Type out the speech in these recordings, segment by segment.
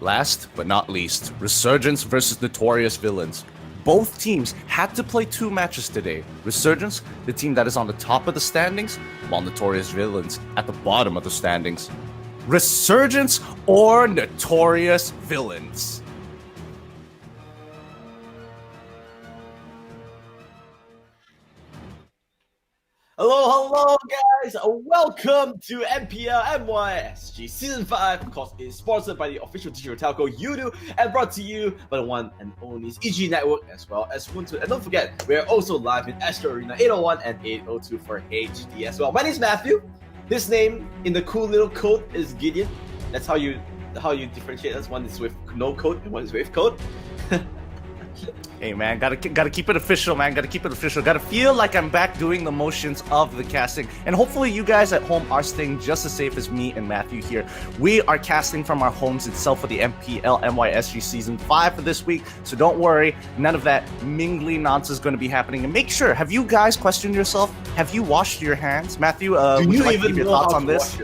Last but not least, Resurgence versus Notorious Villains. Both teams had to play 2 matches today. Resurgence, the team that is on the top of the standings, while Notorious Villains at the bottom of the standings. Resurgence or Notorious Villains? Hello, guys! Welcome to MPL NYSG Season 5, because it's sponsored by the official digital telco Udo and brought to you by the one and only EG Network as well as Ubuntu. And don't forget, we're also live in Astro Arena 801 and 802 for HD as well. My name is Matthew. His name in the cool little code is Gideon. That's how you differentiate us. One is with no code and one is with code. Hey man, gotta keep it official, man. Gotta keep it official. Gotta feel like I'm back doing the motions of the casting. And hopefully you guys at home are staying just as safe as me and Matthew here. We are casting from our homes itself for the MPL NYSG Season 5 for this week. So don't worry, none of that mingly nonsense is going to be happening. And make sure, have you guys questioned yourself? Have you washed your hands? Matthew, would you like to give your thoughts on this?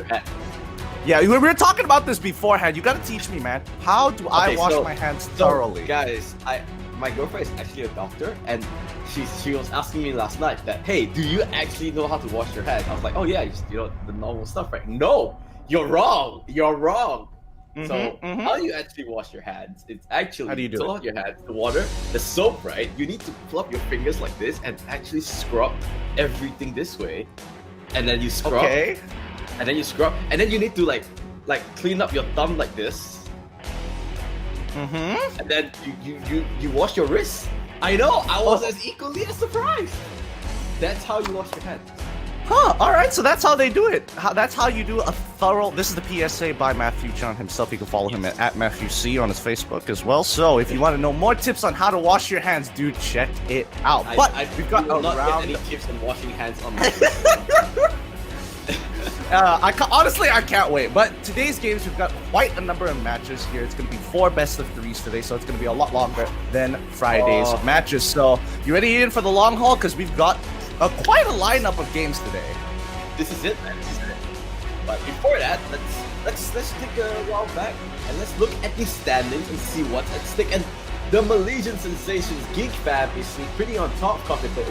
Yeah, we were talking about this beforehand. You gotta teach me, man. How do I wash my hands thoroughly? Guys, my girlfriend is actually a doctor, and she was asking me last night that, hey, do you actually know how to wash your hands? I was like, oh yeah, just, the normal stuff, right? No, you're wrong. You're wrong. How do you actually wash your hands? It's actually, how do you do it? Your hands, the water, the soap, right? You need to pull up your fingers like this and actually scrub everything this way, and then you scrub. Okay. And then you scrub, and then you need to like clean up your thumb like this. And then you wash your wrist. I know, I was as equally as surprised. That's how you wash your hands. Huh, alright, so that's how they do it. That's how you do a thorough... This is the PSA by Matthew John himself. You can follow him at Matthew C on his Facebook as well. So if you want to know more tips on how to wash your hands, dude, check it out. We've got not any tips on washing hands on my honestly, I can't wait. But today's games, we've got quite a number of matches here. It's going to be 4 best of 3s today, so it's going to be a lot longer than Friday's matches. So you ready in for the long haul? Because we've got quite a lineup of games today. This is it, man. This is it. But before that, let's take a while back and let's look at the standings and see what's at stake. And the Malaysian sensations GeekFam is pretty on top because they played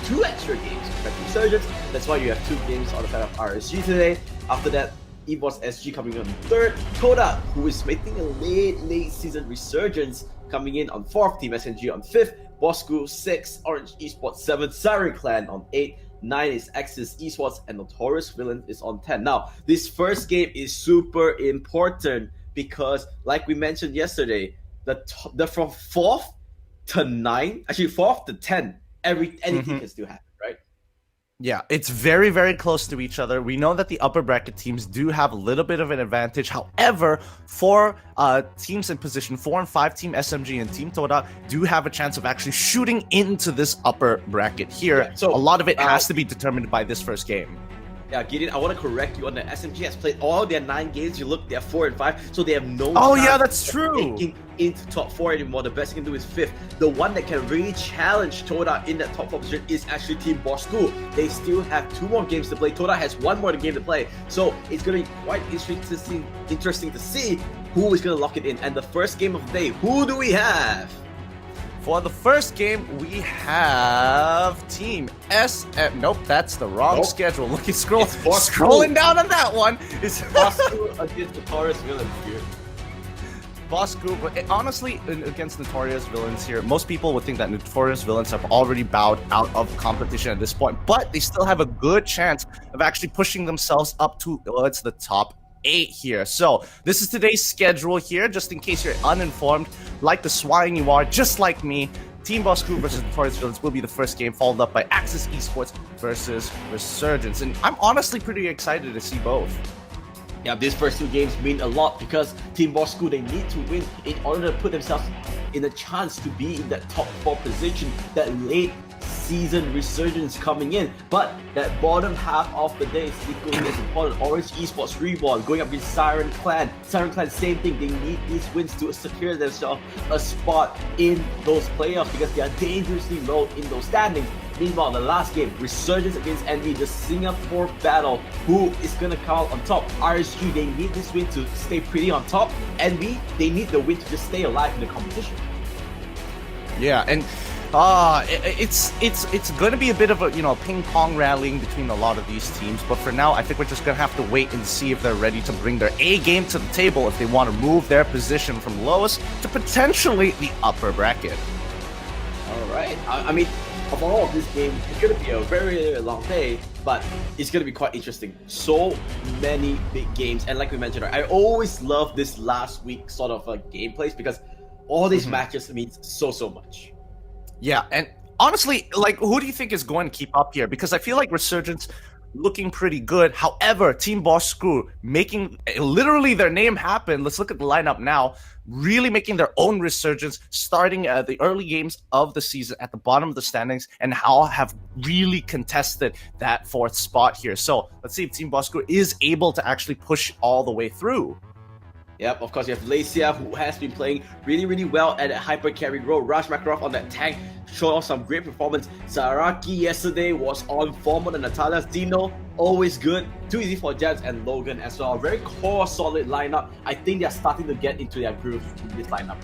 2 extra games compared to Resurgence. That's why you have 2 games on the side of RSG today. After that, EVOS SG coming on 3rd. Toda, who is making a late season Resurgence, coming in on 4th. Team SNG on 5th. Bosku 6th. Orange Esports 7th. Siren Clan on 8th. 9 is Axis Esports, and Notorious Villain is on 10. Now, this first game is super important because, like we mentioned yesterday, the from 4th to 9, actually 4th to 10, anything can still happen, right? Yeah, it's very, very close to each other. We know that the upper bracket teams do have a little bit of an advantage. However, for teams in position 4 and 5, Team SMG and Team Toda do have a chance of actually shooting into this upper bracket here. Yeah, so a lot of it has to be determined by this first game. Yeah, Gideon, I want to correct you on that. SMG has played all their 9 games. You look, they're 4 and 5, so they have no chance yeah, that's true. Making into top 4 anymore. The best they can do is 5th. The one that can really challenge Toda in that top 4 position is actually Team Bosku. They still have 2 more games to play. Toda has 1 more game to play. So it's going to be quite interesting to see who is going to lock it in. And the first game of the day, who do we have? For the first game, we have Team SM. Nope, that's the wrong schedule. Look, scrolling down on that one. It's Bosku against Notorious Villains here. Bosku, but honestly, against Notorious Villains here, most people would think that Notorious Villains have already bowed out of competition at this point, but they still have a good chance of actually pushing themselves up to the top 8 here. So this is today's schedule here, just in case you're uninformed, like the swine you are, just like me. Team Bosku versus Notorious Villains will be the first game, followed up by Axis Esports versus Resurgence. And I'm honestly pretty excited to see both. Yeah, these first 2 games mean a lot because Team Bosku, they need to win in order to put themselves in a chance to be in that top 4 position, that late season Resurgence coming in. But that bottom half of the day is equally as important. Orange Esports Reborn going up against Siren Clan. Siren Clan, same thing. They need these wins to secure themselves a spot in those playoffs because they are dangerously low in those standings. Meanwhile, the last game, Resurgence against Envy, the Singapore battle. Who is gonna come out on top? RSG, they need this win to stay pretty on top. Envy, they need the win to just stay alive in the competition. Yeah, and it's going to be a bit of a ping pong rallying between a lot of these teams. But for now, I think we're just going to have to wait and see if they're ready to bring their A game to the table if they want to move their position from lowest to potentially the upper bracket. All right. I mean, overall, this game is going to be a very long day, but it's going to be quite interesting. So many big games, and like we mentioned, I always love this last week sort of gameplays because all these matches means so much. Yeah, and honestly, like, who do you think is going to keep up here? Because I feel like Resurgence looking pretty good. However, Team Boss Screw making literally their name happen. Let's look at the lineup now. Really making their own resurgence, starting the early games of the season at the bottom of the standings, and how have really contested that 4th spot here. So let's see if Team Boss Screw is able to actually push all the way through. Yep, of course you have Lacia, who has been playing really well at a hyper carry role. Raj Makarov on that tank showed off some great performance. Zaraki yesterday was on form on Natalia. Zeno, always good. Too easy for Jets and Logan as well. Very core, solid lineup. I think they're starting to get into their groove in this lineup.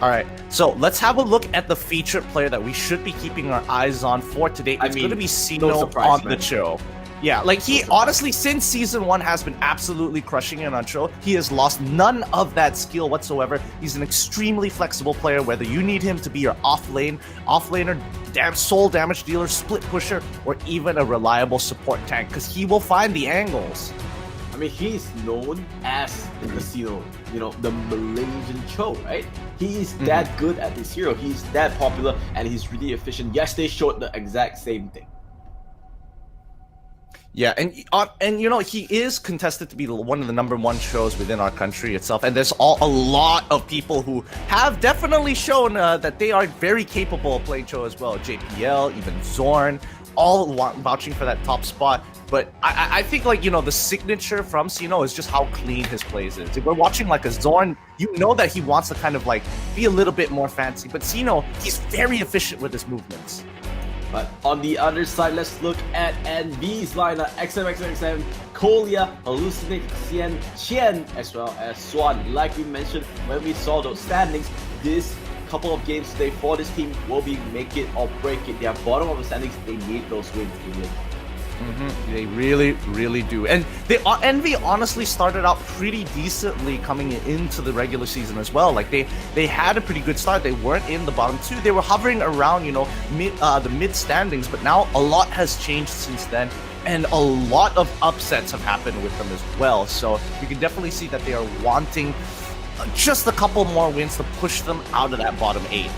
All right, so let's have a look at the featured player that we should be keeping our eyes on for today. It's going to be Zeno on the show. Yeah, like he honestly, since season 1 has been absolutely crushing it on show. He has lost none of that skill whatsoever. He's an extremely flexible player, whether you need him to be your offlaner, soul damage dealer, split pusher, or even a reliable support tank, because he will find the angles. I mean, he's known as the casino, the Malaysian Cho, right? He's that good at this hero. He's that popular, and he's really efficient. Yes, they showed the exact same thing. Yeah, and he is contested to be one of the #1 shows within our country itself, and there's a lot of people who have definitely shown that they are very capable of playing show as well. JPL, even Zorn, all vouching for that top spot. But I think the signature from Zeno is just how clean his plays is. If we're watching like a Zorn, you know that he wants to kind of be a little bit more fancy, but Zeno, he's very efficient with his movements. But on the other side, let's look at NV's lineup. XM, Kolia, Hallucinate, Qian, as well as Swan. Like we mentioned when we saw those standings, this couple of games today for this team will be make it or break it. They are bottom of the standings. They need those wins to win. They really do. And Envy honestly started out pretty decently coming into the regular season as well. Like they had a pretty good start. They weren't in the bottom 2. They were hovering around, the mid standings, but now a lot has changed since then. And a lot of upsets have happened with them as well. So you can definitely see that they are wanting just a couple more wins to push them out of that bottom 8.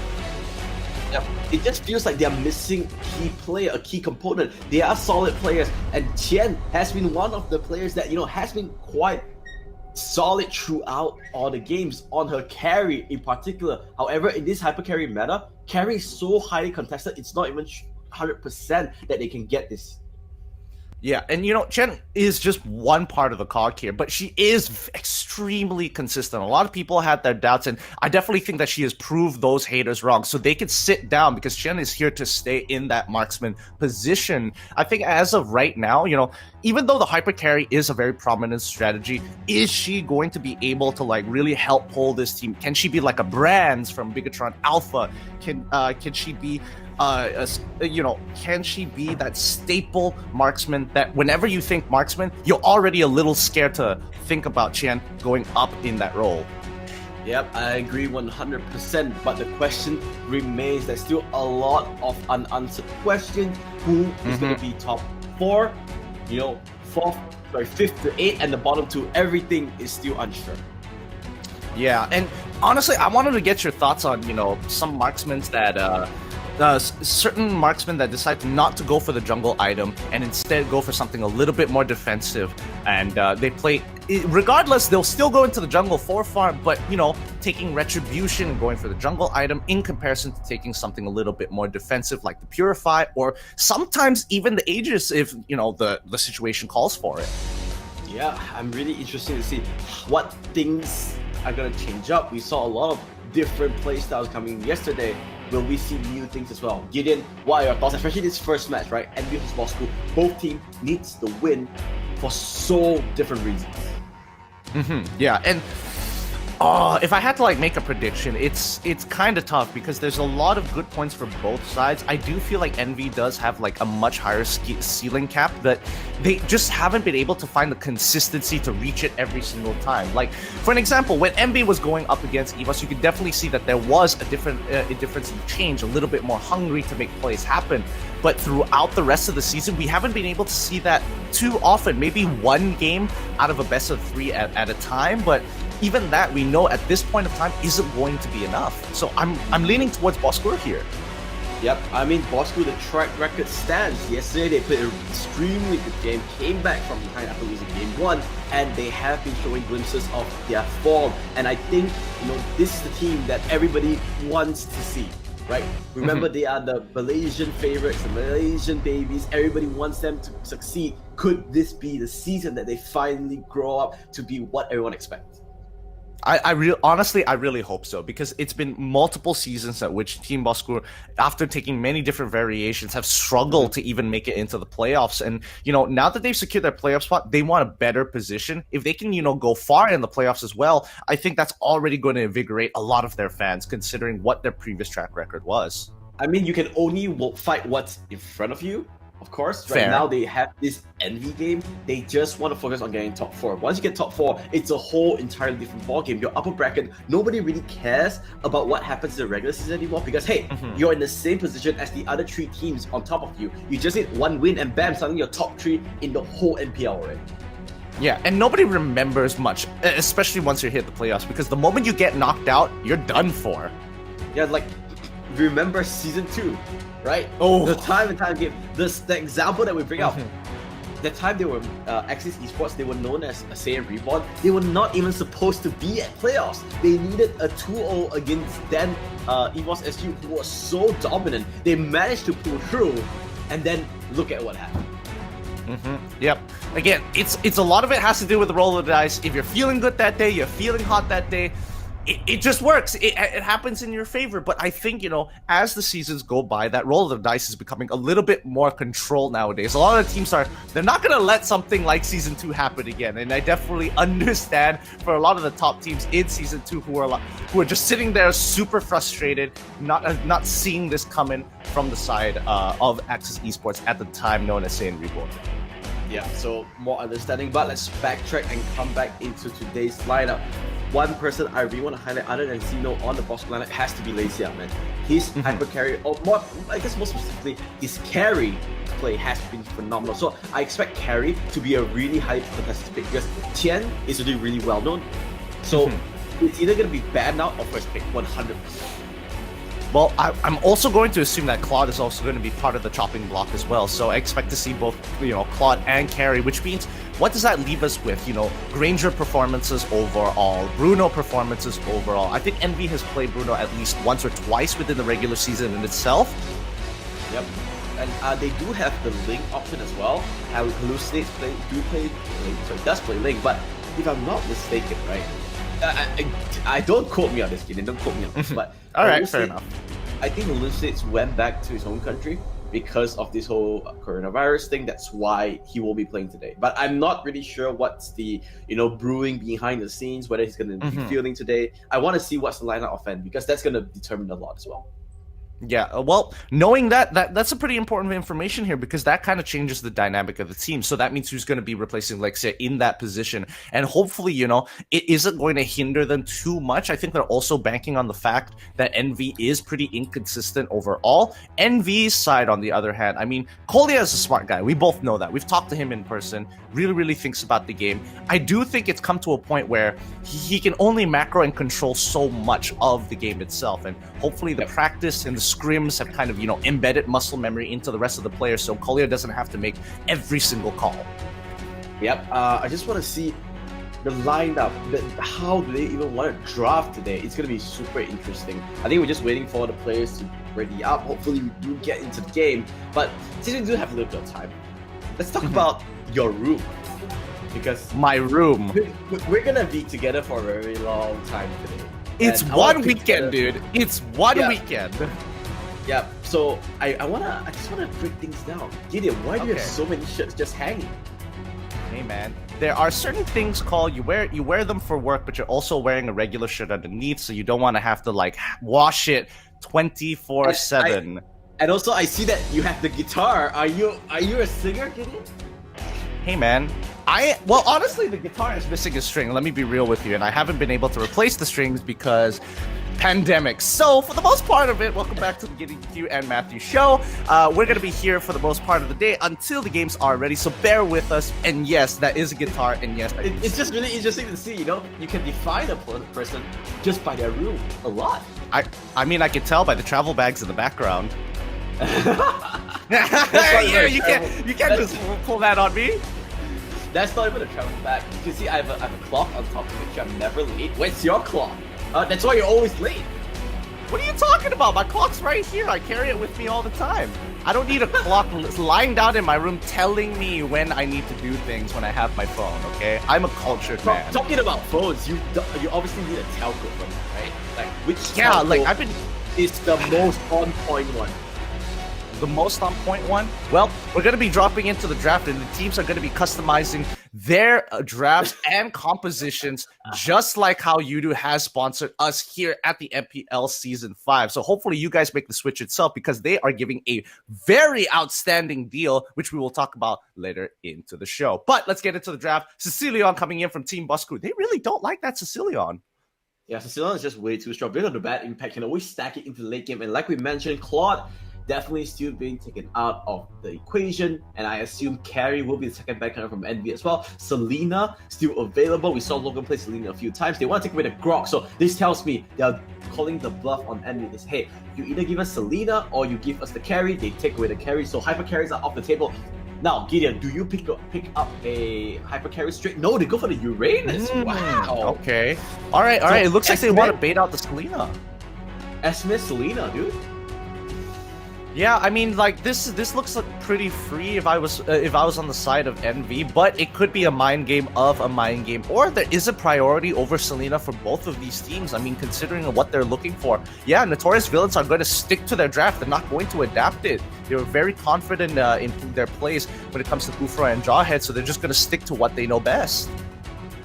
Yep. It just feels like they're missing a key component. They are solid players, and Qian has been one of the players that has been quite solid throughout all the games on her carry in particular. However, in this hyper carry meta, carry is so highly contested, it's not even 100% that they can get this. Yeah, and Qian is just one part of the cog here, but she is extremely consistent. A lot of people had their doubts, and I definitely think that she has proved those haters wrong. So they could sit down because Qian is here to stay in that marksman position. I think as of right now, even though the hyper carry is a very prominent strategy, is she going to be able to really help pull this team? Can she be like a Brands from Bigatron Alpha? Can she be can she be that staple marksman that whenever you think marksman, you're already a little scared to think about Qian going up in that role? Yep, I agree 100%, but the question remains, there's still a lot of unanswered questions. Who is going to be top 4, 5th to 8, and the bottom 2, everything is still unsure. Yeah, and honestly, I wanted to get your thoughts on, some marksmen that certain marksmen that decide not to go for the jungle item and instead go for something a little bit more defensive, and they play regardless, they'll still go into the jungle for farm, but taking retribution and going for the jungle item in comparison to taking something a little bit more defensive like the Purify, or sometimes even the Aegis if the situation calls for it. Yeah, I'm really interested to see what things are gonna change up. We saw a lot of different playstyles coming yesterday. will we see new things as well? Gideon, what are your thoughts? Especially this first match, right? Envy vs Bosco. Both teams needs the win for so different reasons. Yeah, and if I had to like make a prediction, it's kind of tough because there's a lot of good points for both sides. I do feel like Envy does have like a much higher ceiling cap, that they just haven't been able to find the consistency to reach it every single time. Like for an example, when Envy was going up against EVOS, you could definitely see that there was a difference in change, a little bit more hungry to make plays happen. But throughout the rest of the season, we haven't been able to see that too often. Maybe one game out of a best of 3 at a time, but even that we know at this point of time isn't going to be enough. So I'm leaning towards Bosco here. Yep, I mean, Bosco, the track record stands. Yesterday they played an extremely good game, came back from behind after losing game 1, and they have been showing glimpses of their form. And I think, this is the team that everybody wants to see, right? Remember, they are the Malaysian favorites, the Malaysian babies. Everybody wants them to succeed. Could this be the season that they finally grow up to be what everyone expects? Honestly, I really hope so, because it's been multiple seasons at which Team Bosco, after taking many different variations, have struggled to even make it into the playoffs. And, now that they've secured their playoff spot, they want a better position. If they can, go far in the playoffs as well, I think that's already going to invigorate a lot of their fans, considering what their previous track record was. I mean, you can only fight what's in front of you. Of course, right Fair. now they have this Envy game. They just want to focus on getting top 4. Once you get top 4, it's a whole entirely different ballgame. Your upper bracket, nobody really cares about what happens in the regular season anymore, because hey, you're in the same position as the other 3 teams on top of you. You just need one win and bam, suddenly you're top 3 in the whole NPL already. Yeah, and nobody remembers much, especially once you hit the playoffs, because the moment you get knocked out, you're done for. Yeah, like, remember season 2, right? Oh, the time and time game. The example that we bring up, the time they were Axis Esports, they were known as a Saiyan Reborn. They were not even supposed to be at playoffs. They needed a 2-0 against then EVOS SU, who was so dominant. They managed to pull through, and then look at what happened. Yep. Again, it's a lot of it has to do with the roll of the dice. If you're feeling good that day, you're feeling hot that day, it just works. It happens in your favor. But I think, as the seasons go by, that roll of the dice is becoming a little bit more controlled nowadays. A lot of the teams they're not going to let something like Season 2 happen again. And I definitely understand for a lot of the top teams in Season 2 who are just sitting there super frustrated, not seeing this coming from the side of Axis Esports at the time known as Saiyan Reborn. Yeah, so more understanding, but let's backtrack and come back into today's lineup. One person I really want to highlight other than Zeno on the Bosco lineup has to be Lacia, man. His hyper carry, or more, I guess more specifically, his carry play has been phenomenal. So I expect carry to be a really high contested pick, because Tian is already really well known. So it's either going to be bad now or first pick, 100%. Well, I'm also going to assume that Claude is also going to be part of the chopping block as well. So I expect to see both, Claude and Carry, which means what does that leave us with? Granger performances overall, Bruno performances overall. I think Envy has played Bruno at least once or twice within the regular season in itself. Yep. And they do have the Link option as well. Hallucinates does play Link, but if I'm not mistaken, right? I don't quote me on this, kid. Don't quote me on this, but all right, fair enough. I think Hallucinates went back to his home country because of this whole coronavirus thing. That's why he will be playing today. But I'm not really sure what's the brewing behind the scenes, whether he's going to be fielding today. I want to see what's the lineup of N, because that's going to determine a lot as well. Yeah, well, knowing that's a pretty important information here, because that kind of changes the dynamic of the team. So that means who's going to be replacing Lexia in that position. And hopefully, it isn't going to hinder them too much. I think they're also banking on the fact that NV is pretty inconsistent overall. NV's side, on the other hand, I mean, Kolya is a smart guy. We both know that. We've talked to him in person. Really, really thinks about the game. I do think it's come to a point where he can only macro and control so much of the game itself. And hopefully the practice and the scrims have kind of, embedded muscle memory into the rest of the players, so Kolya doesn't have to make every single call. Yep. I just want to see the lineup. How do they even want to draft today? It's going to be super interesting. I think we're just waiting for the players to ready up. Hopefully we do get into the game. But since we do have a little bit of time, let's talk about your room. Because my room. We're going to be together for a very long time today. It's one weekend, dude. It's one weekend. Yeah, so I just wanna break things down. Gideon, why do you have Okay. so many shirts just hanging? Hey man, there are certain things called you wear them for work, but you're also wearing a regular shirt underneath, so you don't want to have to like wash it 24/7. And also I see that you have the guitar. Are you a singer, Gideon? Hey man, well honestly the guitar is missing a string. Let me be real with you, and I haven't been able to replace the strings because pandemic. So for the most part of it, welcome back to the Gideon Q and Matthew show. We're gonna be here for the most part of the day until the games are ready. So bear with us. And yes, that is a guitar. And yes, It's just really interesting to see. You know, you can define a person just by their room a lot. I mean I could tell by the travel bags in the background. why Yeah, we're you can't That's- just pull that on me. That's not even a travel bag. You can see I have a clock on top of which I'm never late. Where's your clock? That's why you're always late. What are you talking about? My clock's right here. I carry it with me all the time. I don't need a clock lying down in my room telling me when I need to do things when I have my phone, okay? I'm a cultured man. Talking about phones, you obviously need a telco for that, right? Like which Yeah, telco like I've been is the most on point one? the most on point one. Well, we're going to be dropping into the draft, and the teams are going to be customizing their drafts and compositions, just like how Yudu has sponsored us here at the MPL Season 5. So hopefully you guys make the switch itself, because they are giving a very outstanding deal, which we will talk about later into the show. But let's get into the draft. Cecilion coming in from Team Bosku. They really don't like that Cecilion. Yeah, Sicilian is just way too strong. Because of the bad impact, can always stack it into the late game. And like we mentioned, Claude definitely still being taken out of the equation. And I assume Carry will be the second back from Envy as well. Selena still available. We saw Logan play Selena a few times. They want to take away the Grok. So this tells me they're calling the bluff on Envy. This, hey, you either give us Selena or you give us the carry. They take away the carry. So hyper carries are off the table. Now, Gideon, do you pick up a hyper carry straight? No, they go for the Uranus. Wow. Okay. All right. So It looks like they Esme- want to bait out the Selena. Esme Selena, dude. Yeah, I mean, like this looks like pretty free if I was on the side of Envy, but it could be a mind game of a mind game, or there is a priority over Selena for both of these teams. I mean, considering what they're looking for, yeah, Notorious Villains are going to stick to their draft. They're not going to adapt it. They were very confident in their plays when it comes to Kufra and Jawhead, so they're just going to stick to what they know best.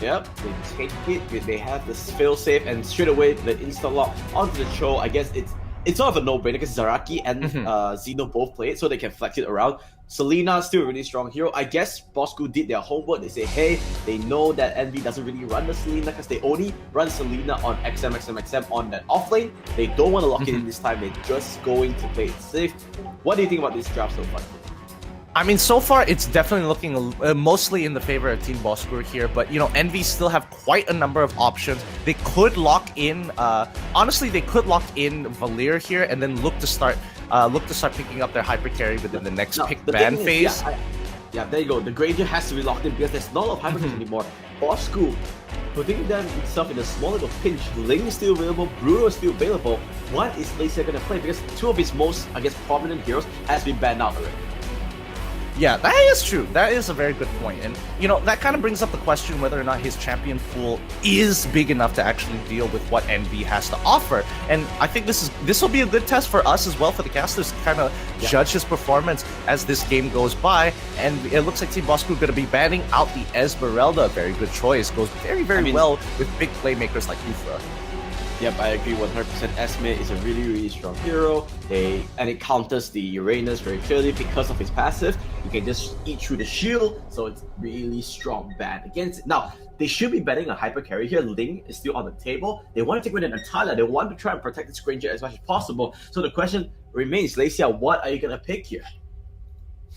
Yep, they take it. They have this fail safe, and straight away the insta lock onto the show. I guess it's sort of a no-brainer because Zaraki and Xeno both play it, so they can flex it around. Selena still a really strong hero. I guess Bosku did their homework. They say, hey, they know that Envy doesn't really run the Selena because they only run Selena on XM on that offlane. They don't want to lock it in this time. They're just going to play it safe. What do you think about this draft so far? I mean, so far it's definitely looking mostly in the favor of Team Boskur here, but you know, Envy still have quite a number of options. They could lock in, honestly, they could lock in Valir here and then look to start picking up their hyper carry within the next pick ban phase. Yeah, there you go. The Granger has to be locked in because there's not a lot of hyper carry anymore. Bosku putting them himself in a small little pinch. Ling is still available, Bruno is still available. What is Lacey going to play? Because two of his most, I guess, prominent heroes has been banned out already. Yeah, that is true. That is a very good point. And, you know, that kind of brings up the question whether or not his champion pool is big enough to actually deal with what Envy has to offer. And I think this will be a good test for us as well, for the casters to kind of judge his performance as this game goes by. And it looks like Team Bosku going to be banning out the Esmeralda. Very good choice. Goes very, very well with big playmakers like Ufra. Yep, I agree 100%. Esme is a really, really strong hero. And it counters the Uranus very clearly because of his passive. You can just eat through the shield, so it's really strong ban against it. Now, they should be betting a hyper carry here. Ling is still on the table. They want to take away the Natalia. They want to try and protect this Granger as much as possible. So the question remains, Lacia, what are you going to pick here?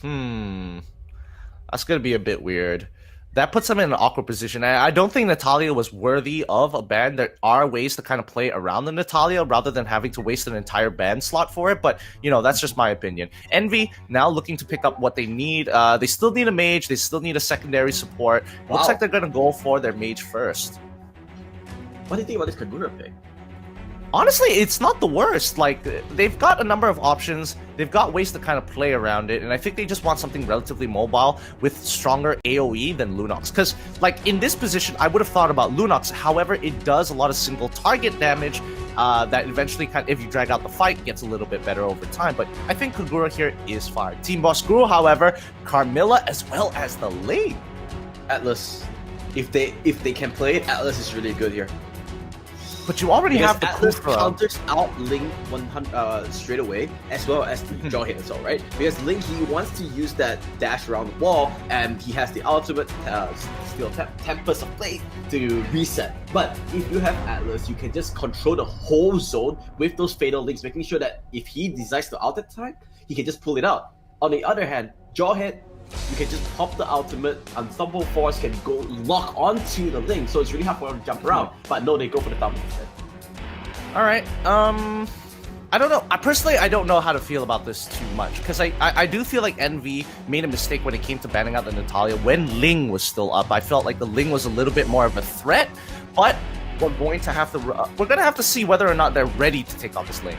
That's going to be a bit weird. That puts them in an awkward position. I don't think Natalia was worthy of a ban. There are ways to kind of play around the Natalia rather than having to waste an entire ban slot for it. But, you know, that's just my opinion. Envy now looking to pick up what they need. They still need a mage. They still need a secondary support. Wow. Looks like they're going to go for their mage first. What do you think about this Kagura pick? Honestly, it's not the worst. Like, they've got a number of options. They've got ways to kind of play around it, and I think they just want something relatively mobile with stronger AoE than Lunox. Because, like, in this position, I would have thought about Lunox. However, it does a lot of single target damage, that eventually, if you drag out the fight, gets a little bit better over time. But I think Kagura here is fine. Team Boss Guru, however, Carmilla as well as the lane. Atlas, if they can play it, Atlas is really good here. But you already Because have the Atlas Kufra. counters out Link 100 straight away, as well as the jaw hit as well, right? Because Link, he wants to use that dash around the wall, and he has the ultimate Steel Tempest of Blade to reset. But if you have Atlas, you can just control the whole zone with those Fatal Links, making sure that if he decides to ult at time, he can just pull it out. On the other hand, jaw hit, you can just pop the ultimate, Unstoppable Force can go lock onto the Link, so it's really hard for him to jump around. But no, they go for the double instead. Alright, I don't know. I don't know how to feel about this too much, because I do feel like Envy made a mistake when it came to banning out the Natalia when Ling was still up. I felt like the Ling was a little bit more of a threat, but we're going to have to see whether or not they're ready to take on this Ling.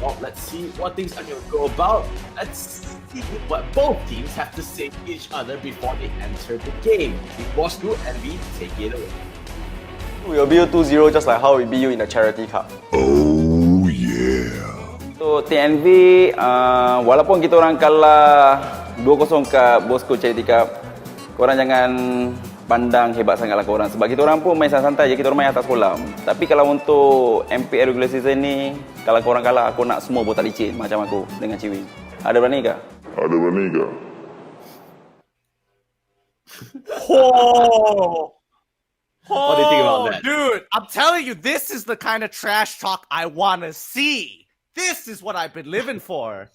Well, let's see what things are going to go about. Let's see what both teams have to say to each other before they enter the game. Big Boss Group, Envy, take it away. We'll beat you 2-0 just like how we beat you in the Charity Cup. Oh yeah. So TNV, walaupun kita orang kalah 2-0 ke Bosco Charity Cup, korang jangan pandang hebat sangatlah korang. Sebab kita orang pun main santai je, kita orang main atas kolam. Tapi kalau untuk MPL regular season ni, kalau korang kalah, aku nak semua botak licin macam aku dengan Ciwi. Ada berani ke? Ada berani ke? Oh! What do you think about that? Dude, I'm telling you, this is the kind of trash talk I want to see. This is what I've been living for.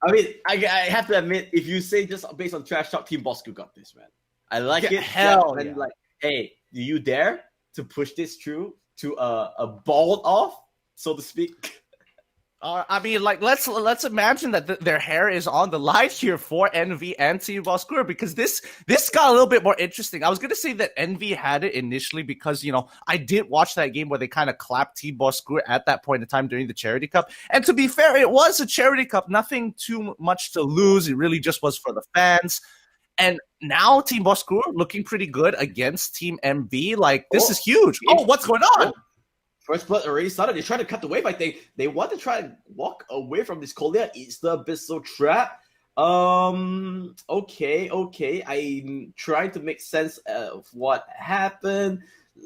I mean, I have to admit, if you say just based on trash talk, Team Boss Group got this, man. I like Yeah, it. hell And yeah. like, hey, do you dare to push this through to a ball off, so to speak? I mean, like, let's imagine that their hair is on the line here for Envy and Team Boss Group, because this got a little bit more interesting. I was gonna say that Envy had it initially because, you know, I did watch that game where they kind of clapped Team Boss Group at that point in time during the Charity Cup, and to be fair, it was a Charity Cup, nothing too much to lose. It really just was for the fans. And now Team Boss Group looking pretty good against Team MV. Like, this is huge. Oh, what's going on? First blood already started. They're trying to cut the wave. I think they want to try and walk away from this Kolia. It's the Abyssal Trap. Okay. I'm trying to make sense of what happened.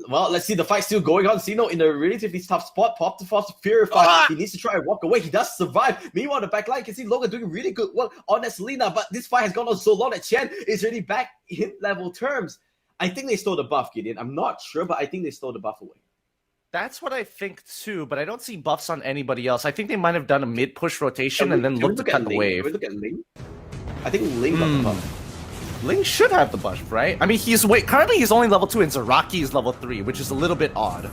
Well, let's see. The fight's still going on. Sino in a relatively tough spot. Pop the Force to Purify. He needs to try and walk away. He does survive. Meanwhile, the back line, you can see Logan doing really good work on Selena. But this fight has gone on so long that Chen is really back in level terms. I think they stole the buff, Gideon. I'm not sure, but I think they stole the buff away. That's what I think too, but I don't see buffs on anybody else. I think they might have done a mid-push rotation and then looked to cut the wave. Can we look at Ling? I think Ling got the buff. Ling should have the buff, right? I mean, currently he's only level 2 and Zaraki is level 3, which is a little bit odd.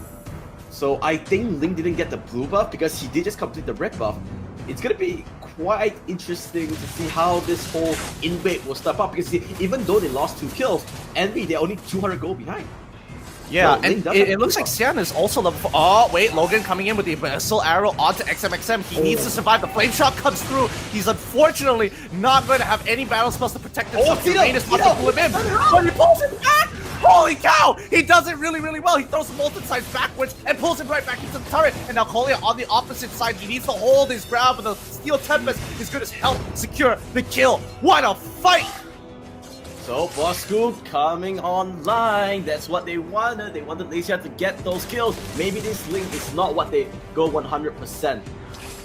So I think Ling didn't get the blue buff because he did just complete the red buff. It's going to be quite interesting to see how this whole invade will step up, because even though they lost 2 kills, Envy, they're only 200 gold behind. Yeah, No, Ling and does have it blue looks like buff. Xian is also level 4. Oh, wait, Logan coming in with the Abyssal Arrow onto XMXM. He needs to survive. The Flame Shot comes through. He's unfortunately not going to have any battle spells to protect himself. Tito, Uranus wants to pull him in, turn it around. but he pulls him back! Holy cow! He does it really, really well. He throws the Molten Sides backwards and pulls him right back into the turret. And now Kolia on the opposite side. He needs to hold his ground, but the Steel Tempest is going to help secure the kill. What a fight! So Boss Scoop coming online. That's what they wanted. They wanted Leisha to get those kills. Maybe this Ling is not what they go 100%.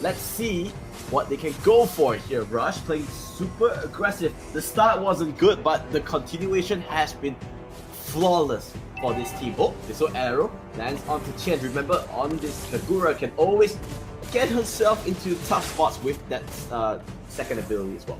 Let's see what they can go for here. Rush playing super aggressive. The start wasn't good, but the continuation has been flawless for this team. Oh, this arrow lands onto Chen. Remember, on this Kagura can always get herself into tough spots with that second ability as well.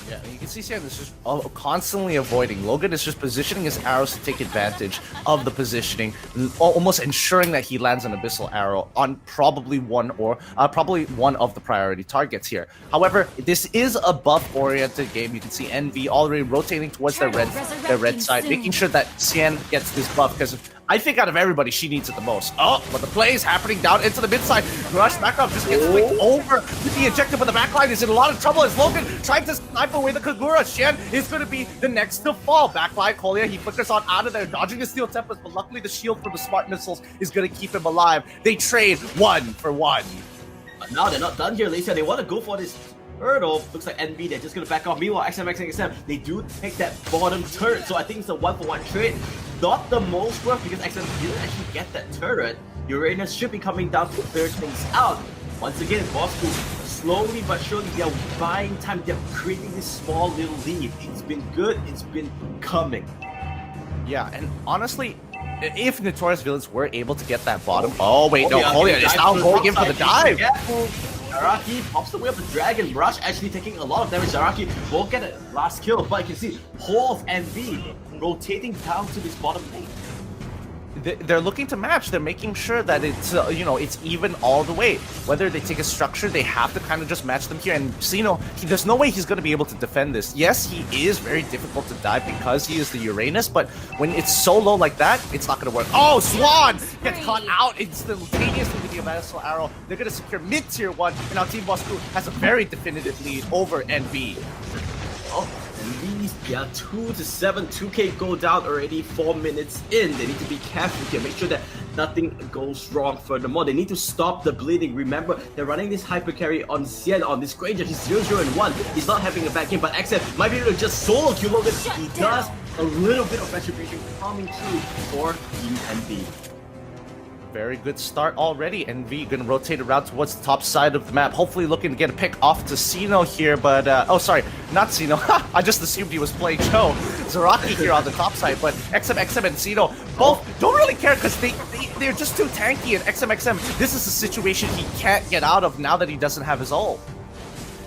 Yeah, you can see Sam is just constantly avoiding. Logan is just positioning his arrows to take advantage of the positioning, almost ensuring that he lands an Abyssal Arrow on probably one of the priority targets here. However, this is a buff-oriented game. You can see Envy already rotating towards their red side, making sure that Xian gets this buff, because I think out of everybody, she needs it the most. Oh, but the play is happening down into the mid side. Rush back up, just gets flicked over with the ejector, but the backline is in a lot of trouble as Logan trying to snipe careful with the Kagura. Shen is going to be the next to fall. Backline Kolya, he flickers on out of there, dodging the Steel Tempest, but luckily the shield from the Smart Missiles is going to keep him alive. They trade 1 for 1. But now they're not done here, Lisa. They want to go for this turtle. Looks like NV, they're just going to back off. Meanwhile, XM, they do take that bottom turret. So I think it's a 1-for-1 trade. Not the most worth because XM didn't actually get that turret. Uranus should be coming down to clear things out. Once again, Bosco, slowly but surely, they're buying time. They're creating this small little lead. It's been good. It's been coming. Yeah, and honestly, if Notorious Villains were able to get that bottom... Oh, wait, no, Kolya is now going in for the dive. Zaraki pops away of the Dragon Rush, actually taking a lot of damage. Zaraki won't get a last kill, but you can see Hall and V rotating down to this bottom lane. They're looking to match. They're making sure that it's it's even all the way. Whether they take a structure, they have to kind of just match them here. And Xeno, there's no way he's going to be able to defend this. Yes, he is very difficult to dive because he is the Uranus, but when it's so low like that, it's not going to work. Oh, Swan gets caught out instantaneously with the Abyssal Arrow. They're going to secure mid-tier 1, and now Team Bosco has a very definitive lead over NV. Oh, and these, yeah, 2-7, 2K go down already 4 minutes in. They need to be careful here, make sure that nothing goes wrong furthermore. They need to stop the bleeding. Remember, they're running this hyper carry on Xian, on this Granger. He's 0-0-1. He's not having a bad game, but XM might be able to just solo kill over this. He does a little bit of retribution coming through for Team NV. Very good start already. NV gonna rotate around towards the top side of the map, hopefully looking to get a pick off to Xeno here, but oh sorry, not Xeno. I just assumed he was playing Cho. Zaraki here on the top side, but XM and Xeno both don't really care because they're just too tanky, and XM, this is a situation he can't get out of now that he doesn't have his ult.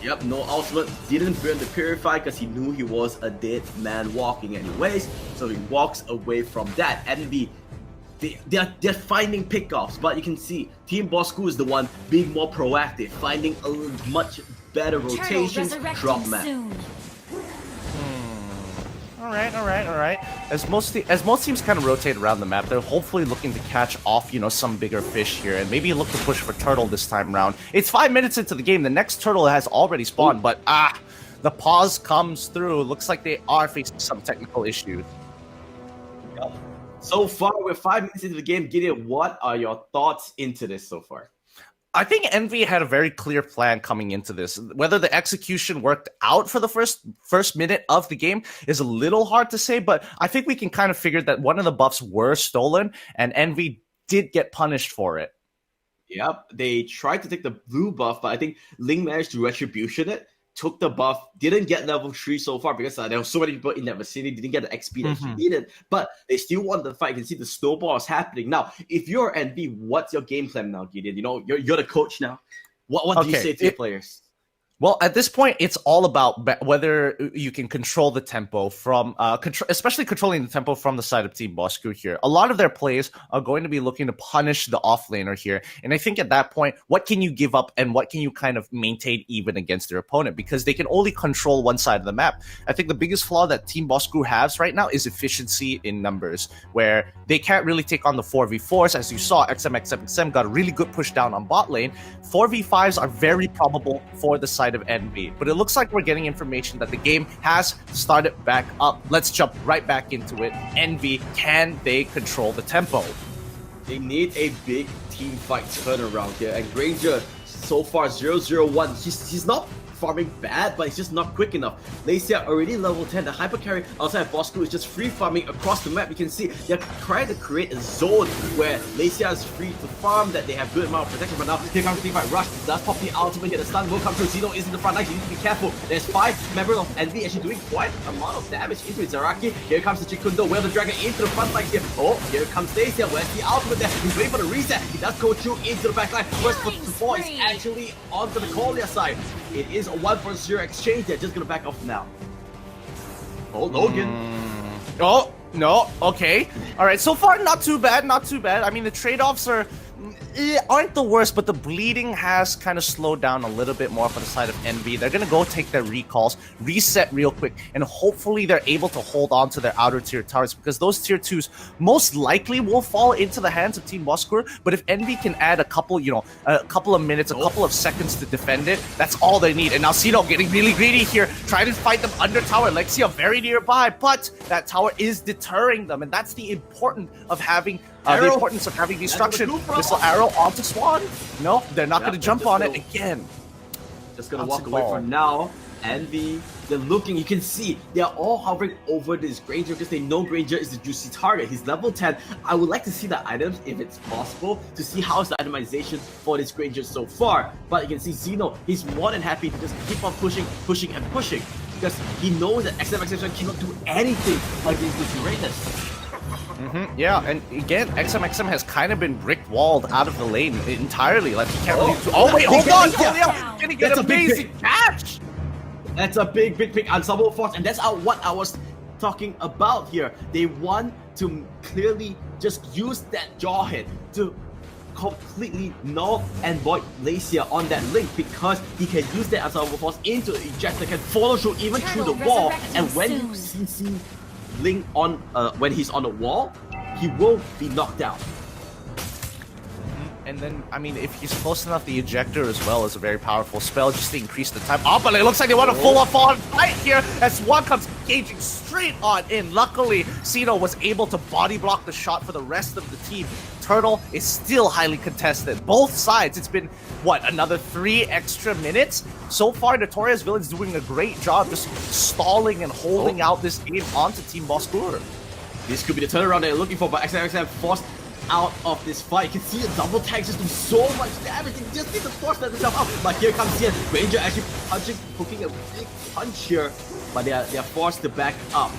Yep, no ultimate, didn't burn the Purify because he knew he was a dead man walking anyways, so he walks away from that. NV, they're finding pickoffs, but you can see Team Bosco is the one being more proactive, finding a much better rotations, drop map. All right. As most teams kind of rotate around the map, they're hopefully looking to catch off, some bigger fish here, and maybe look to push for turtle this time around. It's 5 minutes into the game. The next turtle has already spawned, but the pause comes through. Looks like they are facing some technical issues. Yep. So far, we're 5 minutes into the game. Gideon, what are your thoughts into this so far? I think Envy had a very clear plan coming into this. Whether the execution worked out for the first minute of the game is a little hard to say, but I think we can kind of figure that one of the buffs were stolen, and Envy did get punished for it. Yep, they tried to take the blue buff, but I think Ling managed to retribution it. Took the buff, didn't get level 3 so far because there were so many people in that vicinity, didn't get the XP that he needed, but they still won the fight. You can see the snowball is happening. Now, if you're NV, what's your game plan now, Gideon? You're the coach now. What do you say to your players? Well, at this point, it's all about whether you can control the tempo from, especially controlling the tempo from the side of Team Bosco here. A lot of their plays are going to be looking to punish the offlaner here. And I think at that point, what can you give up and what can you kind of maintain even against their opponent? Because they can only control one side of the map. I think the biggest flaw that Team Bosco has right now is efficiency in numbers, where they can't really take on the 4v4s. As you saw, XM got a really good push down on bot lane. 4v5s are very probable for the side of NV, but it looks like we're getting information that the game has started back up. Let's jump right back into it. NV, can they control the tempo? They need a big team fight turnaround here, and Granger so far 0-0-1. He's not farming bad, but it's just not quick enough. Lacia already level 10. The hyper carry outside of Bosco is just free farming across the map. You can see they're trying to create a zone where Lacia is free to farm, that they have good amount of protection. But now here comes the fight. Rush does pop the ultimate here. The stun will come through. Xeno is in the front line. You need to be careful. There's 5 members of NV actually doing quite a amount of damage into it. Zaraki. Here comes the Chikundo. Wheel the dragon into the front line here. Oh, here comes Lacia. Where's the ultimate there? He's waiting for the reset. He does go through into the back line. First before is actually onto the Kolya side. It is a 1-for-0 exchange. They're just gonna back off now. Oh, Logan. Oh, no. Okay. All right. So far, not too bad. I mean, the trade-offs are aren't the worst, but the bleeding has kind of slowed down a little bit more for the side of Envy. They're going to go take their recalls, reset real quick, and hopefully they're able to hold on to their outer tier towers, because those tier 2s most likely will fall into the hands of Team Boskur. But if Envy can add a couple, a couple of minutes, a couple of seconds to defend it, that's all they need. And now Sino getting really greedy here, trying to fight them under tower. Lexia very nearby, but that tower is deterring them, and that's the importance of having destruction. Missile arrow onto Swan. No, they're not going to jump on it again. Just gonna Bouncing walk away ball. for now. Envy, they're looking, you can see they're all hovering over this Granger because they know Granger is the juicy target. He's level 10. I would like to see the items if it's possible to see how's the itemization for this Granger so far. But you can see Xeno, he's more than happy to just keep on pushing and pushing because he knows that XMXM cannot do anything against this Uranus. Yeah, and again, XMXM has kind of been brick-walled out of the lane entirely. Like, he can't really do... Oh, wait, hold on! Kolea gonna get That's an a big amazing catch! That's a big ensemble force, and that's what I was talking about here. They want to clearly just use that jaw hit to completely null and void Lacia on that link because he can use that ensemble force into the ejector, can follow through even through the wall, and when you see Link on when he's on the wall, he will be knocked out. And then, I mean, if he's close enough, the ejector as well is a very powerful spell just to increase the time. Oh, but it looks like they want to full up on fight here as Swan comes engaging straight on in. Luckily, Sino was able to body block the shot for the rest of the team. Turtle is still highly contested. Both sides, it's been, what, another 3 extra minutes? So far, Notorious Villain's doing a great job just stalling and holding out this game onto Team Boskur. This could be the turnaround they're looking for, but XMXM forced out of this fight. You can see the double tag just do so much damage. They just need to force themselves out. But here comes Xian. Ranger actually hooking a big punch here, but they are forced to back up.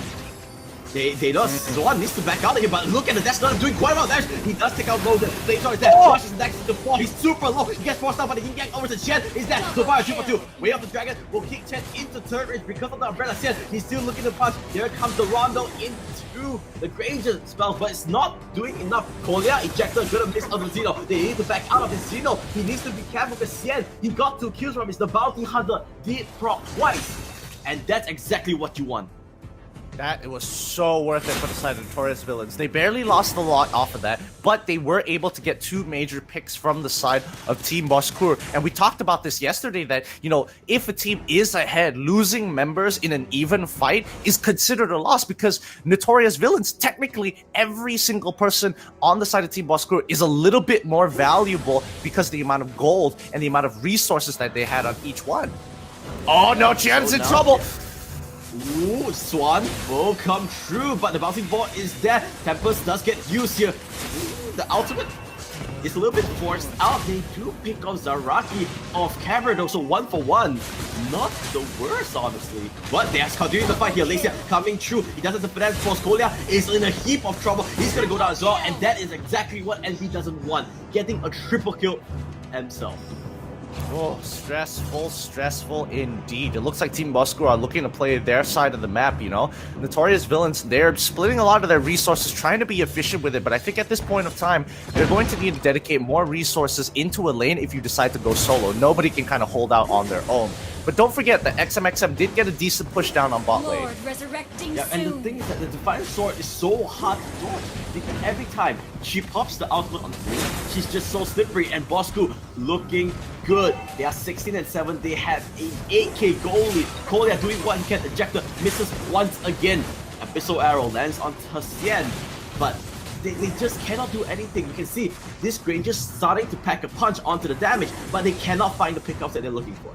They don't. Swan needs to back out of here, but look at it. That's not doing quite well. He does take out Logan. Flamethrower is there. Josh is next to the 4. He's super low. He gets forced out, but he can get over to Chen. Is that Sofia 2-for-2? Way up the dragon will kick Chen into third range because of the umbrella. Chen, he's still looking to punch. Here comes the Rondo into the Granger spell, but it's not doing enough. Kolea ejector gonna miss out on Xeno. They need to back out of his Xeno. He needs to be careful because Xian, he got 2 kills from his the bounty hunter did proc twice. And that's exactly what you want. It was so worth it for the side of Notorious Villains. They barely lost a lot off of that, but they were able to get 2 major picks from the side of Team Boskur. And we talked about this yesterday that, if a team is ahead, losing members in an even fight is considered a loss because Notorious Villains, technically every single person on the side of Team Boskur is a little bit more valuable because of the amount of gold and the amount of resources that they had on each one. Oh no, Chien's in trouble! Ooh, Swan will come true, but the bouncing ball is there. Tempest does get used here. Ooh, the ultimate is a little bit forced out. They do pick up Zaraki off camera though, so 1 for 1. Not the worst, honestly. But they are continuing the fight here. Lacia coming through. He doesn't have the finesse force. Kolea is in a heap of trouble. He's gonna go down as well, and that is exactly what Envy doesn't want. Getting a triple kill himself. Oh, stressful indeed. It looks like Team Boskur are looking to play their side of the map, Notorious Villains, they're splitting a lot of their resources, trying to be efficient with it, but I think at this point of time, they're going to need to dedicate more resources into a lane if you decide to go solo. Nobody can kind of hold out on their own. But don't forget that XMXM did get a decent push down on bot lane. Lord resurrecting Yeah, and the thing is that the Defiant Sword is so hard to dodge because every time she pops the ultimate on the lane, she's just so slippery. And Bosku looking good. They are 16 and 7. They have a 8k goal lead. Kolea doing what he can. Ejector misses once again. Abyssal Arrow lands on Xian, but they just cannot do anything. You can see this Granger starting to pack a punch onto the damage, but they cannot find the pickups that they're looking for.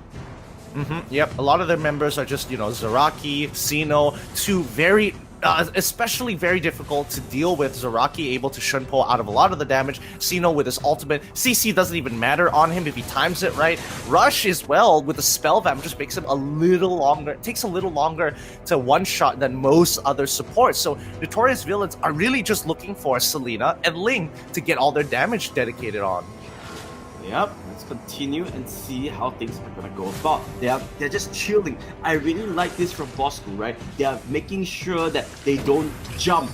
Yep, a lot of their members are just, Zaraki, Sino, 2 very, especially very difficult to deal with. Zaraki able to Shunpo out of a lot of the damage. Sino with his ultimate. CC doesn't even matter on him if he times it right. Rush as well with the spell vamp just makes him a little longer. It takes a little longer to one-shot than most other supports. So Notorious Villains are really just looking for Selena and Ling to get all their damage dedicated on. Yep, let's continue and see how things are gonna go about. They're just chilling. I really like this from Bosku, right? They are making sure that they don't jump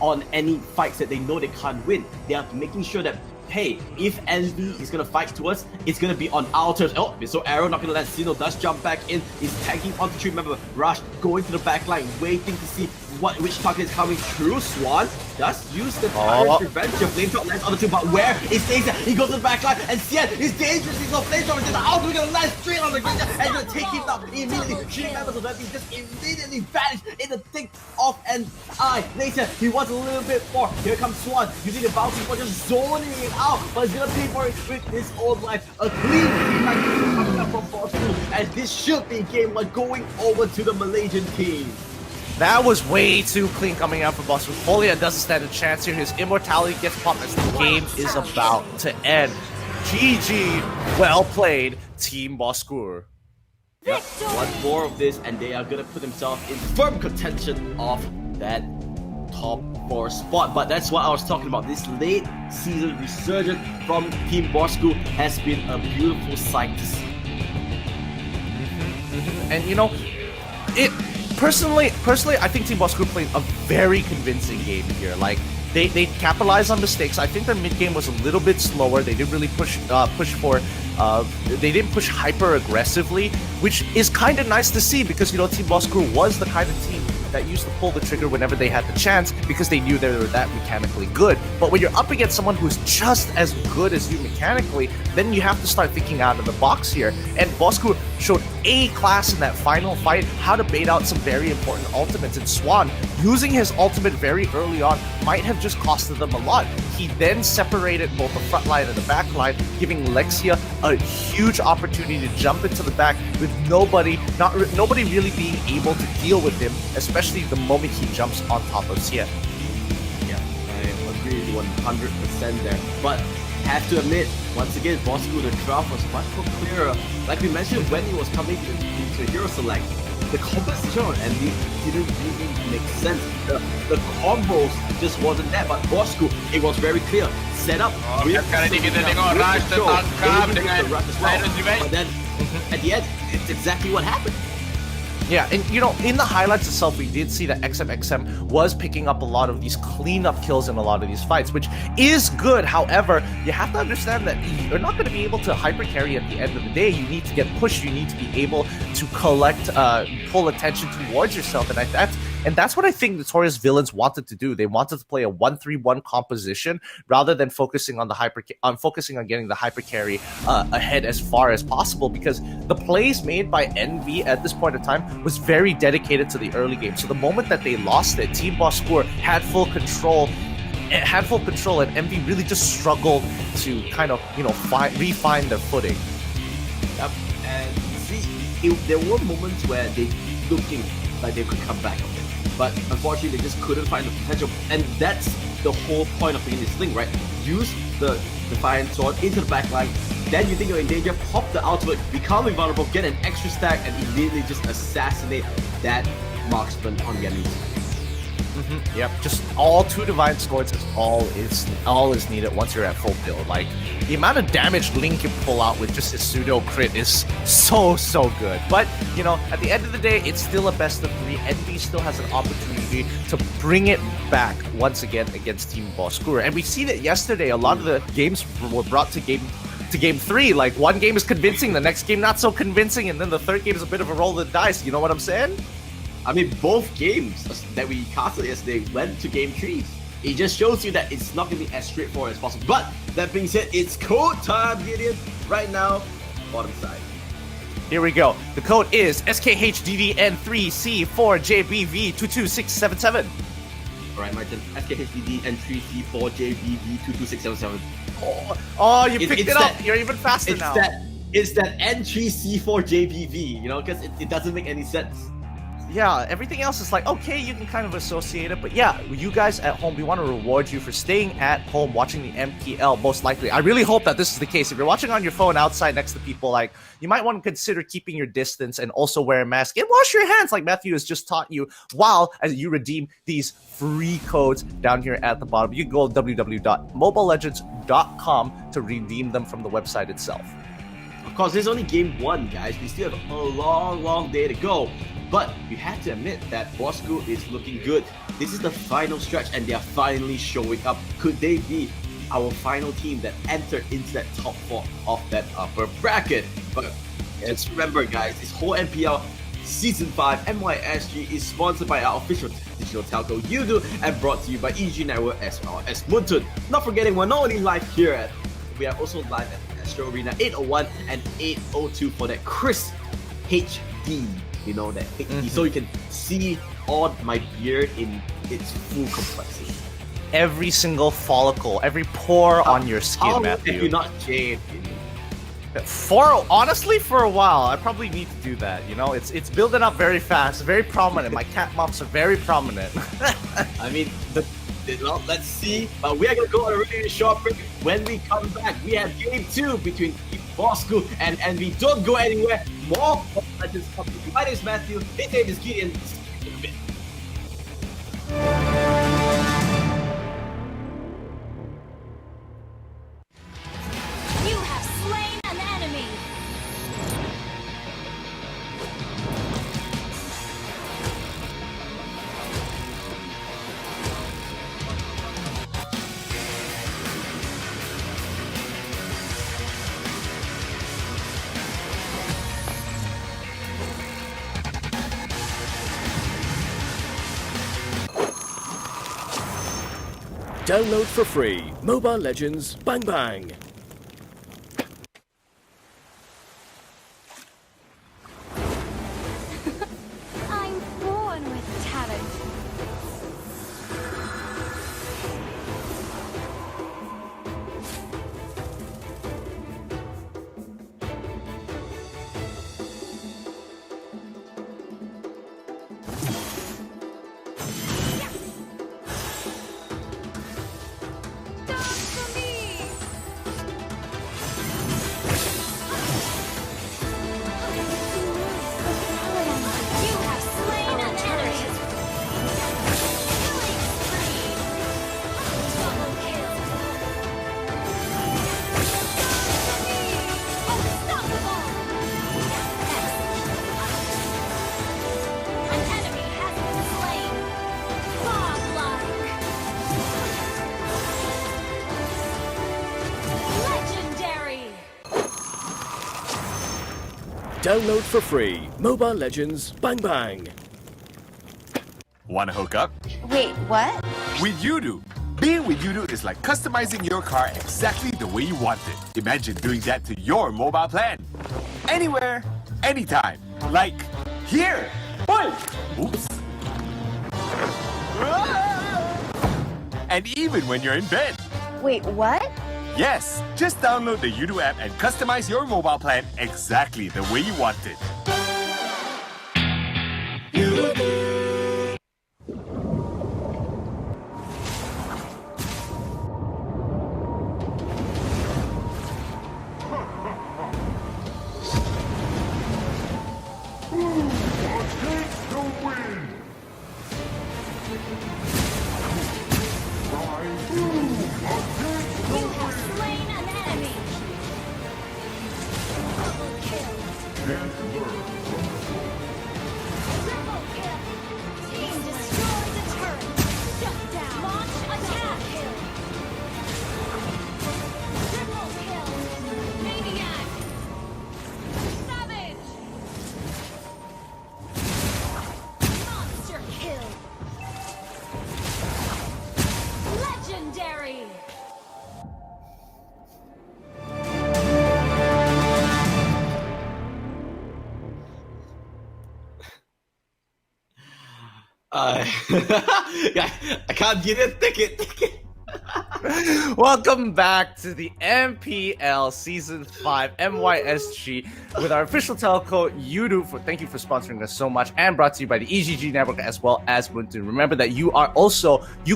on any fights that they know they can't win. They are making sure that hey, if Envy is gonna fight towards, it's gonna be on our terms. Oh, so Arrow not gonna let Xeno does jump back in. He's tagging onto Tree. Remember, Rush going to the back line, waiting to see which target is coming through. Swan does use the Tyrant's Revenge. Flame Shot lands on the two, but where is Daisy? He goes to the back line, and Xian is dangerous. He's got Flame Shot, and out, we're gonna land straight on the grid, and gonna take him down immediately. Three members of Envy just immediately vanish in the thick of an eye. Later, he wants a little bit more. Here comes Swan using the bounty for just zoning it out, but he's gonna pay for it with his own life. A clean feedback coming up from Bosco, as this should be game one going over to the Malaysian team. That was way too clean coming out from Bosco. Folia doesn't stand a chance here. His immortality gets popped as the game is about to end. GG, well played, Team Boskur. Yep, one more of this, and they are gonna put themselves in firm contention of that top 4 spot. But that's what I was talking about. This late season resurgence from Team Bosco has been a beautiful sight to see. And you know, it personally, I think Team Bosco played a very convincing game here. Like they capitalized on mistakes. I think their mid game was a little bit slower. They didn't really push for. They didn't push hyper aggressively, which is kind of nice to see because, you know, Team Bosco was the kind of team that used to pull the trigger whenever they had the chance because they knew they were that mechanically good. But when you're up against someone who's just as good as you mechanically, then you have to start thinking out of the box here. And Bosco showed A class in that final fight, how to bait out some very important ultimates. And Swan, using his ultimate very early on, might have just costed them a lot. He then separated both the front line and the back line, giving Lexia a huge opportunity to jump into the back with nobody really being able to deal with him, especially the moment he jumps on top of Xian. Yeah, I agree 100% there. But have to admit, once again, Bosco, the draft was much more clearer. Like we mentioned when he was coming into Hero Select, the composition on Envy didn't really make sense. The combos just wasn't there. But Bosco, it was very clear. Set up. Kali ini kita tengok Rush tertangkap dengan Tyrant's Revenge. But then, at the end, it's exactly what happened. Yeah, and you know, in the highlights itself, we did see that XMXM was picking up a lot of these cleanup kills in a lot of these fights, which is good. However, you have to understand that you're not going to be able to hyper carry at the end of the day. You need to get pushed. You need to be able to collect, pull attention towards yourself, and that's what I think Notorious Villains wanted to do. They wanted to play a 1-3-1 composition rather than focusing on getting the hyper carry ahead as far as possible, because the plays made by Envy at this point in time was very dedicated to the early game. So the moment that they lost it, Team Boskur had full control, and Envy really just struggled to kind of, you know, refine their footing. Yep. And see, there were moments where they looking like they could come back on it, but unfortunately they just couldn't find the potential. And that's the whole point of being this thing, right? Use the Defiant Sword into the back line, then you think you're in danger, pop the ultimate, become invulnerable, get an extra stack, and immediately just assassinate that marksman on the enemy. Yep, just all 2 Divine Swords is all is needed once you're at full build. Like, the amount of damage Link can pull out with just his pseudo crit is so good. But, you know, at the end of the day, it's still a best of 3. Envy still has an opportunity to bring it back once again against Team Boskur. And we've seen it yesterday. A lot of the games were brought to game 3. Like, one game is convincing, the next game not so convincing, and then the third game is a bit of a roll of the dice. You know what I'm saying? I mean, both games that we casted yesterday went to game 3. It just shows you that it's not going to be as straightforward as possible. But that being said, it's code time, Gideon. Right now, bottom side. Here we go. The code is SKHDDN3C4JBV22677. Alright, Martin. SKHDDN3C4JBV22677. Oh, you picked it up. You're even faster now. It's that N3C4JBV, you know, because it doesn't make any sense. Yeah, everything else is like, okay, you can kind of associate it. But yeah, you guys at home, we want to reward you for staying at home watching the MPL, most likely. I really hope that this is the case. If you're watching on your phone outside next to people, like, you might want to consider keeping your distance and also wear a mask and wash your hands like Matthew has just taught you, while as you redeem these free codes down here at the bottom. You can go to www.mobilelegends.com to redeem them from the website itself. Of course, this is only game 1, guys. We still have a long day to go. But you have to admit that Bosco is looking good. This is the final stretch and they are finally showing up. Could they be our final team that entered into that top 4 of that upper bracket. But just remember, guys, this whole MPL Season 5 MYSG is sponsored by our official digital telco Udu and brought to you by EG Network as well as Muntun. Not forgetting, we're not only live here at, we are also live at Astro Arena 801 and 802 for that crisp HD, you know, that HD, so you can see all my beard in its full complexity. Every single follicle, every pore on your skin, How Matthew. have you not shaved? Honestly, for a while, I probably need to do that. You know, it's building up very fast, very prominent. My cat mops are very prominent. I mean, let's see. But we are gonna go on a really short break. When we come back, we have game 2 between Bosco and Envy. Don't go anywhere. More Legends. My name is Matthew. His name is Gideon. See you in a bit. You have slain an enemy. Download for free Mobile Legends Bang Bang. I'm born with talent. Dance for me. You have slain an enemy. Killing spree. Double kill. Unstoppable. An enemy has been slain. Godlike. Legendary. Download for free Mobile Legends Bang Bang. Want to hook up? Wait, what? With Udu. Being with Udu is like customizing your car exactly the way you want it. Imagine doing that to your mobile plan. Anywhere, anytime. Like here. Oops. And even when you're in bed. Wait, what? Yes, just download the Udu app and customize your mobile plan exactly the way you want it. You have slain an enemy. Double kill. Triple kill. Team destroys a turret. Shut down. Launch attack. Kill. Triple kill. Maniac. Savage. Monster kill. Legendary. I can't get it. Take it. Welcome back to the MPL Season 5 MYSG with our official telco Udu. Thank you for sponsoring us so much, and brought to you by the EGG Network as well as Muntun. Remember that you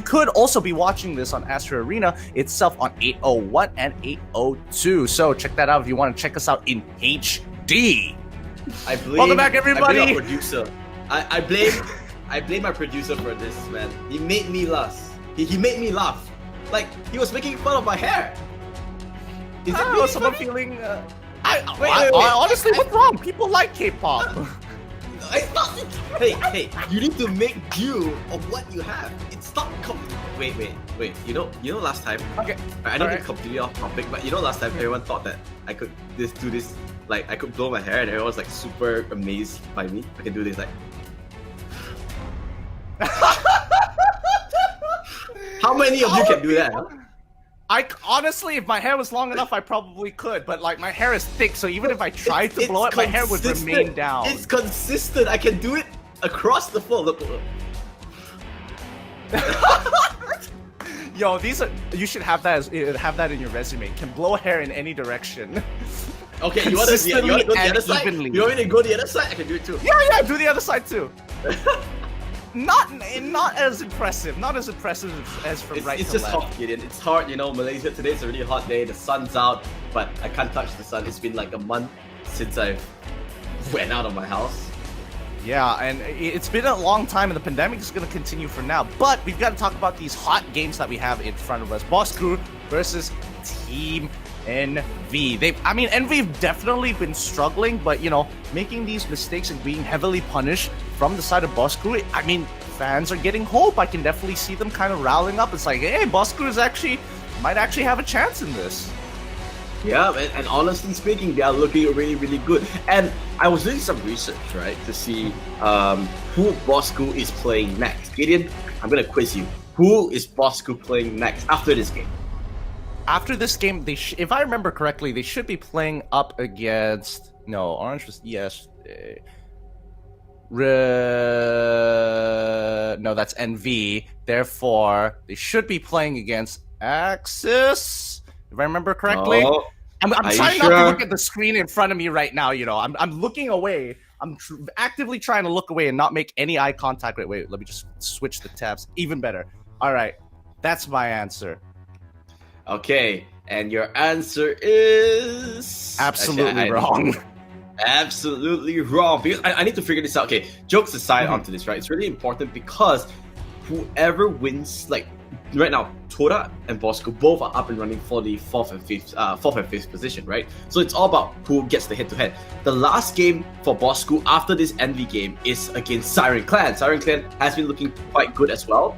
could also be watching this on Astro Arena itself on 801 and 802. So check that out if you want to check us out in HD. I blame, Welcome back, I everybody. blame our producer. I blame my producer for this, man. He made me laugh. He made me laugh. Like, he was making fun of my hair. Is it I don't know, really someone funny? feeling. wait. Honestly, what's wrong? People like K-pop. It's not. Hey, you need to make do of what you have. It's not. wait. You know last time. Okay. I don't Alright. get completely off topic, but you know last time everyone thought that I could do this, like I could blow my hair, and everyone was like super amazed by me. I can do this like. How many of you can do that? Huh? Honestly, if my hair was long enough, I probably could. But like, my hair is thick, so even if I tried to blow it, my hair would remain down. It's consistent. I can do it across the floor. Look. Yo, you should have that in your resume. Can blow hair in any direction. Okay, you want to go the Consistently other and side? evenly. You want me to go the other side? I can do it too. Yeah, do the other side too. Not as impressive. Not as impressive as from right It's to just left. hot, Gideon. It's hard, you know. Malaysia today's a really hot day. The sun's out, but I can't touch the sun. It's been like a month since I went out of my house. Yeah, and it's been a long time, and the pandemic is going to continue for now. But we've got to talk about these hot games that we have in front of us. Boss Crew versus Team NV. NV have definitely been struggling, but making these mistakes and being heavily punished from the side of Boss Crew. Fans are getting hope. I can definitely see them kind of rallying up. It's like, hey, Boss Crew might actually have a chance in this. Yeah, and honestly speaking, they are looking really, really good. And I was doing some research, right, to see who Boss Crew is playing next. Gideon, I'm gonna quiz you. Who is Boss Crew playing next after this game? After this game, if I remember correctly, they should be playing up against... No, Orange was yesterday. No, that's NV. Therefore, they should be playing against Axis, if I remember correctly. Oh, I'm are you trying not sure? to look at the screen in front of me right now. I'm looking away. I'm actively trying to look away and not make any eye contact. Wait, let me just switch the tabs. Even better. All right, that's my answer. Okay, and your answer is Absolutely wrong. Absolutely wrong. Because I need to figure this out. Okay, jokes aside onto this, right? It's really important because whoever wins, like right now, Toda and Boss Crew both are up and running for the fourth and fifth position, right? So it's all about who gets the head-to-head. The last game for Boss Crew after this Envy game is against Siren Clan. Siren Clan has been looking quite good as well.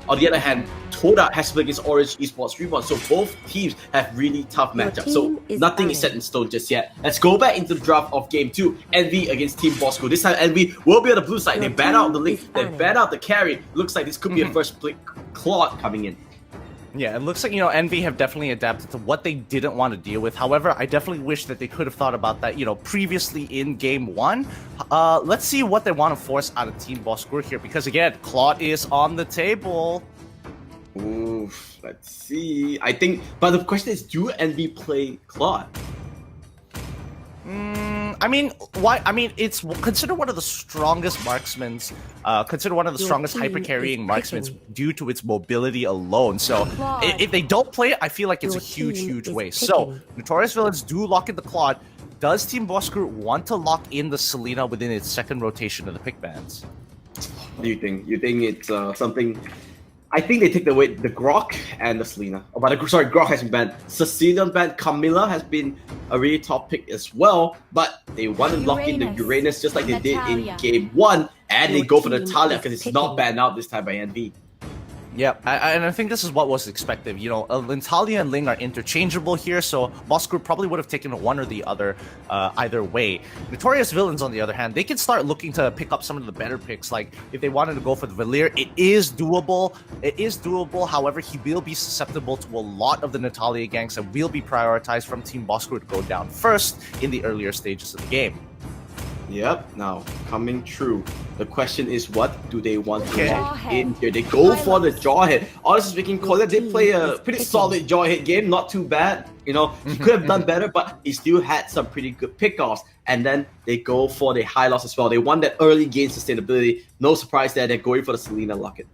On the other hand, Toda has to play against Orange Esports Reborn, so both teams have really tough matchups. So nothing is set in stone just yet. Let's go back into the draft of Game 2. Envy against Team Boss Crew. This time Envy will be on the blue side. They ban out the Link, they ban out the carry. Looks like this could be a first pick Claude coming in. Yeah, it looks like, Envy have definitely adapted to what they didn't want to deal with. However, I definitely wish that they could have thought about that, previously in Game 1. Let's see what they want to force out of Team Boss Crew here, because again, Claude is on the table. Oof, let's see. I think, but the question is, do Envy play Claude? Why? It's considered one of the strongest marksmen's, considered one of the strongest hyper carrying marksmen's due to its mobility alone. So if they don't play it, I feel like it's a huge waste. So Notorious Villains do lock in the Claude. Does Team Boss Crew want to lock in the Selena within its second rotation of the pick bans? What do you think? You think it's something? I think they take away the Grok and the Selena. Oh, but Grok has been banned. Cecilion banned. Camilla has been a really top pick as well. But they want to lock in the Uranus just like they did in Game 1. And they go for Natalia because it's not banned out this time by NV. Yeah, and I think this is what was expected. Natalia and Ling are interchangeable here, so Boss Crew probably would have taken one or the other either way. Notorious Villains, on the other hand, they can start looking to pick up some of the better picks. Like, if they wanted to go for the Valir, it is doable. However, he will be susceptible to a lot of the Natalia ganks and will be prioritized from Team Boss Crew to go down first in the earlier stages of the game. Yep, now coming true. The question is, what do they want to Okay. lock in here? They go for the Jawhead. Honestly speaking, Colette did play a pretty solid Jawhead game, not too bad. He could have done better, but he still had some pretty good pickoffs. And then they go for the high loss as well. They want that early game sustainability. No surprise there, they're going for the Selena Locket.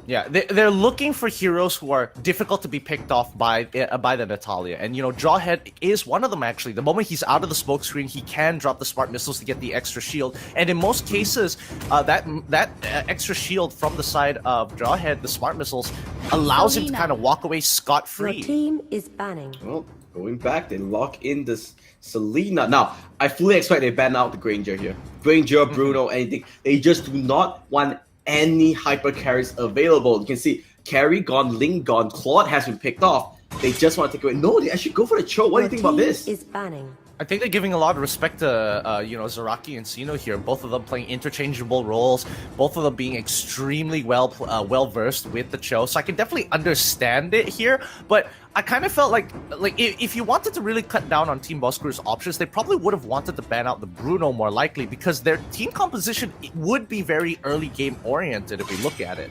Yeah, they're looking for heroes who are difficult to be picked off by the Natalia. And, Jawhead is one of them, actually. The moment he's out of the smoke screen, he can drop the smart missiles to get the extra shield. And in most cases, that extra shield from the side of Jawhead, the smart missiles, allows him to kind of walk away scot-free. Your team is banning. Well, going back, they lock in this Selena. Now, I fully expect they ban out the Granger here. Granger, Bruno, anything. They just do not want any hyper carries available. You can see Carry gone, Ling gone, Claude has been picked off. They just want to take away. No, they actually go for the Cho. What do you think about this? Is banning. I think they're giving a lot of respect to, Zaraki and Sino here. Both of them playing interchangeable roles. Both of them being extremely well versed with the Cho. So I can definitely understand it here. But I kind of felt like if you wanted to really cut down on Team Boss Crew's options, they probably would have wanted to ban out the Bruno more likely, because their team composition would be very early game oriented if we look at it.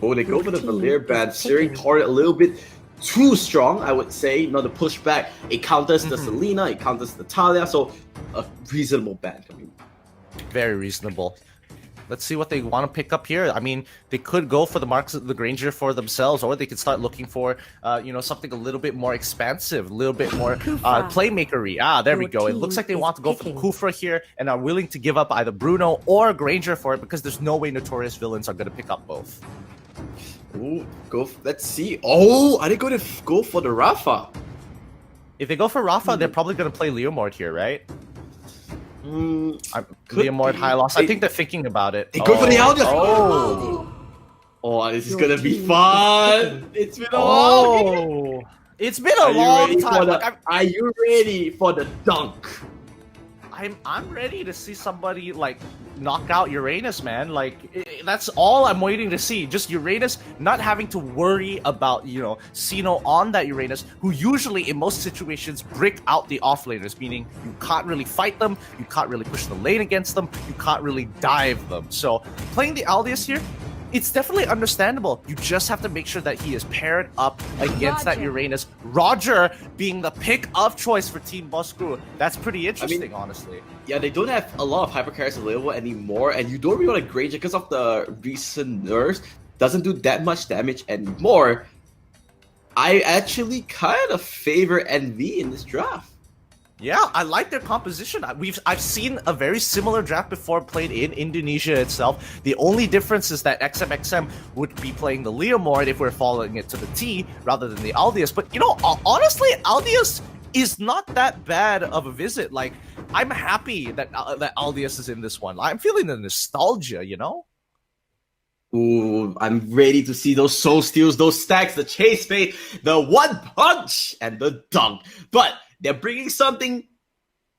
Oh, they go for the Valir ban, steering toward it a little bit too strong, I would say. The pushback, it counters the Selena, it counters the Talia, so a reasonable ban coming. Very reasonable. Let's see what they want to pick up here. I mean, they could go for the Marks of the Granger for themselves, or they could start looking for, something a little bit more expansive, a little bit more playmakery. There we go. It looks like they want to go for the Kufra here and are willing to give up either Bruno or Granger for it, because there's no way Notorious Villains are going to pick up both. Ooh, let's see. Oh, are they going to go for the Rafa? If they go for Rafa, they're probably going to play Leomord here, right? Leomord, Hylos. I think they're thinking about it. They go for the Aldius. Oh, this is going to be fun. It's been a long. It's been a long time. Are you ready for the dunk? I'm ready to see somebody knock out Uranus, man. That's all I'm waiting to see. Just Uranus not having to worry about, Sino on that Uranus, who usually in most situations brick out the offlaners, meaning you can't really fight them, you can't really push the lane against them, you can't really dive them. So playing the Aldius here, it's definitely understandable. You just have to make sure that he is paired up against that Uranus. Roger being the pick of choice for Team Boss Crew. That's pretty interesting, honestly. Yeah, they don't have a lot of hypercarries available anymore, and you don't really want to Granger because of the recent nerfs. Doesn't do that much damage anymore. I actually kind of favor NV in this draft. Yeah, I like their composition. I've seen a very similar draft before played in Indonesia itself. The only difference is that XMXM would be playing the Leomord if we're following it to the T rather than the Aldius. But honestly, Aldius is not that bad of a visit. I'm happy that Aldius is in this one. I'm feeling the nostalgia, Ooh, I'm ready to see those soul steals, those stacks, the chase fade, the one punch, and the dunk. But they're bringing something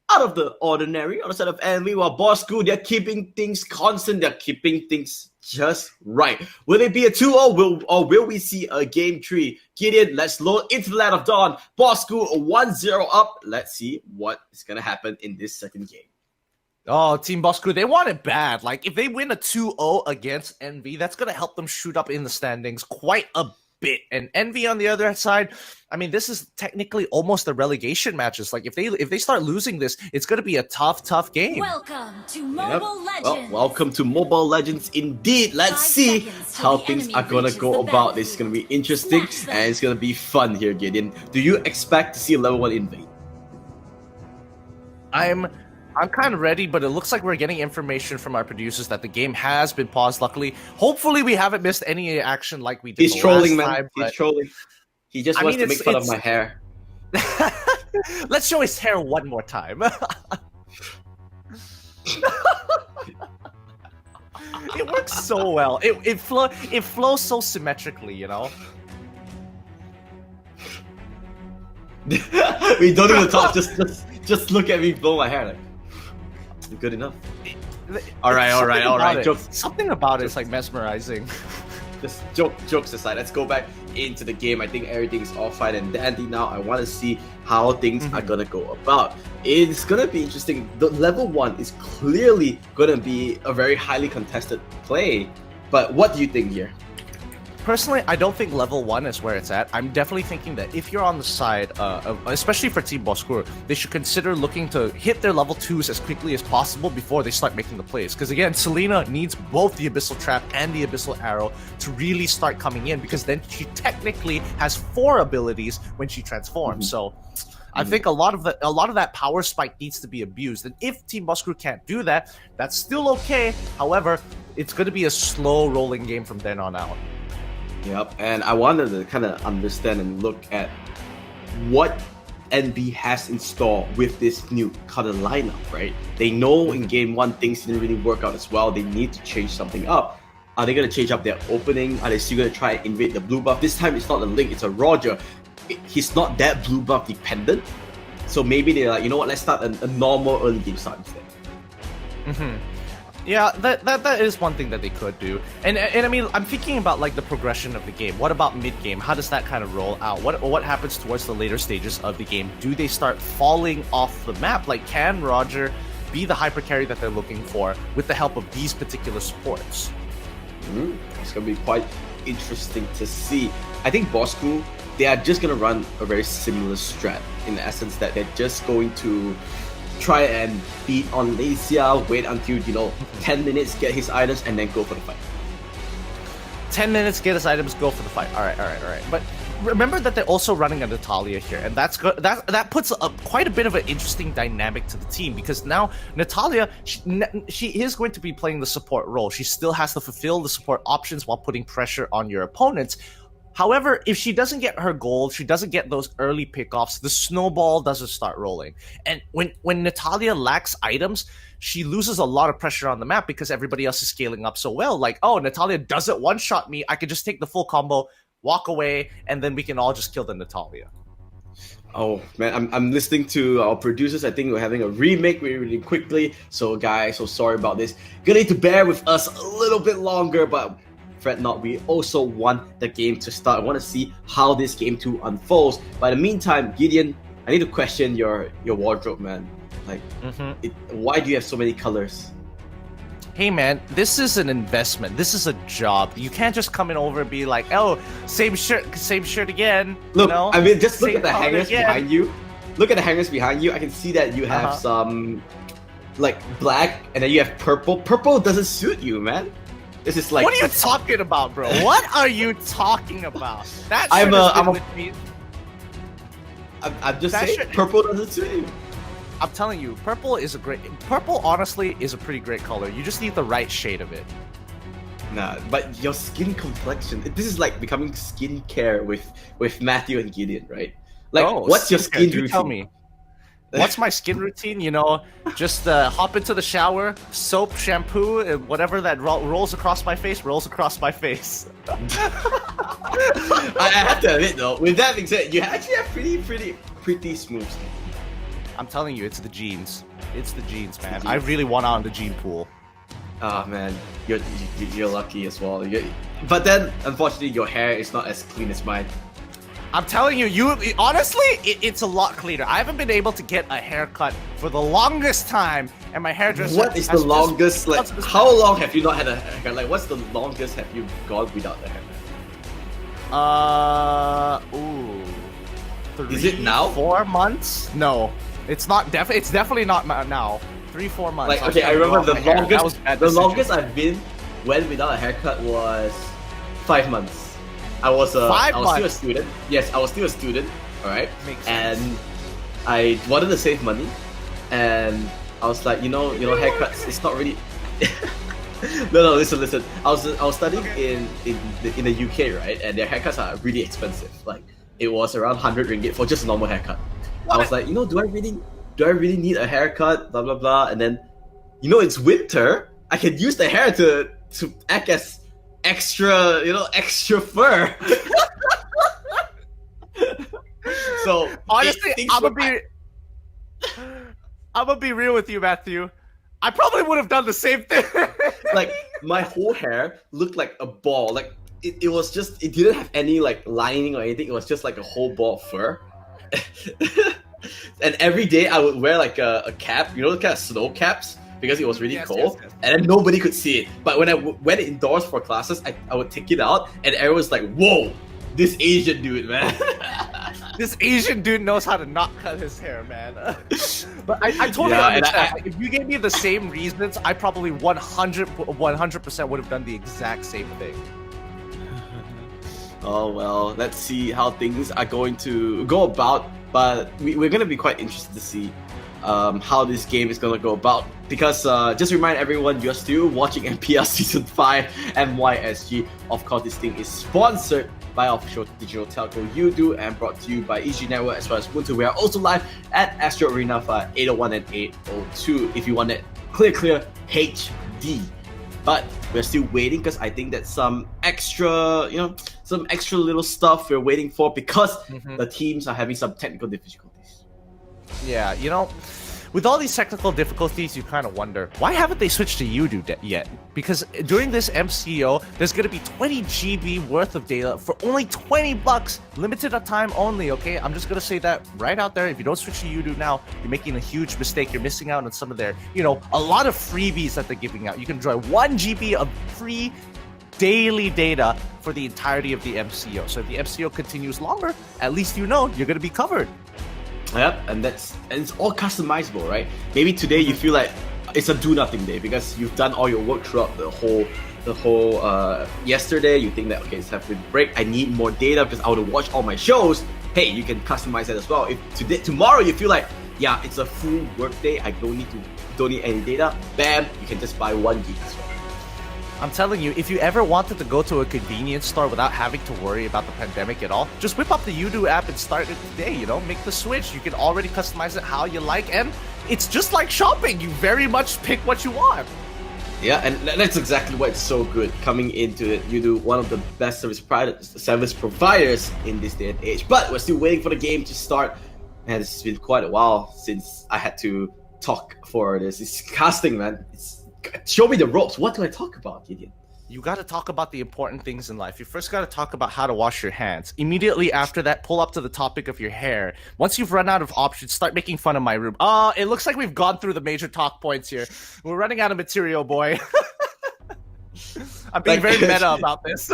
out of the ordinary on the side of enemy, while Boss Crew, they're keeping things constant, they're keeping things just right. Will it be a 2-0 or will we see a game 3? Gideon, let's load into the Land of Dawn. Boss Crew 1-0 up. Let's see what is going to happen in this second game. Oh, Team Boss Crew, they want it bad. If they win a 2-0 against Envy, that's going to help them shoot up in the standings quite a bit. And Envy on the other side, I mean, this is technically almost the relegation matches. If they start losing this, it's going to be a tough game. Welcome to Mobile Legends. Well, welcome to Mobile Legends indeed. Let's see how things are going to go about. This is going to be interesting and it's going to be fun here, Gideon. Do you expect to see a level 1 invade? I'm kind of ready, but it looks like we're getting information from our producers that the game has been paused, luckily. Hopefully we haven't missed any action like we did He's the trolling, last man. time. He's trolling. He just wants to make fun of my hair. Let's show his hair one more time. It works so well. It flows so symmetrically, We don't even talk. Just look at me blow my hair. Good enough. All right. Something about it's mesmerizing. Just jokes aside, let's go back into the game. I think everything's all fine and dandy now. I want to see how things are gonna go about. It's gonna be interesting. The level 1 is clearly gonna be a very highly contested play. But what do you think here? Personally, I don't think level 1 is where it's at. I'm definitely thinking that if you're on the side, especially for Team Boss Crew, they should consider looking to hit their level 2s as quickly as possible before they start making the plays. Because again, Selena needs both the Abyssal Trap and the Abyssal Arrow to really start coming in, because then she technically has 4 abilities when she transforms. So I think a lot of that power spike needs to be abused. And if Team Boss Crew can't do that, that's still okay. However, it's going to be a slow rolling game from then on out. Yep, and I wanted to kind of understand and look at what NB has in store with this new color lineup, right? They know in game 1 things didn't really work out as well. They need to change something up. Are they gonna change up their opening? Are they still gonna try and invade the blue buff? This time it's not a Link, it's a Roger. He's not that blue buff dependent. So maybe they're like, you know what, let's start a normal early game start instead. Yeah, that is one thing that they could do. And I mean, I'm thinking about like the progression of the game. What about mid game? How does that kind of roll out? What happens towards the later stages of the game? Do they start falling off the map? Like, can Roger be the hyper carry that they're looking for with the help of these particular supports? It's gonna be quite interesting to see. I think Bosku, they are just gonna run a very similar strat in the essence that they're just going to try and beat on Lacia, wait until 10 minutes, get his items, and then go for the fight. 10 minutes, get his items, go for the fight. All right. But remember that they're also running a Natalia here, and that puts quite a bit of an interesting dynamic to the team, because now Natalia, she is going to be playing the support role. She still has to fulfill the support options while putting pressure on your opponents. However, if she doesn't get her gold, she doesn't get those early pickoffs, the snowball doesn't start rolling. And when Natalia lacks items, she loses a lot of pressure on the map because everybody else is scaling up so well. Like, oh, Natalia doesn't one-shot me, I could just take the full combo, walk away, and then we can all just kill the Natalia. Oh man, I'm listening to our producers. I think we're having a remake really quickly. So guys, so sorry about this. Gonna need to bear with us a little bit longer, but fret not, we also want the game to start. I want to see how this game 2 unfolds. But in the meantime, Gideon, I need to question your wardrobe, man. Like, why do you have so many colors? Hey man, this is an investment. This is a job. You can't just come in over and be like, oh, same shirt again. Look, you know? I mean, just look Same at the color hangers again. behind you. Look at the hangers behind you. I can see that you have some, like, black, and then you have purple. Purple doesn't suit you, man. This is like. What are you talking about, bro? What are you talking about? That I'm shirt has a- been I'm a- with me. I'm just That saying, shit- purple doesn't suit you. I'm telling you, purple honestly is a pretty great color. You just need the right shade of it. Nah, but your skin complexion. This is like becoming skincare with Matthew and Gideon, right? Like, Oh, what's your skincare, skin do routine? tell me. What's my skin routine? Just hop into the shower, soap, shampoo, and whatever that rolls across my face, rolls across my face. I have to admit though, with that being said, you actually have pretty smooth skin. I'm telling you, it's the jeans. It's the jeans, man. I really want out in the gene pool. Oh man, you're lucky as well. But then, unfortunately, your hair is not as clean as mine. I'm telling you, honestly, it's a lot cleaner. I haven't been able to get a haircut for the longest time, and my hairdresser. What is the has longest? Like, just- how long have you not had a haircut? Like, what's the longest have you gone without a haircut? Is it now? 4 months? No, it's not. It's definitely not now. 3-4 months. Like, I was okay, I trying to grow remember out the my hair. That was longest. a bad The decision. longest I've went without a haircut was 5 months. I was 5 I was still a months? student. Yes, I was still a student. All right, Makes sense. and I wanted to save money, and I was like, haircuts. It's not really. No, listen. I was studying in the UK, right? And their haircuts are really expensive. Like, it was around 100 ringgit for just a normal haircut. I was like, do I really need a haircut? Blah blah blah. And then, it's winter. I can use the hair to act as extra fur. So Honestly, things I'm were- gonna be real with you, Matthew. I probably would have done the same thing. like, my whole hair looked like a ball. Like, it was just, it didn't have any like lining or anything. It was just like a whole ball of fur. And every day I would wear like a cap, the kind of snow caps, because it was really Yes, cold, yes. and then nobody could see it. But when I went indoors for classes, I would take it out, and everyone's like, "Whoa, this Asian dude, man!" This Asian dude knows how to not cut his hair, man. But I totally Yeah, and understand. Like, if you gave me the same reasons, I probably 100% would have done the exact same thing. Oh well, let's see how things are going to go about. But we're going to be quite interested to see how this game is going to go about. Because just remind everyone, you're still watching MPL Season 5 MYSG. Of course, this thing is sponsored by our official digital telco Udo and brought to you by EG Network as well as Ubuntu. We are also live at Astro Arena for 801 and 802 if you want it clear HD. but we're still waiting because I think that some extra little stuff we're waiting for because the teams are having some technical difficulties. Yeah, with all these technical difficulties, you kind of wonder, why haven't they switched to Udo yet? Because during this MCO, there's going to be 20 GB worth of data for only $20, limited time only, okay? I'm just going to say that right out there. If you don't switch to Udo now, you're making a huge mistake. You're missing out on some of their, a lot of freebies that they're giving out. You can enjoy 1 GB of free daily data for the entirety of the MCO. So if the MCO continues longer, at least you're going to be covered. Yep, and it's all customizable, right? Maybe today you feel like it's a do nothing day because you've done all your work throughout the whole yesterday. You think that, okay, it's have a break. I need more data because I want to watch all my shows. Hey, you can customize that as well. If tomorrow you feel like, yeah, it's a full work day, I don't need any data. Bam, you can just buy 1 gig as well. I'm telling you, if you ever wanted to go to a convenience store without having to worry about the pandemic at all, just whip up the Udo app and start it today, make the switch. You can already customize it how you like, and it's just like shopping. You very much pick what you want. Yeah, and that's exactly why it's so good. Coming into it, Udo, one of the best service providers in this day and age. But we're still waiting for the game to start. And it's been quite a while since I had to talk for this. It's casting, man. Show me the ropes. What do I talk about, Gideon? You got to talk about the important things in life. You first got to talk about how to wash your hands. Immediately after that, pull up to the topic of your hair. Once you've run out of options, start making fun of my room. It looks like we've gone through the major talk points here. We're running out of material, boy. I'm being very meta about this.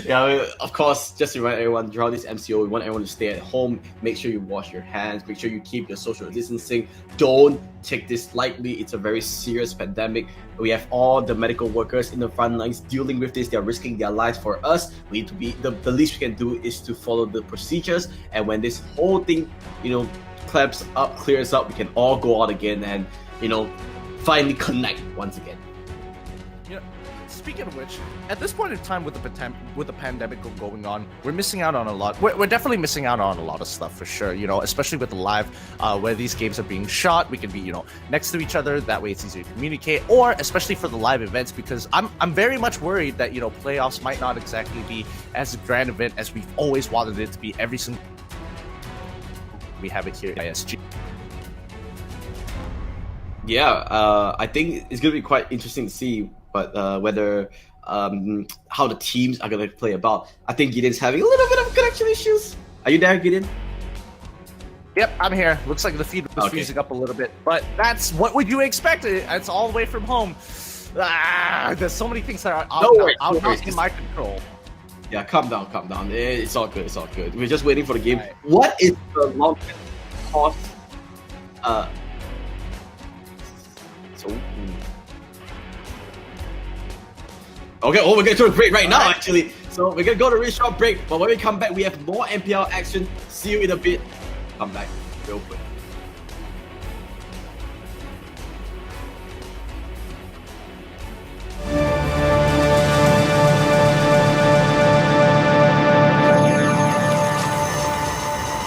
Yeah, of course, just to remind everyone, throughout this MCO, we want everyone to stay at home. Make sure you wash your hands. Make sure you keep your social distancing. Don't take this lightly. It's a very serious pandemic. We have all the medical workers in the front lines dealing with this. They're risking their lives for us. We need to be, the least we can do is to follow the procedures. And when this whole thing, clears up, we can all go out again and, finally connect once again. Speaking of which, at this point in time with the pandemic going on, we're missing out on a lot. We're definitely missing out on a lot of stuff for sure, especially with the live, where these games are being shot. We can be, next to each other. That way it's easier to communicate, or especially for the live events, because I'm very much worried that, playoffs might not exactly be as a grand event as we've always wanted it to be every single. We have it here at ISG. Yeah, I think it's going to be quite interesting to see whether how the teams are going to play about. I think Gideon's having a little bit of connection issues. Are you there, Gideon? Yep, I'm here. Looks like the feed was freezing up a little bit, but that's what would you expect? It's all the way from home. There's so many things that are out in my control. Yeah, calm down. It's all good. We're just waiting for the game. Right. What is the long-term cost? Okay, we're going to a break right now, actually. So we're going to go to a really short break. But when we come back, we have more MPL action. See you in a bit. Come back real quick.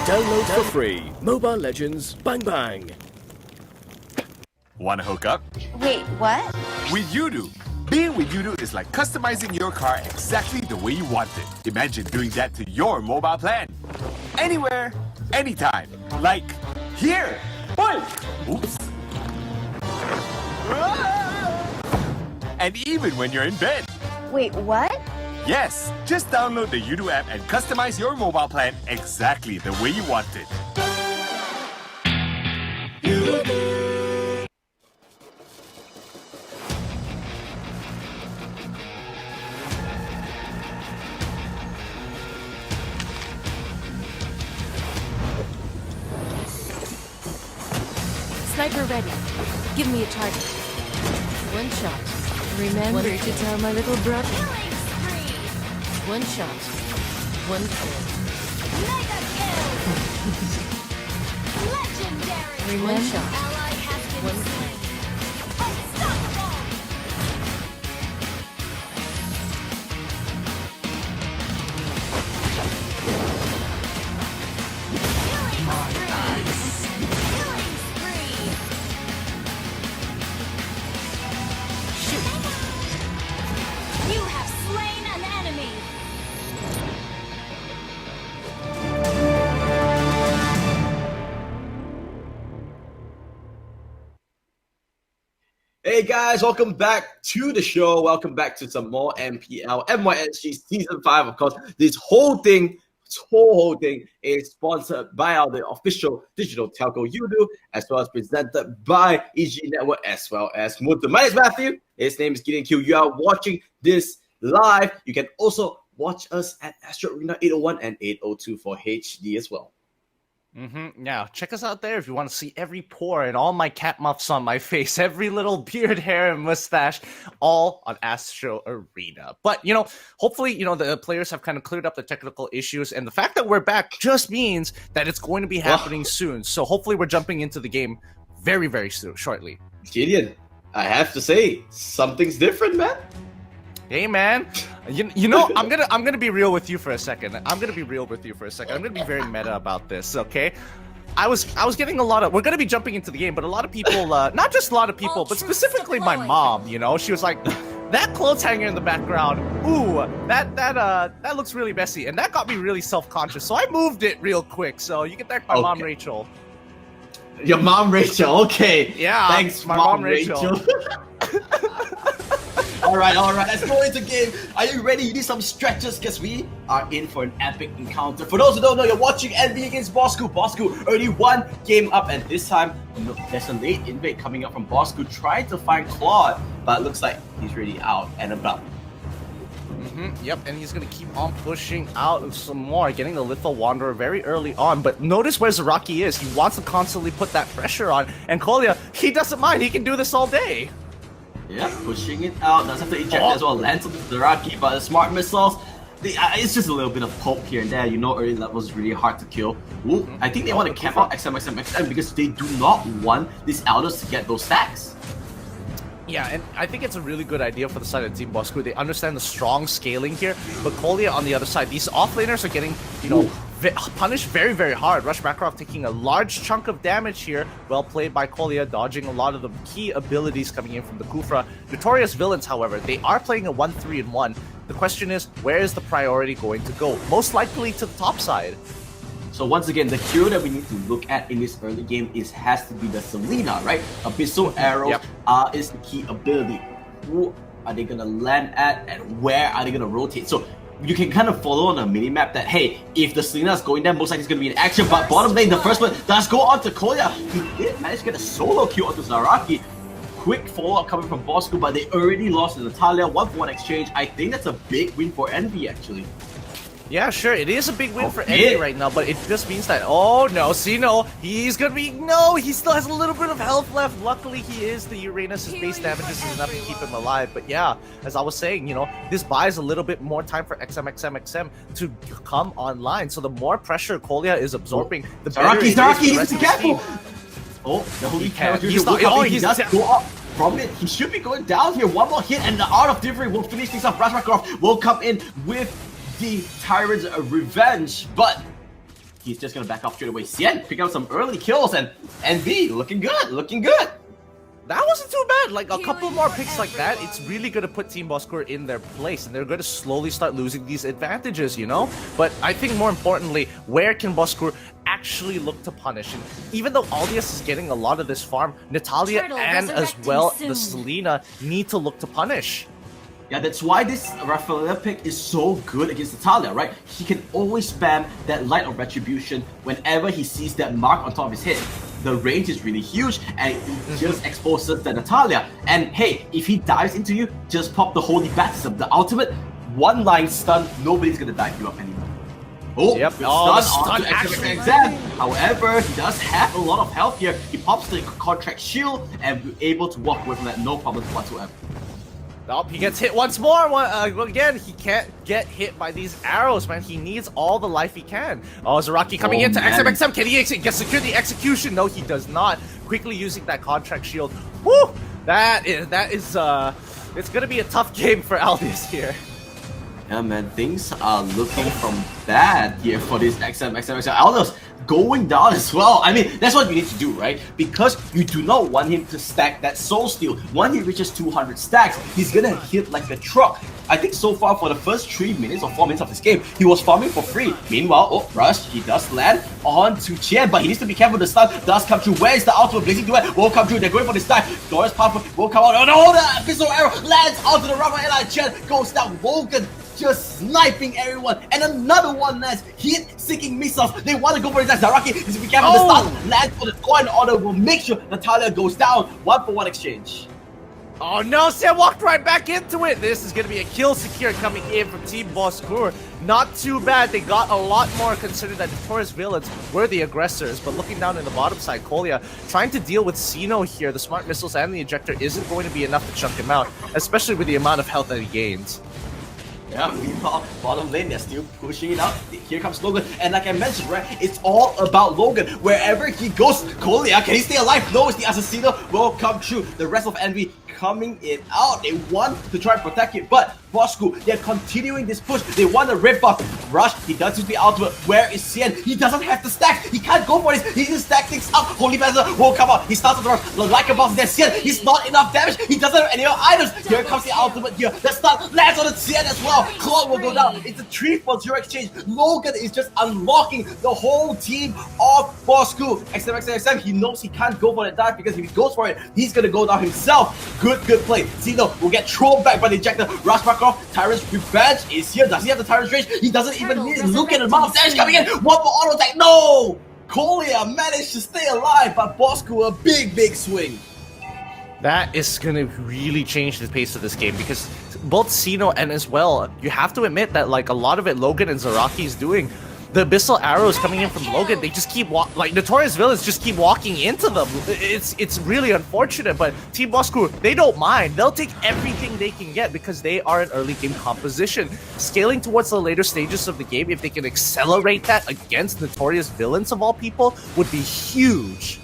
Download for free. Mobile Legends Bang Bang. Want to hook up? Wait, what? With Udo. Being with Udo is like customizing your car exactly the way you want it. Imagine doing that to your mobile plan. Anywhere, anytime. Like here. Oops. And even when you're in bed. Wait, what? Yes, just download the Udo app and customize your mobile plan exactly the way you want it. Sniper ready. Give me a target. One shot. Remember to tell my little brother. One shot. One kill. Mega kill! Legendary! One shot. Ally has been One slain. kill. Unstoppable! Killing spree! Hey guys, welcome back to the show. Welcome back to some more MPL MYSG Season 5. Of course, this whole thing is sponsored by the official digital telco Udo, as well as presented by EG Network, as well as Mutu. My name is Matthew. His name is Gideon Q. You are watching this live. You can also watch us at Astro Arena 801 and 802 for HD as well. Yeah, check us out there if you want to see every pore and all my cat muffs on my face, every little beard, hair, and mustache, all on Astro Arena. But, hopefully, the players have kind of cleared up the technical issues, and the fact that we're back just means that it's going to be happening soon. So hopefully we're jumping into the game very, very soon, shortly. Gideon, I have to say, something's different, man. Hey man, I'm gonna be real with you for a second. I'm gonna be very meta about this, okay? I was getting a lot of. We're gonna be jumping into the game, but a lot of people, not just a lot of people, but specifically my mom. She was like, that clothes hanger in the background. Ooh, that looks really messy, and that got me really self-conscious. So I moved it real quick. So you can thank my mom, Rachel. Your mom, Rachel. Okay. Yeah. Thanks, my mom, Rachel. All right. Let's go into game. Are you ready? You need some stretches because we are in for an epic encounter. For those who don't know, you're watching NB against Bosku. Bosku already one game up, and this time there's a late invade coming up from Bosku, trying to find Claude, but it looks like he's already out and about. Yep, and he's gonna keep on pushing out some more, getting the Lethal Wanderer very early on. But notice where Zaraki is. He wants to constantly put that pressure on, and Kolya, he doesn't mind. He can do this all day. Yeah, pushing it out. Does have to eject as well. Lands on the Zaraki, but the smart missiles. It's just a little bit of poke here and there. Early levels is really hard to kill. Ooh, I think they want to camp out XM because they do not want these Elders to get those stacks. Yeah, and I think it's a really good idea for the side of Team Bosku. They understand the strong scaling here, but Kolya on the other side, these offlaners are getting, punished very, very hard. Rush Makarov taking a large chunk of damage here. Well played by Kolya, dodging a lot of the key abilities coming in from the Kufra. Notorious Villains, however, they are playing a 1-3-1. The question is, where is the priority going to go? Most likely to the top side. So once again, the hero that we need to look at in this early game has to be the Selena, right? Abyssal Arrows is the key ability. Who are they gonna land at, and where are they gonna rotate? So you can kind of follow on a mini-map that, hey, if the Selena is going there, most likely it's gonna be in action. But bottom lane, the first one does go on to Kolya. He did manage to get a solo kill onto Zaraki. Quick follow-up coming from Bosku, but they already lost to Natalia. 1-for-1 exchange. I think that's a big win for Envy, actually. Yeah, sure, it is a big win for Envy right now, but it just means that, he's gonna be, he still has a little bit of health left. Luckily, he is the Uranus, his base damage is enough to keep him alive. But yeah, as I was saying, this buys a little bit more time for XM to come online. So the more pressure Kolya is absorbing, the better it is. Zaraki, be careful! Oh, the holy character he's not, he does go up from it. He should be going down here. One more hit, and the Art of Delivery will finish things off. Rush Makarov will come in with the Tyrant's Revenge, but he's just gonna back off straight away. Xian picking up some early kills, and NB looking good. That wasn't too bad. Like a couple more picks like that, it's really gonna put Team Bosku in their place, and they're gonna slowly start losing these advantages, But I think more importantly, where can Bosku actually look to punish? And even though Aldius is getting a lot of this farm, Natalia and as well the Selena need to look to punish. Yeah, that's why this Rafaela pick is so good against Natalia, right? He can always spam that Light of Retribution whenever he sees that mark on top of his head. The range is really huge, and it just exposes the Natalia. And hey, if he dives into you, just pop the Holy Baptism, the ultimate one-line stun. Nobody's gonna dive you up anymore. Oh, yep. stun onto XM. However, he does have a lot of health here. He pops the contract shield and be able to walk away from that, no problem whatsoever. Nope, he gets hit once more. Again, he can't get hit by these arrows, man. He needs all the life he can. Oh, Zaraki coming into XM. Can he secure the execution? No, he does not. Quickly using that contract shield. Woo! That is it's gonna be a tough game for Aldius here. Yeah, man, things are looking from bad here for this XM. Aldos going down as well. I mean, that's what you need to do, right? Because you do not want him to stack that Soul Steal. When he reaches 200 stacks, he's gonna hit like a truck. I think so far for the first 3 minutes or 4 minutes of this game, he was farming for free. Meanwhile, oh, Rush, he does land on to Qian, but he needs to be careful. The stun does come through. Where is the ultimate blazing duet? Won't come through. They're going for this dive. Doris Powerful will come out. Oh no, the Abyssal Arrow lands onto the rubber, and Qian goes down. Woken just sniping everyone, and another one lands. Heat-seeking missiles. They want to go for this. Zaraki needs to be careful. The stun lands for the coin order. Will make sure Natalia goes down. 1-for-1 exchange. Oh no, Sam walked right back into it. This is going to be a kill secure coming in from Team Boskur. Not too bad. They got a lot more considering that Notorious Villains were the aggressors. But looking down in the bottom side, Kolya trying to deal with Sino here. The smart missiles and the ejector isn't going to be enough to chunk him out, especially with the amount of health that he gains. Yeah, meanwhile, bottom lane, they're still pushing it up. Here comes Logan, and like I mentioned, right, it's all about Logan. Wherever he goes, Kolya, can he stay alive? No, it's the Assassino will come true. The rest of Envy coming in out. They want to try and protect it, but Bosku, they're continuing this push. They want to rip off. Rush, he does use the ultimate. Where is Xian? He doesn't have the stack. He can't go for this. He just stack things up. Holy Master will come out. He starts with the rush. Like a boss there. Xian, he's not enough damage. He doesn't have any items. Here comes the ultimate here. The stun lands on the Xian as well. Claude will go down. It's a 3-for-0 exchange. Logan is just unlocking the whole team of Bosku. XM, he knows he can't go for the dive because if he goes for it, he's gonna go down himself. Good play. Zeno will get thrown back by the ejector. Rush back off. Tyrant's Revenge is here. Does he have the Tyrant's Rage? He doesn't even need to look at the amount of damage coming in. One for auto attack. No! Kolya managed to stay alive, but Bosku a big swing. That is going to really change the pace of this game because both Sino and as well, you have to admit that like a lot of it Logan and Zaraki is doing. The Abyssal Arrows coming in from Logan, they just keep like Notorious Villains just keep walking into them. It's really unfortunate, but Team Bosku, they don't mind. They'll take everything they can get because they are an early game composition. Scaling towards the later stages of the game, if they can accelerate that against Notorious Villains of all people, would be huge.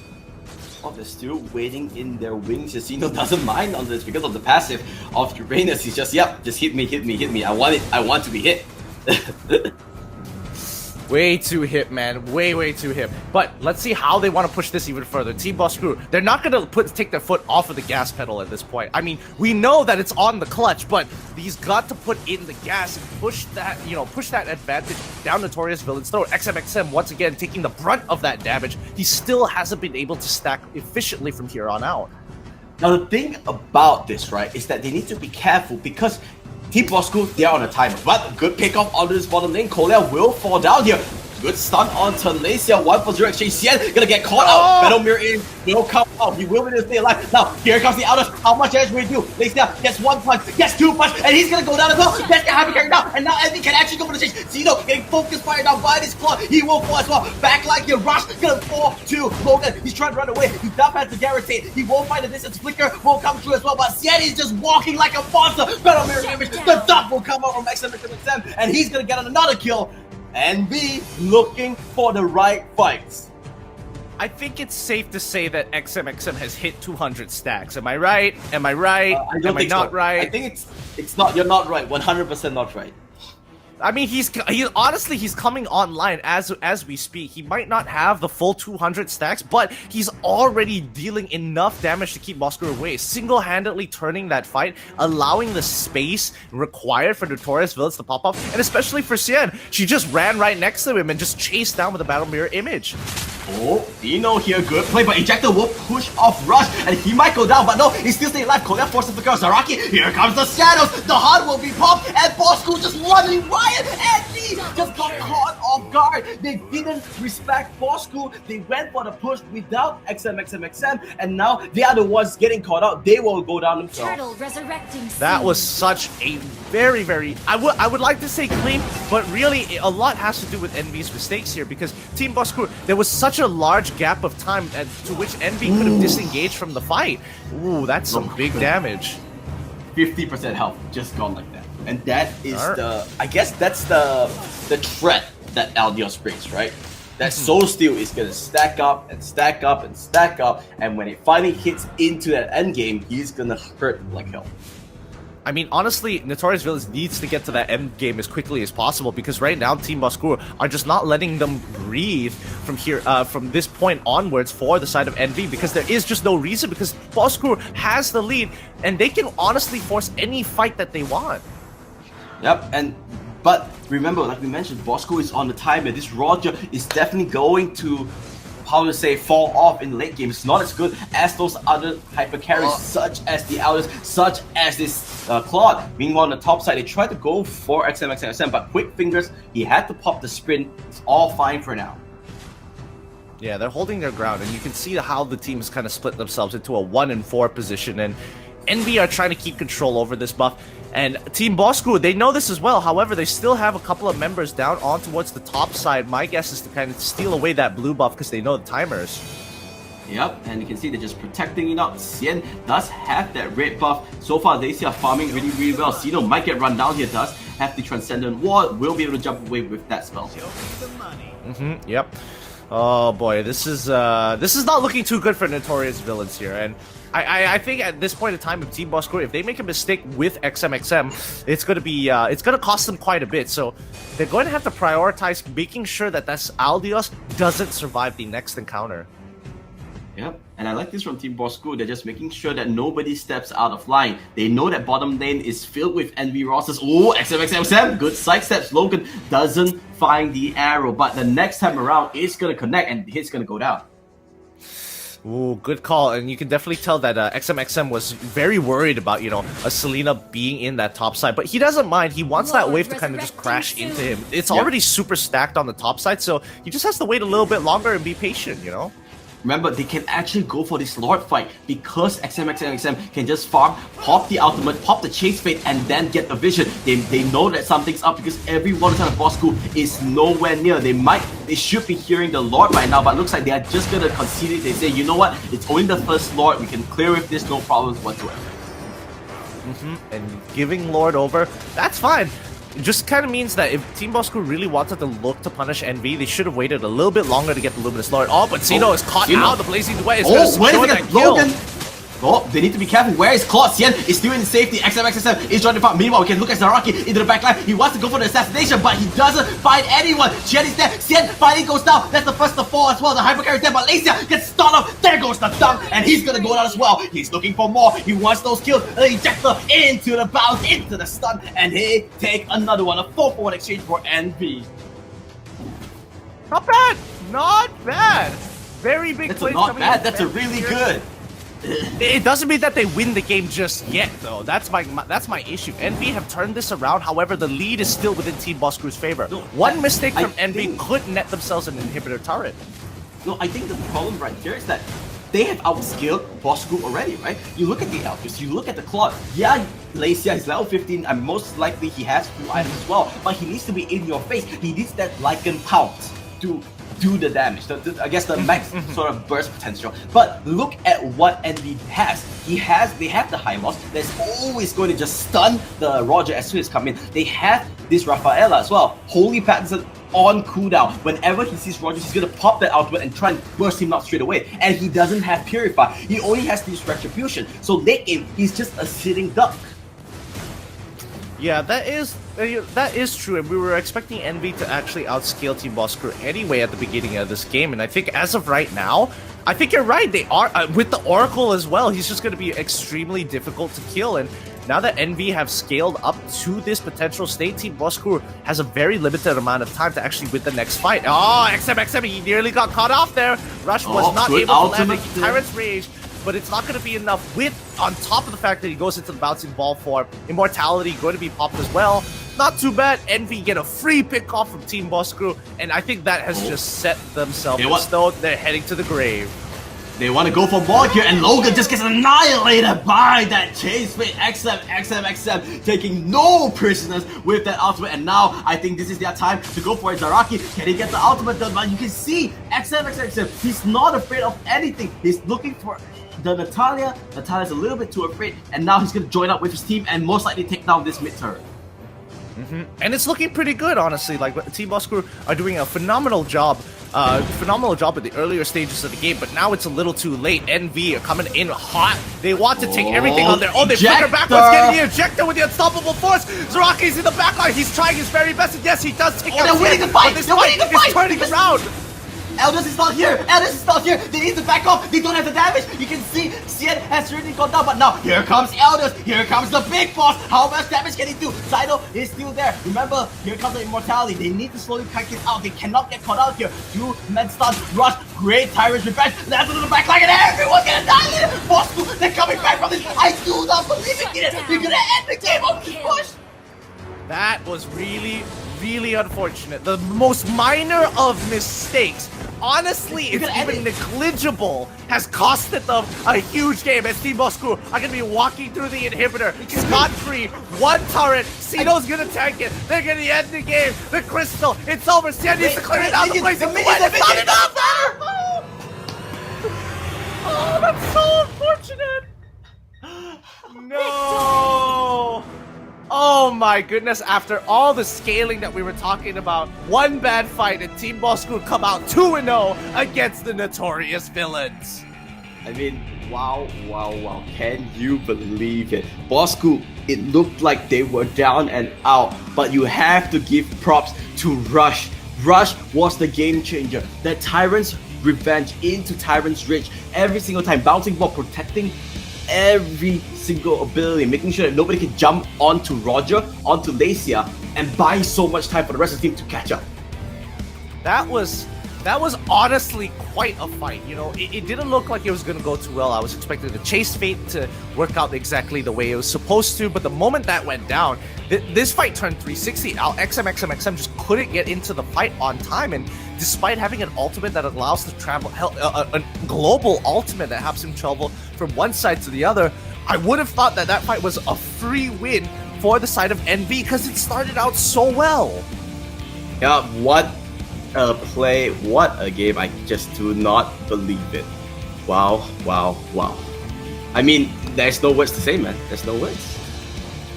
Oh, they're still waiting in their wings. Casino doesn't mind on this because of the passive of Uranus. He's just, yep, just hit me. I want to be hit. Way too hip, man. Way too hip. But let's see how they want to push this even further. Team Bosku, they're not going to take their foot off of the gas pedal at this point. I mean, we know that it's on the clutch, but he's got to put in the gas and push that, push that advantage down Notorious Villain's throat. XM once again taking the brunt of that damage. He still hasn't been able to stack efficiently from here on out. Now the thing about this, right, is that they need to be careful because Team Bosku, they're on a timer, but good pickoff onto this bottom lane. Kolya will fall down here. Good stun on Talacia. 1-for-0 exchange. Xian gonna get caught out. Battle Mirror in will come out. He will be able to stay alive. Now, here comes the Aldous. How much damage will he do? Talacia gets 1 punch, gets 2 punch, and he's gonna go down as well. That's the happy carry down. And now Envy can actually go for the chase. Zeno getting focused fire down by this claw. He will fall as well. Backline here. Rush gonna fall to Logan. He's trying to run away. He does have to guarantee. He won't find the distance. Flicker will come through as well. But Xian is just walking like a monster. Battle Mirror damage. The dump will come out from XM, and he's gonna get another kill. Envy looking for the right fights. I think it's safe to say that XM has hit 200 stacks. Am I right? Am I right? I don't think not so. right? I think it's not. You're not right. 100% not right. I mean, he's honestly coming online as we speak. He might not have the full 200 stacks, but he's already dealing enough damage to keep Bosku away, single-handedly turning that fight, allowing the space required for Notorious Villains to pop up, and especially for Xian. She just ran right next to him and just chased down with a Battle Mirror image. Oh, Dino here, good play, but Ejector will push off Rush, and he might go down, but no, he's still staying alive. Kolya forces the girl. Zaraki, here comes the shadows. The heart will be popped, and Bosku just running riot, and he just got caught off guard. They didn't respect Bosku. They went for the push without XM, and now they are the ones getting caught out. They will go down themselves. Turtle resurrecting. That was such a very I would like to say clean, but really a lot has to do with Envy's mistakes here because Team Bosku, there was such a large gap of time to which Envy could have disengaged from the fight. Ooh, that's some big damage. 50% health just gone like that, and that is I guess that's the threat that Aldios brings, right? That Soul Steal is gonna stack up, and when it finally hits into that end game, he's gonna hurt like hell. I mean, honestly, Notorious Villains needs to get to that end game as quickly as possible because right now Team Boskur are just not letting them breathe from here, from this point onwards for the side of Envy because there is just no reason because Boskur has the lead and they can honestly force any fight that they want. Yep, but remember, like we mentioned, Bosco is on the timer. This Roger is definitely going to, how to say, fall off in the late game. It's not as good as those other hyper carries, such as the Elders, such as this Claude. Meanwhile, on the top side, they tried to go for XM, but quick fingers, he had to pop the sprint. It's all fine for now. Yeah, they're holding their ground, and you can see how the teams kind of split themselves into a 1 and 4 position, and Envy are trying to keep control over this buff. And Team Bosku, they know this as well. However, they still have a couple of members down on towards the top side. My guess is to kind of steal away that blue buff because they know the timers. Yep, and you can see they're just protecting it out. Xian does have that red buff. So far, they are farming really, really well. Xeno might get run down here, does have the Transcendent Ward, will be able to jump away with that spell. Yep. Oh boy, this is not looking too good for Notorious Villains here, and I think at this point in time of Team Bosco, if they make a mistake with XM, it's gonna cost them quite a bit. So they're going to have to prioritize making sure that this Aldios doesn't survive the next encounter. Yep, and I like this from Team Bosco. They're just making sure that nobody steps out of line. They know that bottom lane is filled with Envy Rosses. Oh, XM, good side steps. Logan doesn't find the arrow, but the next time around, it's gonna connect and hit's gonna go down. Ooh, good call, and you can definitely tell that XM was very worried about, you know, a Selena being in that top side, but he doesn't mind. He wants that wave to kind of just crash into him. It's already super stacked on the top side, so he just has to wait a little bit longer and be patient, you know? Remember, they can actually go for this Lord fight because XM can just farm, pop the ultimate, pop the chase fate, and then get the vision. They know that something's up because every one side of Bosco is nowhere near. They should be hearing the Lord right now, but looks like they are just gonna concede it. They say, you know what? It's only the first Lord. We can clear with this, no problems whatsoever. And giving Lord over, that's fine. It just kind of means that if Team Bosco really wanted to look to punish Envy, they should have waited a little bit longer to get the Luminous Lord. Oh, but Xeno is caught out. The Blazing Duet is going to secure that kill. Logan! Oh, they need to be careful. Where is Claude? Xian is still in safety. XM is joining the fight. Meanwhile, we can look at Zaraki into the backline. He wants to go for the assassination, but he doesn't find anyone. Xian is there. Xian finally goes down. That's the first to fall as well. The hyper carry there, but Lacia gets stunned up. There goes the dunk, and he's gonna go down as well. He's looking for more. He wants those kills. The ejector into the bounce, into the stun, and he take another one. A 4-for-1 exchange for Envy. Not bad. Not bad. Very big That's plays not coming bad. in That's a Envy really here. good. It doesn't mean that they win the game just yet, though. That's my issue. Envy have turned this around. However, the lead is still within Team Bosku's favor. No, One mistake I from Envy think- could net themselves an inhibitor turret. No, I think the problem right here is that they have outskilled Bosku already, right? You look at the Alphys, you look at the Claude. Yeah, Lacia is level 15, and most likely he has 2 items as well, but he needs to be in your face. He needs that Lycan pounce to do the damage, I guess the max sort of burst potential. But look at what Envy has. They have the high loss that's always going to just stun the Roger as soon as come in. They have this Rafaela as well. Holy Patterson on cooldown. Whenever he sees Roger, he's gonna pop that ultimate and try and burst him out straight away. And he doesn't have Purify. He only has this Retribution. So late game, he's just a sitting duck. Yeah, that is true, and we were expecting Envy to actually outscale Team Bosco anyway at the beginning of this game, and I think as of right now, I think you're right, they are, with the Oracle as well, he's just going to be extremely difficult to kill, and now that Envy have scaled up to this potential state, Team Bosco has a very limited amount of time to actually win the next fight. Oh, XM, he nearly got caught off there! Rush was not able to land a Tyrant's Rage, but it's not going to be enough with, on top of the fact that he goes into the bouncing ball for Immortality, going to be popped as well. Not too bad. Envy get a free pick off from Team Bosco, and I think that has just set themselves in stone. They're heading to the grave. They want to go for more here, and Logan just gets annihilated by that chase fate. XM, taking no prisoners with that ultimate, and now I think this is their time to go for it. Zaraki, can he get the ultimate done? But you can see XM, he's not afraid of anything. He's looking for the Natalia. Natalia's a little bit too afraid, and now he's going to join up with his team and most likely take down this mid turret. And it's looking pretty good, honestly. Like, Team Boss Crew are doing a phenomenal job at the earlier stages of the game, but now it's a little too late. NV are coming in hot. They want to take everything on their own. They flicker backwards, getting the ejector with the unstoppable force. Zaraki's in the backline. He's trying his very best, and yes, he does take out they're winning the fight! but this They're winning the fight is fight! turning around. Elders is not here! Elders is not here! They need to back off! They don't have the damage! You can see Xian has really gone down, but now here comes Elders! Here comes the big boss! How much damage can he do? Zydo is still there. Remember, here comes the immortality. They need to slowly kite this out. They cannot get caught out here. 2 men stun, rush, great Tyrant's revenge, lands into the back line, and everyone's gonna die! Boss Crew, they're coming back from this! I do not believe it! They're gonna end the game on this push! That was really, really unfortunate. The most minor of mistakes, honestly, it's even negligible, has costed them a huge game. As Team Boss Crew are going to be walking through the inhibitor, scot-free, 1 turret, Cito's going to tank it, they're going to end the game, the crystal, it's over, Xian needs to clear it out, the place is it's not enough! Oh, that's so unfortunate! No! Oh my goodness, after all the scaling that we were talking about, one bad fight and Team Boss Crew come out 2-0 against the notorious villains. I mean, wow. Can you believe it? Boss Crew, it looked like they were down and out, but you have to give props to Rush. Rush was the game changer. The Tyrant's revenge into Tyrant's Ridge every single time, bouncing ball, protecting every single ability, making sure that nobody can jump onto Roger, onto Lacia, and buy so much time for the rest of the team to catch up. That was honestly quite a fight. You know, it didn't look like it was going to go too well. I was expecting the Chase Fate to work out exactly the way it was supposed to, but the moment that went down, this fight turned 360. XM just couldn't get into the fight on time, and despite having an ultimate that allows to travel, a global ultimate that helps him travel from one side to the other, I would have thought that fight was a free win for the side of NV because it started out so well. Yeah, what a play, what a game. I just do not believe it. Wow. I mean, there's no words to say, man. There's no words.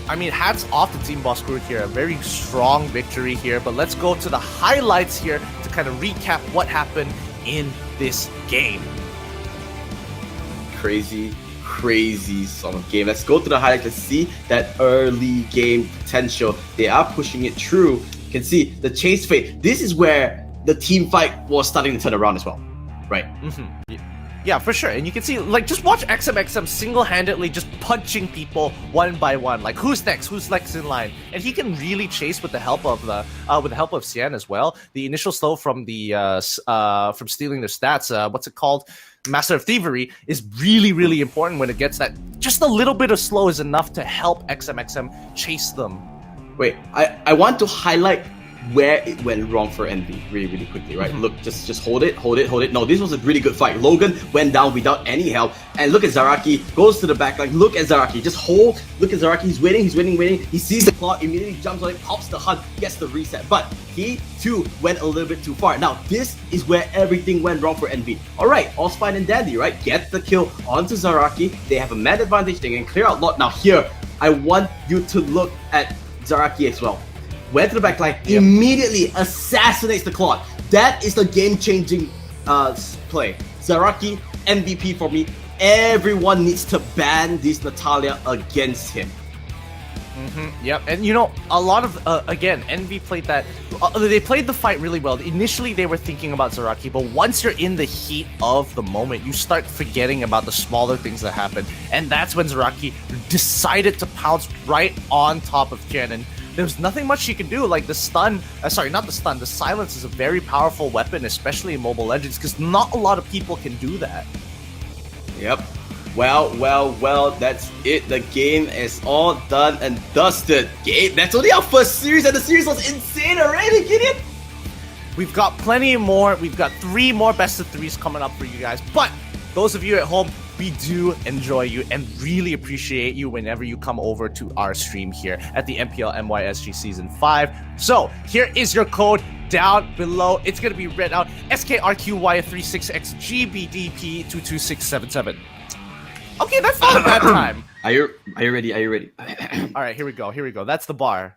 I mean, hats off to Team Boss Crew here. A very strong victory here, but let's go to the highlights here to kind of recap what happened in this game. Crazy sort of game. Let's go to the highlights. Let's see that early game potential. They are pushing it through. You can see the Chase Fate. This is where the team fight was starting to turn around as well, right? Yeah, for sure. And you can see, like, just watch XM single-handedly just punching people one by one. Like, who's next? Who's next in line? And he can really chase with the help of Xian as well. The initial slow from the from stealing their stats, what's it called? Master of Thievery is really, really important when it gets that. Just a little bit of slow is enough to help XM chase them. Wait, I want to highlight where it went wrong for NV really quickly, right? Look, just hold it. No, this was a really good fight. Logan went down without any help, and look at Zaraki, goes to the back line. Look at Zaraki, just hold. Look at Zaraki, he's winning. He sees the clock, immediately jumps on it, pops the hunt, gets the reset. But he too went a little bit too far. Now, this is where everything went wrong for NV. Alright, all's fine and dandy, right? Get the kill onto Zaraki. They have a man advantage, they can clear out lot. Now here, I want you to look at Zaraki as well. Went to the back line, immediately assassinates the clock. That is the game-changing play. Zaraki, MVP for me. Everyone needs to ban this Natalia against him. Yep, and you know, a lot of, again, NV played that, they played the fight really well. Initially, they were thinking about Zaraki, but once you're in the heat of the moment, you start forgetting about the smaller things that happen, and that's when Zaraki decided to pounce right on top of Qian, and there was nothing much she could do. Like the stun, the silence is a very powerful weapon, especially in Mobile Legends, because not a lot of people can do that. Yep. Well, that's it. The game is all done and dusted. That's only our first series, and the series was insane already, get it? We've got plenty more. We've got 3 more best of 3s coming up for you guys. But those of you at home, we do enjoy you and really appreciate you whenever you come over to our stream here at the MPL MYSG Season 5. So, here is your code down below. It's going to be read out SKRQY36XGBDP22677. Okay, that's not a bad time. Are you ready? All right, here we go. That's the bar.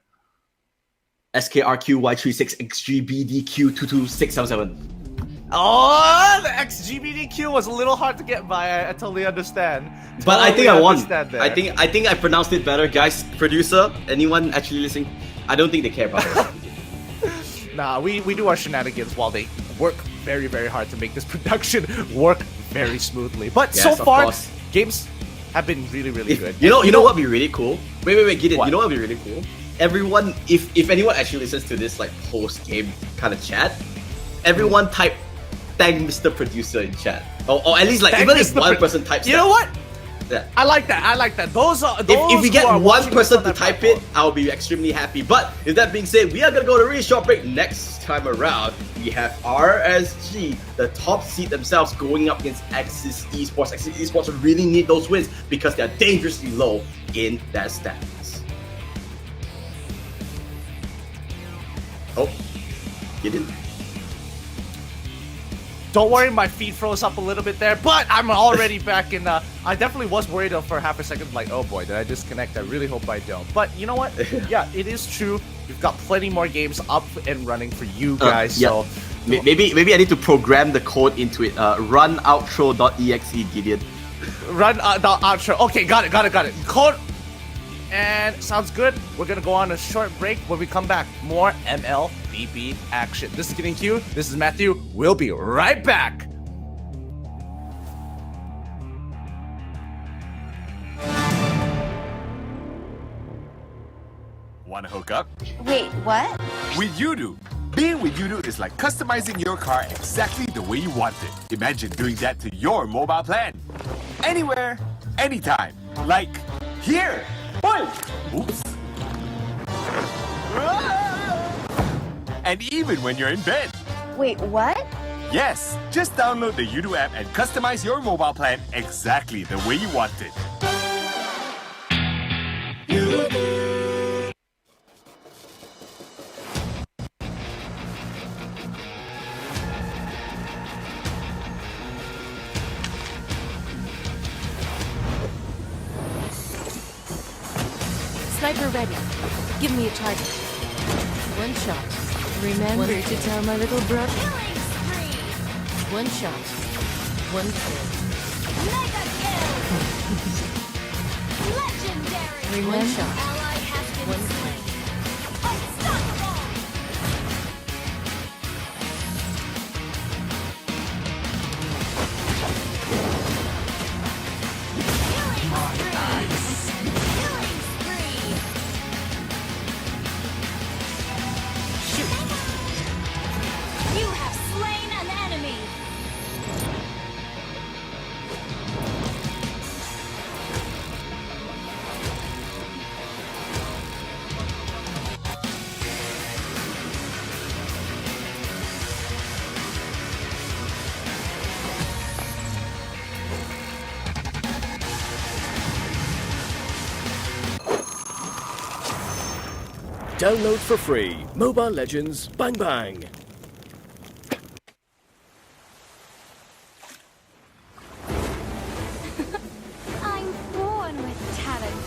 SKRQY36XGBDQ22677. Oh, the XGBDQ was a little hard to get by. I totally understand. But I think I won. understand there. I think I pronounced it better, guys. Producer, anyone actually listening? I don't think they care about it. Nah, we do our shenanigans while they work very, very hard to make this production work very smoothly. But Yes, so of far, course. games have been really, really good. You know what would be really cool? Wait, Gideon. What? You know what would be really cool? Everyone, if anyone actually listens to this like post game kind of chat, everyone type "thank Mr. Producer" in chat, or at least like Thank even if Mr. one Pro- person types. You that, know what? Yeah. I like that. I like that. Those are If those we who get are one watching person this on to that type platform. it, I'll be extremely happy. But with that being said, we are gonna go to a really short break. Next time around, we have RSG, the top seed themselves, going up against Axis Esports. Axis Esports really need those wins because they're dangerously low in their stats. Oh, you didn't. Don't worry, my feed froze up a little bit there, but I'm already back in. I definitely was worried for half a second, like, oh boy, did I disconnect? I really hope I don't. But you know what? Yeah, it is true. We've got plenty more games up and running for you guys. Yeah. So Maybe I need to program the code into it. Run outro.exe, Gideon. run the outro. Okay, got it. Code. And sounds good. We're gonna go on a short break. When we come back, more MLBB action. This is Getting Q. This is Matthew. We'll be right back. Want to hook up? Wait, what? With Yudu. Being with Yudu is like customizing your car exactly the way you want it. Imagine doing that to your mobile plan. Anywhere, anytime. Like here. Boy. Oops. And even when you're in bed. Wait, what? Yes, just download the Yudu app and customize your mobile plan exactly the way you want it. Sniper ready. Give me a target. One shot. Remember to tell my little brother. Killing spree! One shot. One kill. Mega kill! Legendary! One shot. Ally has been One slain. Unstoppable! Killing spree! You have slain an enemy! Download for free. Mobile Legends Bang Bang. I'm born with talent.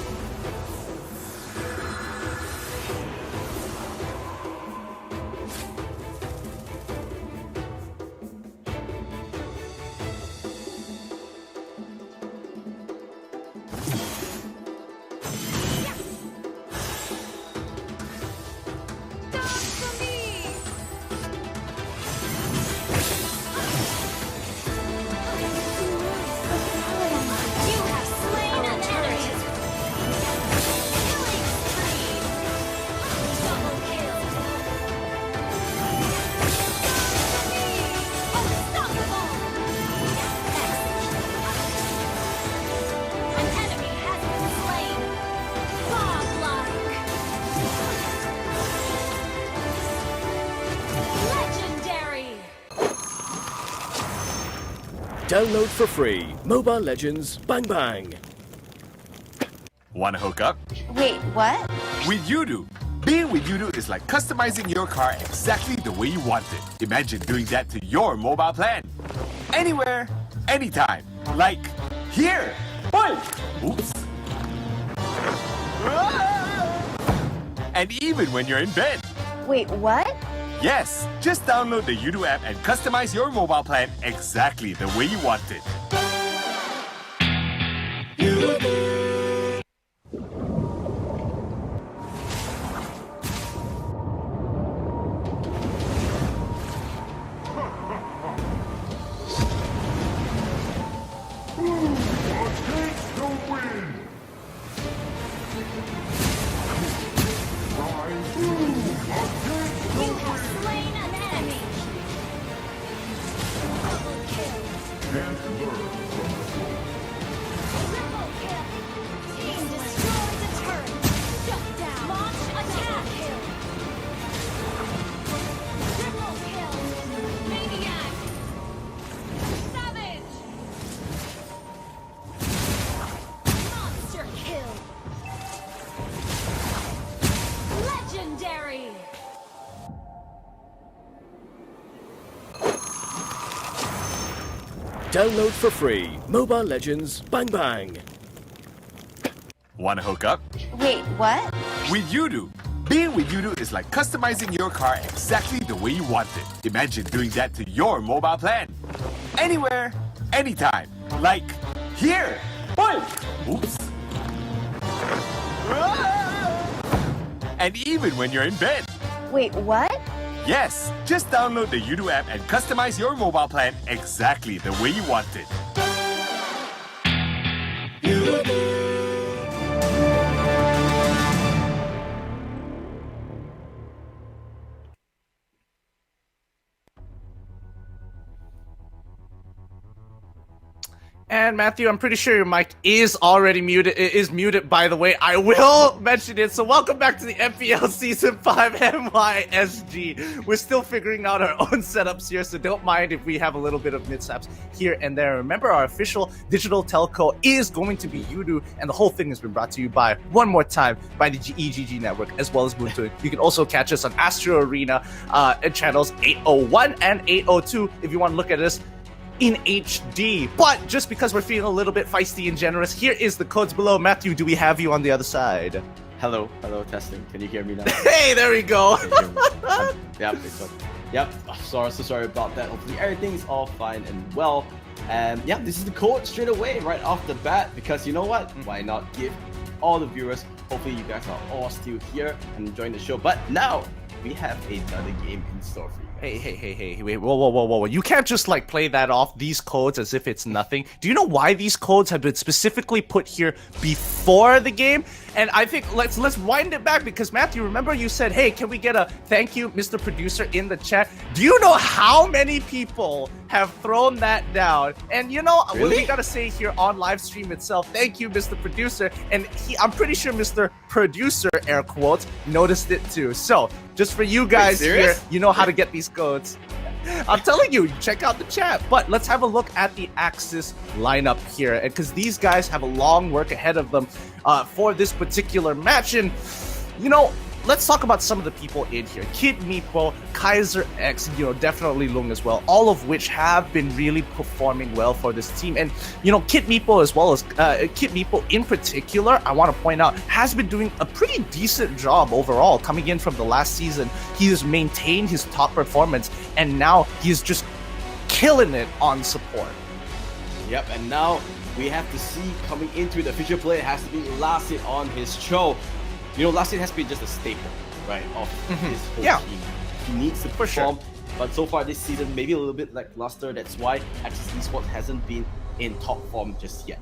Dance for me! You have slain an enemy! Killing spree! Double kill! Unstoppable! An enemy has been slain! Godlike! Legendary! Download for free. Mobile Legends Bang Bang. Want to hook up? Wait, what? With Yudu. Being with Yudu is like customizing your car exactly the way you want it. Imagine doing that to your mobile plan. Anywhere, anytime. Like here. Boy. Oops. And even when you're in bed. Wait, what? Yes, just download the Udo app and customize your mobile plan exactly the way you want it. You have slain an enemy. Double kill. Triple kill. Team destroys a turret. Shut down. Launch attack. Kill. Triple kill. Maniac. Savage. Monster kill. Legendary. Download for free. Mobile Legends Bang Bang. Wanna hook up? Wait, what? With Udo. Being with Udo is like customizing your car exactly the way you want it. Imagine doing that to your mobile plan. Anywhere, anytime. Like here. Oops. And even when you're in bed. Wait, what? Yes, just download the Udo app and customize your mobile plan exactly the way you want it. And Matthew, I'm pretty sure your mic is already muted. It is muted, by the way. I will mention it. So welcome back to the MPL Season 5 MYSG. We're still figuring out our own setups here, so don't mind if we have a little bit of mishaps here and there. Remember, our official digital telco is going to be Udo, and the whole thing has been brought to you by, one more time, by the EGG Network, as well as Moontoon. You can also catch us on Astro Arena at channels 801 and 802 if you want to look at us in HD. But just because we're feeling a little bit feisty and generous, here is the codes below. Matthew, do we have you on the other side? Hello, testing. Can you hear me now? Hey, there we go. Can you hear me? Yep, it's okay. Yep, so sorry about that. Hopefully everything's all fine and well. And yeah, this is the code straight away, right off the bat, because you know what? Why not give all the viewers, hopefully you guys are all still here and enjoying the show. But now, we have another game in store for you. Hey, wait, whoa. You can't just like play that off, these codes, as if it's nothing. Do you know why these codes have been specifically put here before the game? And I think let's wind it back, because Matthew, remember you said, hey, can we get a thank you, Mr. Producer, in the chat? Do you know how many people have thrown that down? And you know, Really? we gotta say here on live stream itself, thank you, Mr. Producer. And I'm pretty sure Mr. Producer, air quotes, noticed it too. So just for you guys here, serious? you know how to get these codes. I'm telling you, check out the chat. But let's have a look at the Axis lineup here, and because these guys have a long work ahead of them for this particular match. And you know, let's talk about some of the people in here. Kid Meepo, Kaiser X, you know, definitely Lung as well, all of which have been really performing well for this team. And you know, Kid Meepo, as well as Kid Meepo in particular, I want to point out, has been doing a pretty decent job overall. Coming in from the last season, he has maintained his top performance, and now he is just killing it on support. Yep, and now we have to see, coming into the future play, it has to be Lassit on his show. You know, Lassit has been just a staple, right, of his whole team. He needs to perform, but so far this season, maybe a little bit lackluster. That's why Axis Esports hasn't been in top form just yet.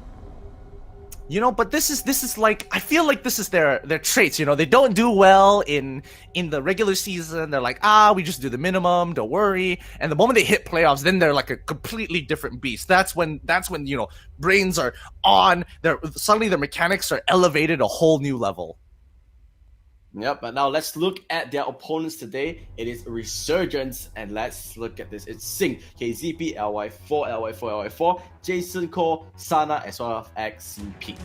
You know, but this is like, I feel like this is their traits. You know, they don't do well in the regular season. They're like, we just do the minimum, don't worry. And the moment they hit playoffs, then they're like a completely different beast. That's when you know, brains are on. Suddenly their mechanics are elevated a whole new level. Yep, but now let's look at their opponents today. It is Resurgence, and let's look at this. It's Sing, KZP, LY4, LY4, LY4, Jason Cole, Sana, as well as XCP.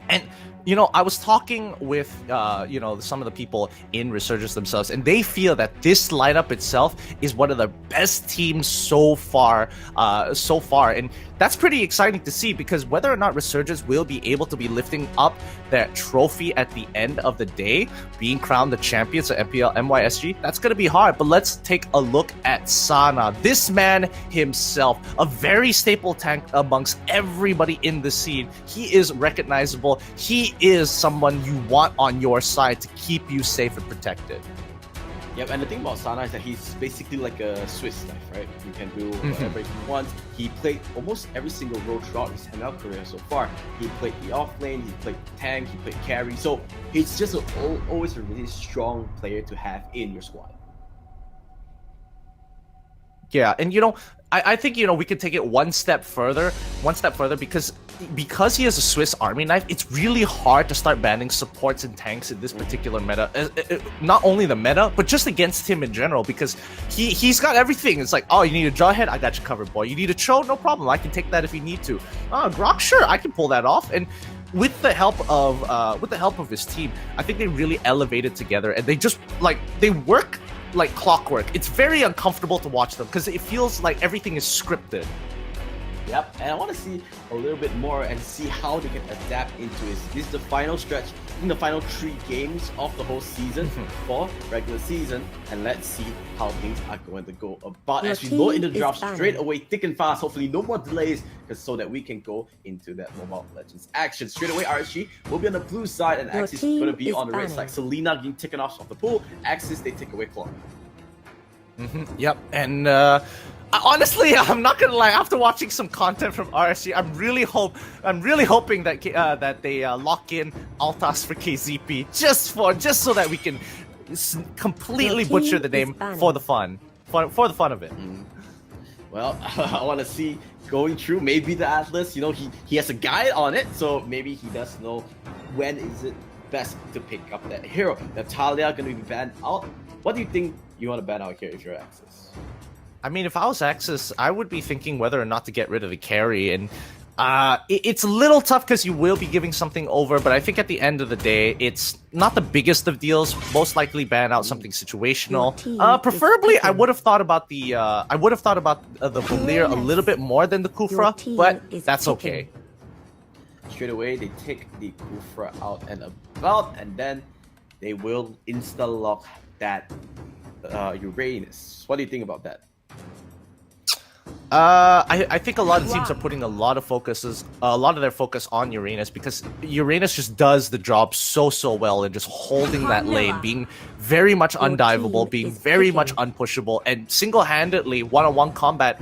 And You know, I was talking with, some of the people in Resurgence themselves, and they feel that this lineup itself is one of the best teams so far. And that's pretty exciting to see, because whether or not Resurgence will be able to be lifting up that trophy at the end of the day, being crowned the champions of MPL MYSG, that's going to be hard. But let's take a look at Sana. This man himself, a very staple tank amongst everybody in the scene. He is recognizable. He is someone you want on your side to keep you safe and protected. Yep, and the thing about Sana is that he's basically like a Swiss knife, right? He can do whatever he wants. He played almost every single role throughout his ML career so far. He played the offlane, he played tank, he played carry. So he's just always a really strong player to have in your squad. Yeah, and I think we could take it one step further because he has a Swiss army knife. It's really hard to start banning supports and tanks in this particular meta. Not only the meta, but just against him in general, because he's got everything. It's like, oh, you need a jawhead, I got you covered, boy. You need a cho, no problem, I can take that if you need to. Grok, sure, I can pull that off. And with the help of his team, I think they really elevated together, and they work like clockwork. It's very uncomfortable to watch them because it feels like everything is scripted. Yep, and I want to see a little bit more and see how they can adapt into it. This is the final stretch, in the final 3 games of the whole season for regular season, and let's see how things are going to go about as we load into the drop straight away, thick and fast. Hopefully no more delays, so that we can go into that Mobile Legends action. Straight away, RSG will be on the blue side, and Axis is going to be on the red side. Selena getting taken off the pool. Axis, they take away Claude. Yep, and honestly, I'm not gonna lie. After watching some content from RSG, I'm really hoping that they lock in Altas for KZP just so that we can completely butcher the name for the fun of it. Well, I want to see going through maybe the Atlas. He has a guide on it, so maybe he does know when is it best to pick up that hero. Natalia going to be banned out. What do you think you want to ban out here if you're Axis? I mean, if I was Axis, I would be thinking whether or not to get rid of the carry, and it's a little tough because you will be giving something over, but I think at the end of the day, it's not the biggest of deals. Most likely ban out something situational. Preferably, I would have thought about the Valir a little bit more than the Kufra, but that's okay. Straight away, they take the Kufra out and about, and then they will insta-lock that Uranus. What do you think about that? I think a lot of teams are putting a lot of their focus on Uranus, because Uranus just does the job so well, and just holding that lane, being very much undiveable, being very much unpushable, and single-handedly one-on-one combat.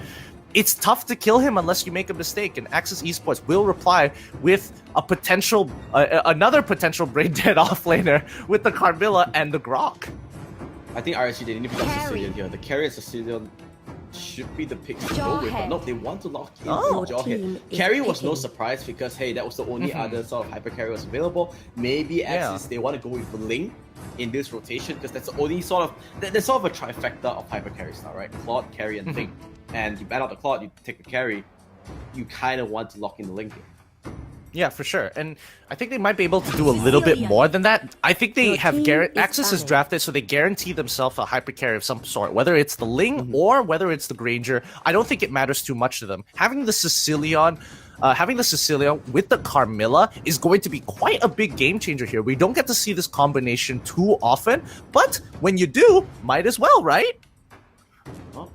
It's tough to kill him unless you make a mistake, and Axis Esports will reply with another potential brain dead offlaner with the Carmilla and the Grok. I think RSG, they need to pick up Sicilian here. The carry and Sicilian should be the picks to go with, but no, they want to lock in Jawhead. Carry was no surprise because, hey, that was the only other sort of hyper carry was available. Maybe Axis, they want to go with Ling in this rotation because that's the only sort of a trifecta of hyper carries now, right? Claude, carry, and Ling. And you ban out the Claude, you take the carry, you kind of want to lock in the Ling here. Yeah, for sure. And I think they might be able to do a little bit more than that. I think they have Axis is drafted, so they guarantee themselves a hyper carry of some sort, whether it's the Ling or whether it's the Granger. I don't think it matters too much to them. Having the Sicilian with the Carmilla is going to be quite a big game changer here. We don't get to see this combination too often, but when you do, might as well, right? Oh,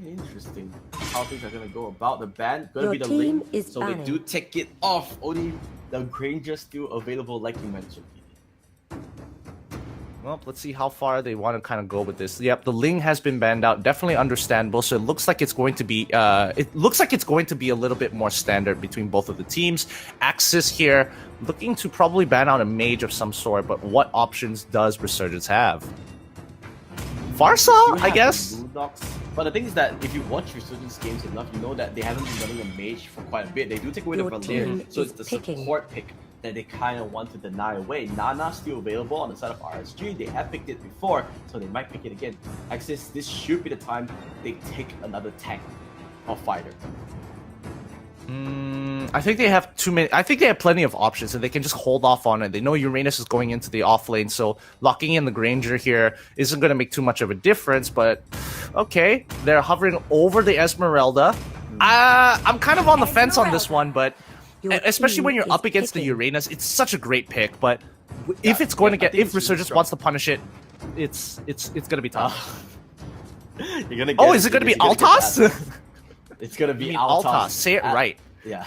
interesting how things are going to go about. The ban going to be the Ling, so they do take it off. Only the Granger still available, like you mentioned. Well, let's see how far they want to kind of go with this. Yep, the Ling has been banned out. Definitely understandable. So it looks like it's going to be a little bit more standard between both of the teams. Axis here looking to probably ban out a mage of some sort, but what options does Resurgence have? Varsa, I guess. But the thing is that if you watch Resurgence games enough, you know that they haven't been running a mage for quite a bit. They do take away the Valir, so it's the support pick that they kind of want to deny away. Nana's still available on the side of RSG. They have picked it before, so they might pick it again. Axis, this should be the time they take another tank or fighter. I think they have too many. I think they have plenty of options, and they can just hold off on it. They know Uranus is going into the off lane, so locking in the Granger here isn't going to make too much of a difference. But okay, they're hovering over the Esmeralda. I'm kind of on the fence on this one, but especially when you're up against the Uranus, it's such a great pick. But if it's going to get, if Resurgence wants to punish it, it's going to be tough. You're gonna get, oh, is it going to be Altas? It's gonna be Altas. Say it right. Yeah.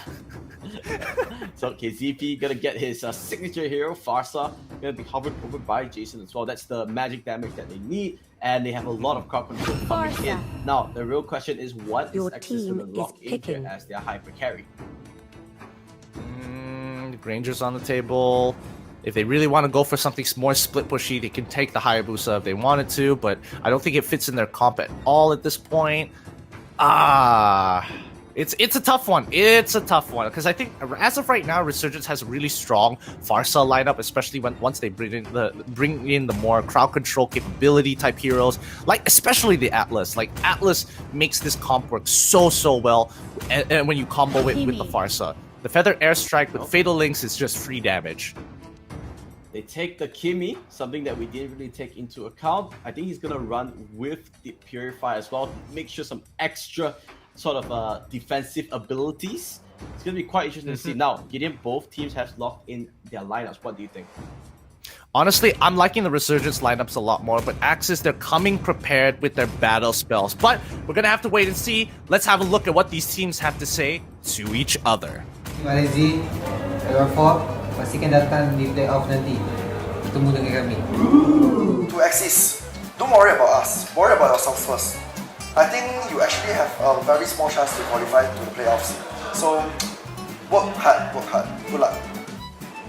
So KZP gonna get his signature hero, Farsa. Gonna be hovered over by Jason as well. That's the magic damage that they need, and they have a lot of crowd control coming Farsa. in. Now, the real question is, what Your is Axis gonna team lock is in here picking. as their hyper carry? Granger's on the table. If they really want to go for something more split pushy, they can take the Hayabusa if they wanted to, but I don't think it fits in their comp at all at this point. It's a tough one. It's a tough one because I think as of right now, Resurgence has a really strong Farsa lineup, especially once they bring in the more crowd control capability type heroes, like especially the Atlas. Like Atlas makes this comp work so well, and when you combo it with the Farsa, the Feather Airstrike with Fatal Links is just free damage. They take the Kimi, something that we didn't really take into account. I think he's gonna run with the Purify as well, make sure some extra sort of defensive abilities. It's gonna be quite interesting to see. Now, Gideon, both teams have locked in their lineups. What do you think? Honestly, I'm liking the Resurgence lineups a lot more, but Axis, they're coming prepared with their battle spells. But we're gonna have to wait and see. Let's have a look at what these teams have to say to each other. Marizi, your fault. Pastikan datang di playoff nanti. Bertemu dengan kami. To Axis, don't worry about us. Worry about yourself first. I think you actually have a very small chance to qualify to the playoffs. So, work hard, work hard. Good luck.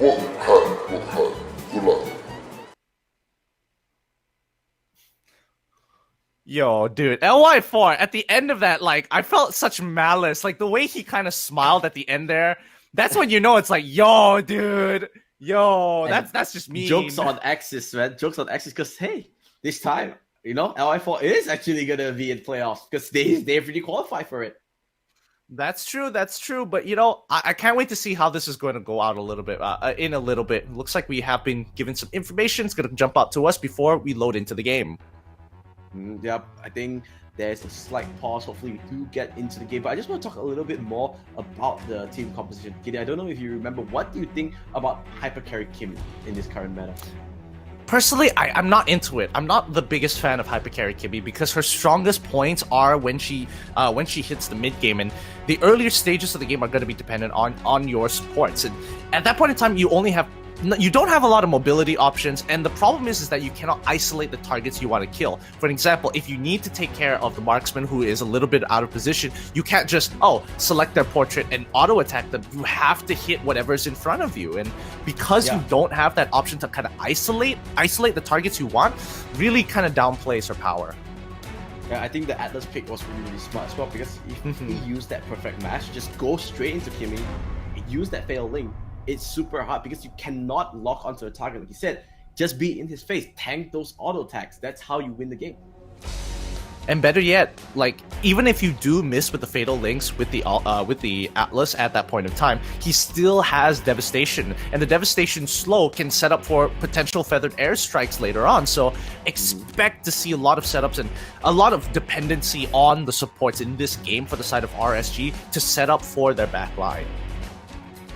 Work hard, work hard. Good luck. Yo, dude, LY4, at the end of that, like, I felt such malice. Like, the way he kind of smiled at the end there, that's when you know it's like, yo, dude, yo, that's just mean. Jokes on Axis, man. Jokes on Axis, because, hey, this time, you know, LI4 is actually going to be in playoffs because they've really qualified for it. That's true, but, you know, I can't wait to see how this is going to go out a little bit, in a little bit. Looks like we have been given some information. It's going to jump out to us before we load into the game. Yep, I think there's a slight pause. Hopefully we do get into the game, but I just want to talk a little bit more about the team composition. Kitty, I don't know if you remember, what do you think about Hypercarry Kim in this current meta? Personally, I'm not into it. I'm not the biggest fan of Hypercarry Kimmy because her strongest points are when she hits the mid game, and the earlier stages of the game are going to be dependent on your supports. And at that point in time, you don't have a lot of mobility options, and the problem is that you cannot isolate the targets you want to kill. For example, if you need to take care of the marksman who is a little bit out of position, you can't just select their portrait and auto attack them. You have to hit whatever's in front of you, and because you don't have that option to kind of isolate the targets you want, really kind of downplays her power. Yeah, I think the Atlas pick was really smart as well, because if he used that perfect match, just go straight into Kimmy, use that fatal link. It's super hard because you cannot lock onto a target. Like you said, just be in his face, tank those auto attacks. That's how you win the game. And better yet, like, even if you do miss with the fatal links with the Atlas at that point in time, he still has devastation, and the devastation slow can set up for potential feathered airstrikes later on. So expect to see a lot of setups and a lot of dependency on the supports in this game for the side of RSG to set up for their back line.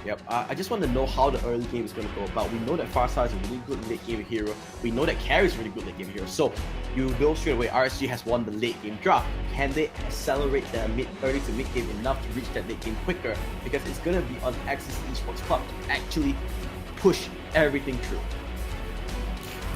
Yep, I just want to know how the early game is going to go about. We know that Farsa is a really good late game hero. We know that Carry is a really good late game hero. So you know straight away RSG has won the late game draft. Can they accelerate the early to mid game enough to reach that late game quicker? Because it's going to be on Axis Esports Club to actually push everything through.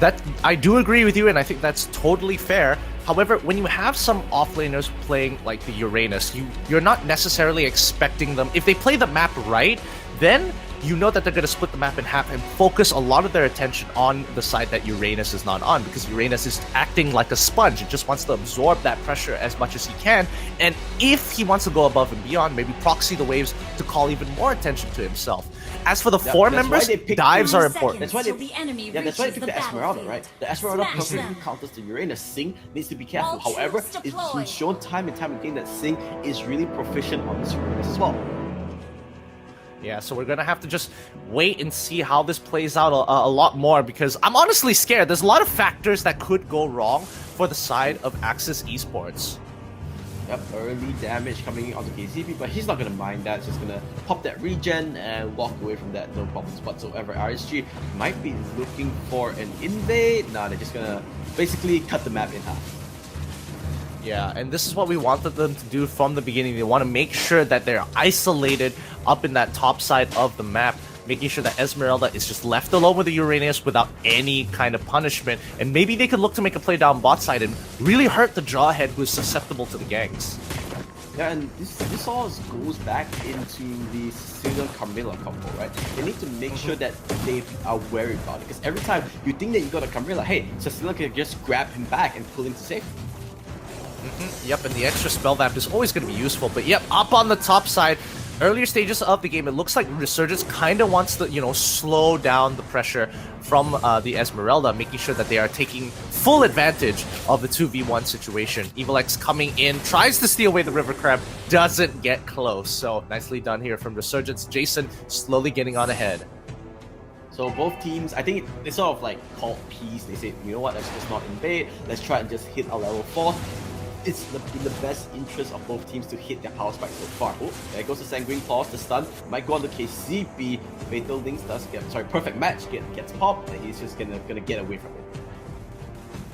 That I do agree with you, and I think that's totally fair. However, when you have some offlaners playing like the Uranus, you're not necessarily expecting them. If they play the map right, then you know that they're going to split the map in half and focus a lot of their attention on the side that Uranus is not on, because Uranus is acting like a sponge. It just wants to absorb that pressure as much as he can, and if he wants to go above and beyond, maybe proxy the waves to call even more attention to himself. As for the four members, dives are important. That's why they picked the Esmeralda, right? The Esmeralda perfectly counters the Uranus. Sing needs to be careful. However, it's been shown time and time again that Sing is really proficient on this Uranus as well. Yeah, so we're gonna have to just wait and see how this plays out a lot more, because I'm honestly scared. There's a lot of factors that could go wrong for the side of Axis Esports. Yep, early damage coming onto KZP, but he's not gonna mind that. He's just gonna pop that regen and walk away from that, no problems whatsoever. RSG might be looking for an invade. Nah, they're just gonna basically cut the map in half. Yeah, and this is what we wanted them to do from the beginning. They want to make sure that they're isolated up in that top side of the map, making sure that Esmeralda is just left alone with the Uranus without any kind of punishment. And maybe they could look to make a play down bot side and really hurt the Jawhead, who is susceptible to the ganks. Yeah, and this all goes back into the Sicilian Carmilla combo, right? They need to make sure that they are wary about it, because every time you think that you got a Carmilla, hey, Sicilian can just grab him back and pull him to safety. Yep, and the extra spell vamp is always going to be useful. But yep, up on the top side, earlier stages of the game, it looks like Resurgence kind of wants to, slow down the pressure from the Esmeralda, making sure that they are taking full advantage of the 2v1 situation. EvilX coming in, tries to steal away the River Crab, doesn't get close. So nicely done here from Resurgence. Jason slowly getting on ahead. So both teams, I think they sort of like called peace. They said, you know what, let's just not invade. Let's try and just hit our level 4. It's in the best interest of both teams to hit their power spike so far. Oh, there goes the Sanguine Claws, the stun. Might go on to KZP. Fatal Links does get, perfect match gets popped, and he's just gonna get away from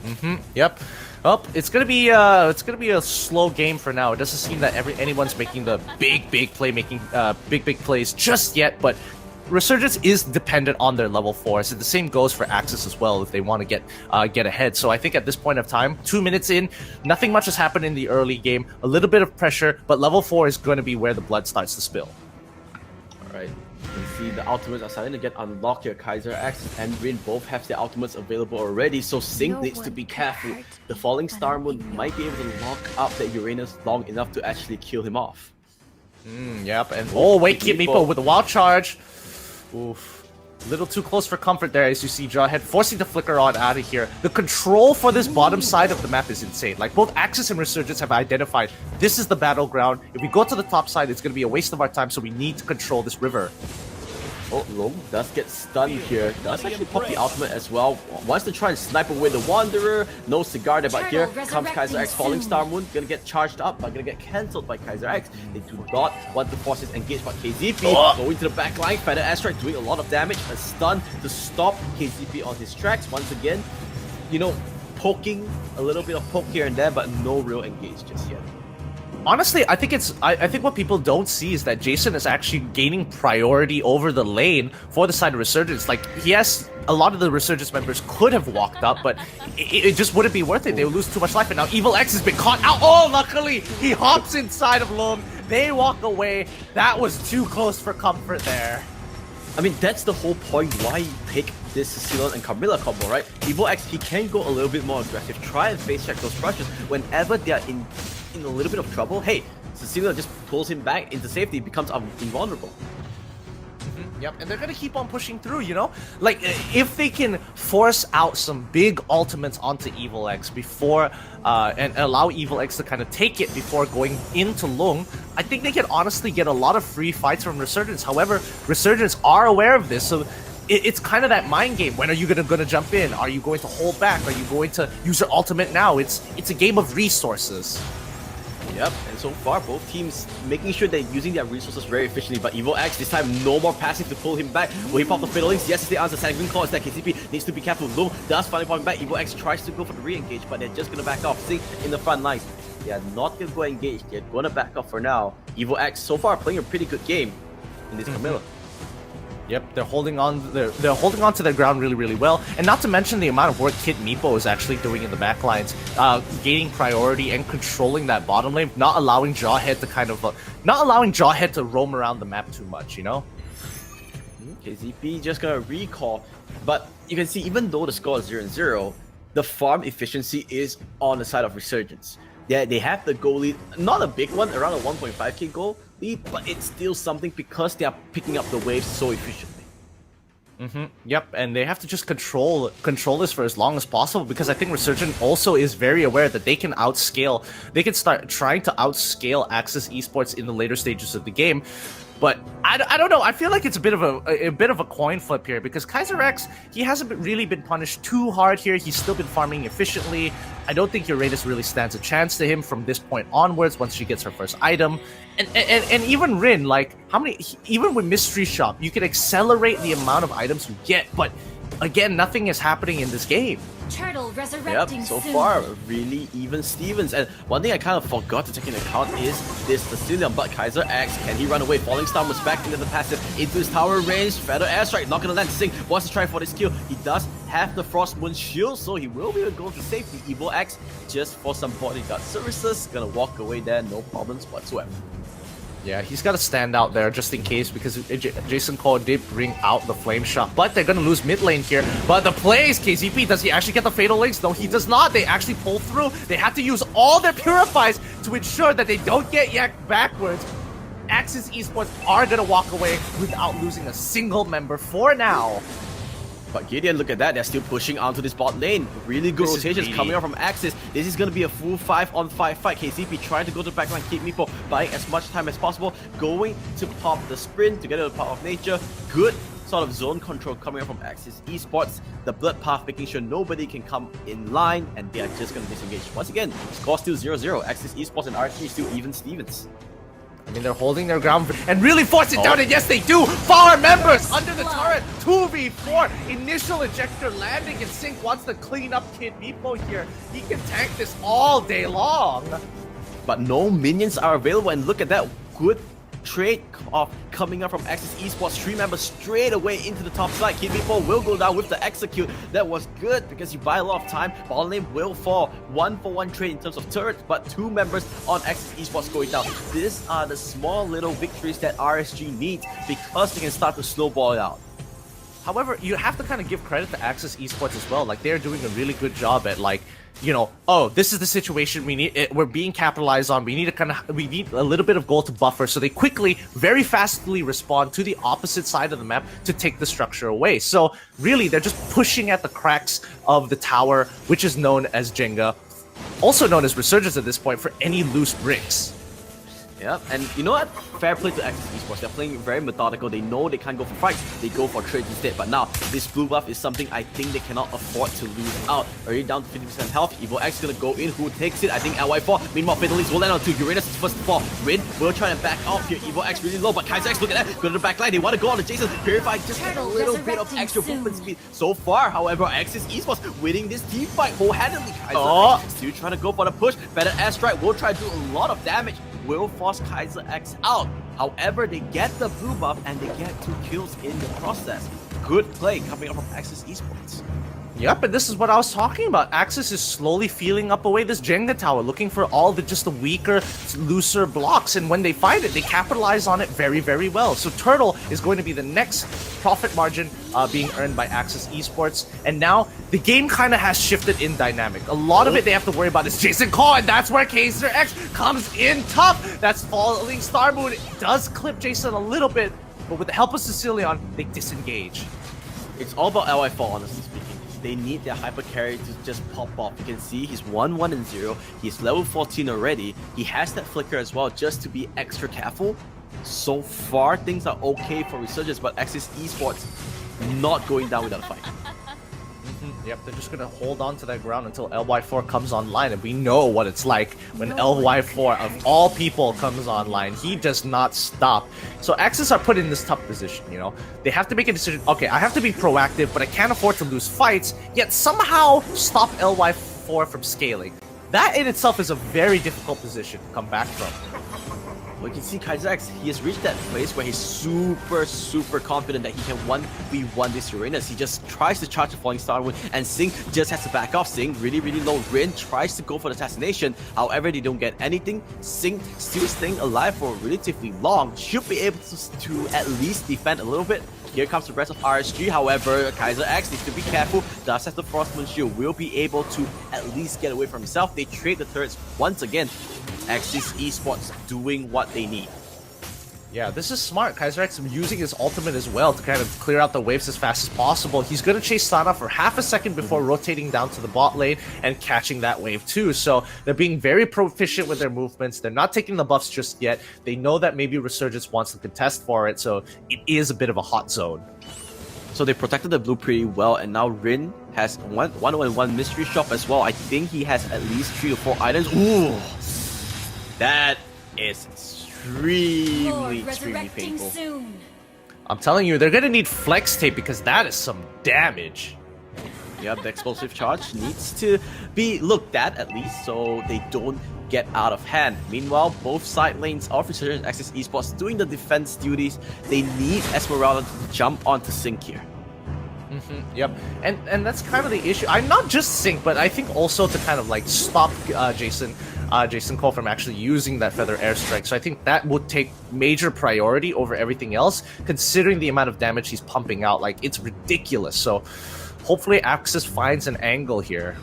it. Yep. Well, it's gonna be a slow game for now. It doesn't seem that anyone's making the big plays just yet, but Resurgence is dependent on their level 4s, and the same goes for Axis as well if they want to get ahead. So I think at this point of time, 2 minutes in, nothing much has happened in the early game. A little bit of pressure, but level 4 is going to be where the blood starts to spill. Alright, you can see the ultimates are starting to get unlocked here. Kaiser X and Rin both have their ultimates available already, so Sync needs to be careful. The Falling Star Moon might be able to lock up that Uranus long enough to actually kill him off. Yep, and wait, Kid Meepo with a wild charge. Oof. Little too close for comfort there, as you see Jawhead forcing the flicker on out of here. The control for this bottom side of the map is insane. Like, both Axis and Resurgence have identified this is the battleground. If we go to the top side, it's going to be a waste of our time, so we need to control this river. Oh, Long does get stunned here. Does actually pop the ultimate as well. Wants to try and snipe away the Wanderer. No cigar there, but here comes Kaiser X. Falling Star Moon. Gonna get charged up, but gonna get cancelled by Kaiser X. They do not want the forces engaged by KZP. Going to the back line. Feather Asteroid doing a lot of damage. A stun to stop KZP on his tracks. Once again, poking, a little bit of poke here and there, but no real engage just yet. Honestly, I think what people don't see is that Jason is actually gaining priority over the lane for the side of Resurgence. Like, yes, a lot of the Resurgence members could have walked up, but it just wouldn't be worth it. They would lose too much life, and now Evil X has been caught out. Oh, luckily, he hops inside of Loam. They walk away. That was too close for comfort there. I mean, that's the whole point why you pick this Sicilian and Carmilla combo, right? Evil X, he can go a little bit more aggressive, try and face check those rushes. Whenever they are in a little bit of trouble, hey, Cecilia just pulls him back into safety, becomes invulnerable. Yep, and they're gonna keep on pushing through, Like, if they can force out some big ultimates onto Evil X before, and allow Evil X to kind of take it before going into Lung, I think they can honestly get a lot of free fights from Resurgence. However, Resurgence are aware of this, so it's kind of that mind game. When are you gonna jump in? Are you going to hold back? Are you going to use your ultimate now? It's a game of resources. Yep, and so far both teams making sure they're using their resources very efficiently, but Evil X this time no more passive to pull him back. Will he pop the Fatal Links? Yes, it's the answer. Sanguine Claw is that KCP needs to be careful. Low does finally pop him back. Evil X tries to go for the re-engage, but they're just gonna back off. Sync in the front lines. They are not gonna go engage, they're gonna back off for now. Evil X so far playing a pretty good game in this Carmilla. Yep, they're holding on. They're holding on to their ground really, really well, and not to mention the amount of work Kid Meepo is actually doing in the back lines, gaining priority and controlling that bottom lane, not allowing Jawhead to roam around the map too much. KZP just gonna recall, but you can see even though the score is 0-0, the farm efficiency is on the side of Resurgence. They have the goal lead, not a big one, around a 1.5k goal lead, but it's still something because they are picking up the waves so efficiently. Yep, and they have to just control this for as long as possible, because I think Resurgent also is very aware that they can outscale. They can start trying to outscale Axis Esports in the later stages of the game. But I don't know. I feel like it's a bit of a coin flip here because Kaiser X, he hasn't really been punished too hard here. He's still been farming efficiently. I don't think Uranus really stands a chance to him from this point onwards once she gets her first item. And even Rin, like even with Mystery Shop, you can accelerate the amount of items you get, but again, nothing is happening in this game. Turtle resurrecting Yep, so soon. far, really even Stevens. And one thing I kind of forgot to take into account is this Brazilian, but Kaiser X, can he run away? Falling Star was back into the passive, into his tower range. Feather Airstrike, not gonna land. Sing wants to try for this kill. He does have the Frost Moon shield, so he will be able to go to safety. Evo X, just for some bodyguard services, gonna walk away there, no problems whatsoever. Yeah, he's got to stand out there just in case because Jason Cole did bring out the Flame Shot. But they're going to lose mid lane here. But the plays, KZP, does he actually get the Fatal Links? No, he does not. They actually pull through. They have to use all their Purifies to ensure that they don't get yanked backwards. Axis Esports are going to walk away without losing a single member for now. But Gideon, look at that, they're still pushing onto this bot lane. Really good This is rotations greedy. coming out from Axis. This is going to be a full 5-on-5 fight. KCP trying to go to the backline, keep Meepo buying as much time as possible. Going to pop the sprint together with the power of nature. Good sort of zone control coming out from Axis Esports. The blood path making sure nobody can come in line and they are just going to disengage. Once again, score still 0-0. Axis Esports and RSG still even Stevens. I mean, they're holding their ground and really force it down, and yes, they do! Power members under the turret, 2v4, initial ejector landing, and Sync wants to clean up Kid Meepo here. He can tank this all day long. But no minions are available, and look at that good trade off coming up from Axis Esports. 3 members straight away into the top side. Kid Meepo will go down with the execute. That was good because you buy a lot of time. Ball lane will fall. 1-for-1 trade in terms of turrets, but 2 members on Axis Esports going down. These are the small little victories that RSG needs because they can start to snowball it out. However, you have to kind of give credit to Axis Esports as well. Like, they're doing a really good job at, like, you know, oh, this is the situation we need. We're being capitalized on. We need a little bit of gold to buffer. So they quickly, very fastly respond to the opposite side of the map to take the structure away. So really, they're just pushing at the cracks of the tower, which is known as Jenga, also known as Resurgence at this point, for any loose bricks. Yeah, and you know what? Fair play to Axis Esports. They're playing very methodical. They know they can't go for fights. They go for trades instead. But now, this blue buff is something I think they cannot afford to lose out. Already down to 50% health. Evo X is gonna go in. Who takes it? I think LY4. Meanwhile, Fatalities will land on 2. Uranus is first to fall. Rin will try to back off here. Evo X really low, but Kaiser X, look at that. Go to the back line. They want to go on to Jason. Purify just get a little bit of extra movement speed. So far, however, Axis Esports winning this team fight wholeheartedly. Kaiser X still trying to go for the push. Better Airstrike will try to do a lot of damage. Will force Kaiser X out. However, they get the blue buff and they get 2 kills in the process. Good play coming up from Axis Esports. Yep, and this is what I was talking about. Axis is slowly feeling up away this Jenga tower, looking for all the weaker, looser blocks, and when they find it, they capitalize on it very, very well. So Turtle is going to be the next profit margin being earned by Axis Esports, and now the game kind of has shifted in dynamic. A lot of it they have to worry about is Jason Cole, and that's where Kaiser X comes in tough. That's Falling Star Moon. It does clip Jason a little bit, but with the help of Sicilian, they disengage. It's all about LY4, honestly speaking. They need their hyper carry to just pop off. You can see he's 1-1-0. He's level 14 already. He has that flicker as well just to be extra careful. So far, things are okay for Resurgence, but Axis Esports not going down without a fight. Yep, they're just gonna hold on to that ground until LY4 comes online, and we know what it's like when LY4 of all people comes online. He does not stop. So Axis are put in this tough position, you know. They have to make a decision. Okay, I have to be proactive, but I can't afford to lose fights, yet somehow stop LY4 from scaling. That in itself is a very difficult position to come back from. Well, you can see Kaiser X, he has reached that place where he's super confident that he can 1v1 this Uranus. He just tries to charge the Falling Star Moon, and Sing just has to back off. Sing really low. Rin tries to go for the assassination. However, they don't get anything. Sing still staying alive for relatively long. Should be able to at least defend a little bit. Here comes the rest of RSG. However, Kaiser X needs to be careful. Does have the Frostmoon shield. Will be able to at least get away from himself. They trade the turrets once again. Axis Esports doing what they need. Yeah, this is smart. Kaiser X using his ultimate as well to kind of clear out the waves as fast as possible. He's going to chase Sana for half a second before rotating down to the bot lane and catching that wave too. So they're being very proficient with their movements. They're not taking the buffs just yet. They know that maybe Resurgence wants to contest for it, so it is a bit of a hot zone. So they protected the blue pretty well, and now Rin has one mystery shop as well. I think he has at least 3 or 4 items. Ooh, that is extremely painful. Soon. I'm telling you, they're going to need flex tape because that is some damage. Yeah, the explosive charge needs to be looked at least so they don't get out of hand. Meanwhile, both side lanes of Resurgence Access Esports doing the defense duties. They need Esmeralda to jump onto Sync here. Yep, and that's kind of the issue. I'm not just Sync, but I think also to kind of like stop Jason Cole from actually using that Feather Airstrike. So I think that would take major priority over everything else, considering the amount of damage he's pumping out. Like, it's ridiculous. So hopefully Axis finds an angle here.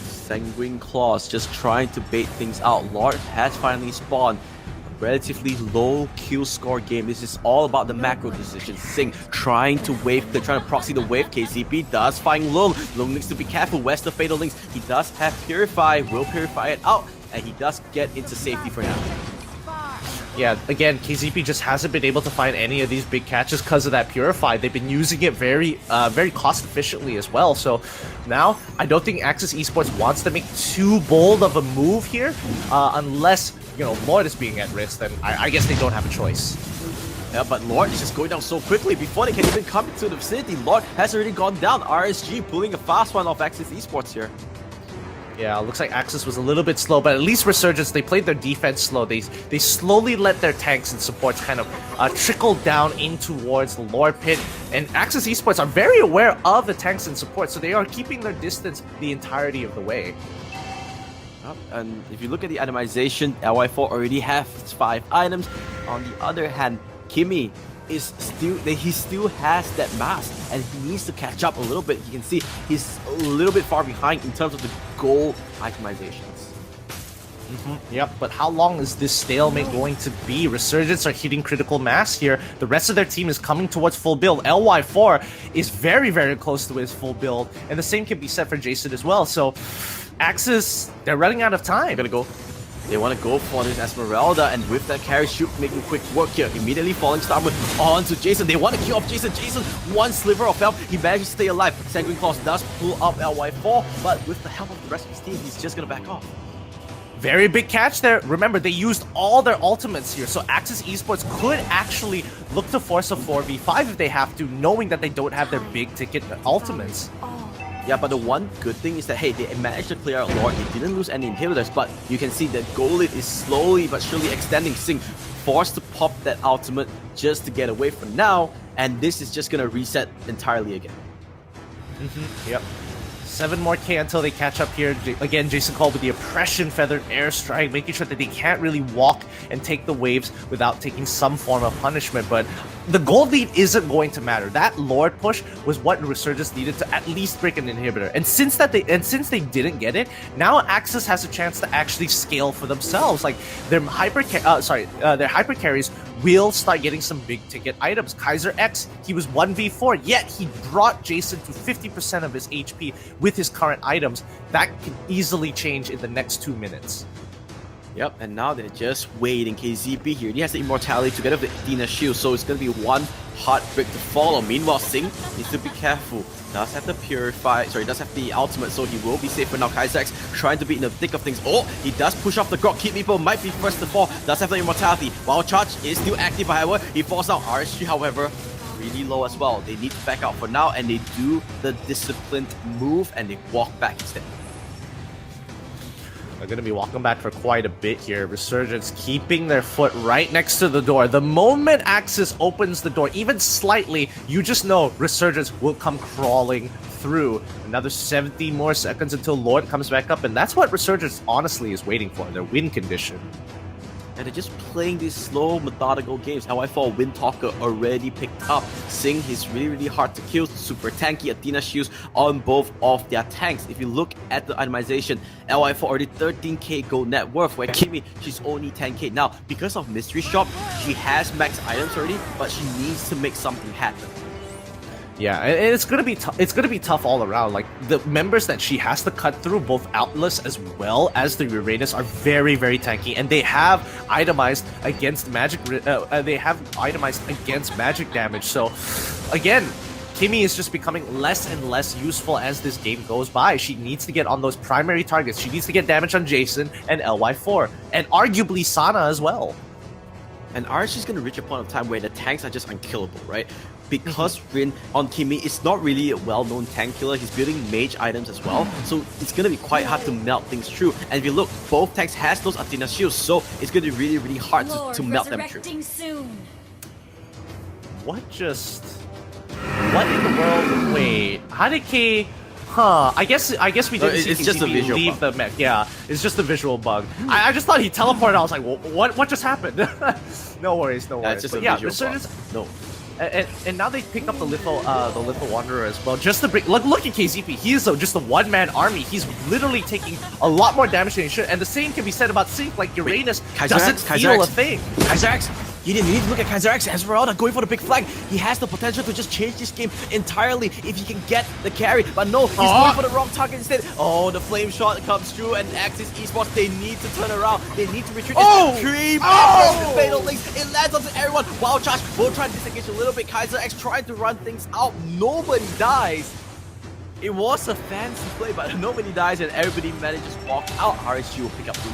Sanguine Claws just trying to bait things out. Lord has finally spawned. Relatively low kill score game. This is all about the macro decisions. Sing trying to proxy the wave. KCP does find Lung. Lung needs to be careful. Where's the Fatal Links? He does have Purify. Will Purify it out. And he does get into safety for now. Yeah, again, KZP just hasn't been able to find any of these big catches because of that Purify. They've been using it very cost efficiently as well. So now, I don't think Axis Esports wants to make too bold of a move here, unless, you know, Lord is being at risk. Then I guess they don't have a choice. Yeah, but Lord is just going down so quickly before they can even come into the vicinity. Lord has already gone down. RSG pulling a fast one off Axis Esports here. Yeah, looks like Axis was a little bit slow, but at least Resurgence, they played their defense slow. They slowly let their tanks and supports kind of trickle down in towards the Lord pit. And Axis Esports are very aware of the tanks and supports, so they are keeping their distance the entirety of the way. And if you look at the itemization, LY4 already has 5 items. On the other hand, Kimmy is he still has that mask, and he needs to catch up a little bit. You can see he's a little bit far behind in terms of the gold itemizations. Yep, but how long is this stalemate going to be? Resurgence are hitting critical mass here. The rest of their team is coming towards full build. LY4 is very, very close to his full build, and the same can be said for Jason as well. So Axis, they're running out of time. They want to go for this Esmeralda, and with that carry shoot making quick work here. Immediately falling Starwood onto Jason. They want to kill off Jason. Jason, one sliver of health. He managed to stay alive. Sanguine Claws does pull up LY4, but with the help of the rest of his team, he's just going to back off. Very big catch there. Remember, they used all their ultimates here, so Axis Esports could actually look to force a 4v5 if they have to, knowing that they don't have their big ticket ultimates. Yeah, but the one good thing is that, hey, they managed to clear out Lord. They didn't lose any inhibitors, but you can see that Golid is slowly but surely extending. Sing forced to pop that ultimate just to get away for now, and this is just going to reset entirely again. Yep. 7 more K until they catch up here. Again, Jason Cole with the Oppression Feathered Airstrike, making sure that they can't really walk and take the waves without taking some form of punishment. But the gold lead isn't going to matter. That Lord push was what Resurgence needed to at least break an inhibitor. And since they didn't get it, now Axis has a chance to actually scale for themselves. Like their hyper carries will start getting some big ticket items. Kaiser X, he was 1v4, yet he brought Jason to 50% of his HP with his current items. That can easily change in the next 2 minutes. Yep, and now they're just waiting. KZP here, he has the Immortality together with the Athena Shield, so it's going to be one heartbreak to follow. Meanwhile, Sing needs to be careful. Does have the does have the ultimate, so he will be safe for now. Kaiser X trying to be in the thick of things. Oh, he does push off the Grok. Keep Meepo might be first to fall. Does have the Immortality. Wild Charge is still active, however. He falls out. RSG, however, really low as well. They need to back out for now, and they do the disciplined move, and they walk back instead. They're going to be walking back for quite a bit here. Resurgence keeping their foot right next to the door. The moment Axis opens the door, even slightly, you just know Resurgence will come crawling through. Another 70 more seconds until Lord comes back up, and that's what Resurgence honestly is waiting for, their win condition. and they're just playing these slow, methodical games. LY4 Windtalker already picked up. Sing, he's really hard to kill. Super tanky. Athena shields on both of their tanks. If you look at the itemization, LY4 already 13k gold net worth, where Kimmy, she's only 10k. Now, because of Mystery Shop, she has max items already, but she needs to make something happen. Yeah, and it's gonna be it's gonna be tough all around. Like the members that she has to cut through, both Atlas as well as the Uranus, are very tanky, and they have itemized against magic. They have itemized against magic damage. So, again, Kimmy is just becoming less and less useful as this game goes by. She needs to get on those primary targets. She needs to get damage on Jason and LY4, and arguably Sana as well. And Arch is going to reach a point of time where the tanks are just unkillable, right? Because Rin on Kimmy is not really a well-known tank killer, he's building mage items as well, so it's going to be quite hard to melt things through. And if you look, both tanks has those Athena shields, so it's going to be really hard to melt them through. Soon. What in the world? Wait, how did K? Huh? I guess we didn't see it's just a KCP visual leave bug. the mech. Yeah, it's just a visual bug. I just thought he teleported. I was like, what just happened? No worries. It's just But a yeah, visual bug. Resurgence. No. And now they pick up the Litho Wanderer as well, just to bring. Look at KZP. He is just a one-man army. He's literally taking a lot more damage than he should. And the same can be said about Sync. Like Uranus doesn't feel a thing. KaiserX, you need to look at KaiserX. Esmeralda going for the big flag. He has the potential to just change this game entirely if he can get the carry. But no, he's going for the wrong target instead. Oh, the flame shot comes through, and Axis Esports, they need to turn around. They need to retreat. Creep! The fatal links. It lands onto everyone. Wild Charge will try to disengage a little bit. KaiserX trying to run things out. Nobody dies. It was a fancy play, but nobody dies, and everybody manages to walk out. RSG will pick up the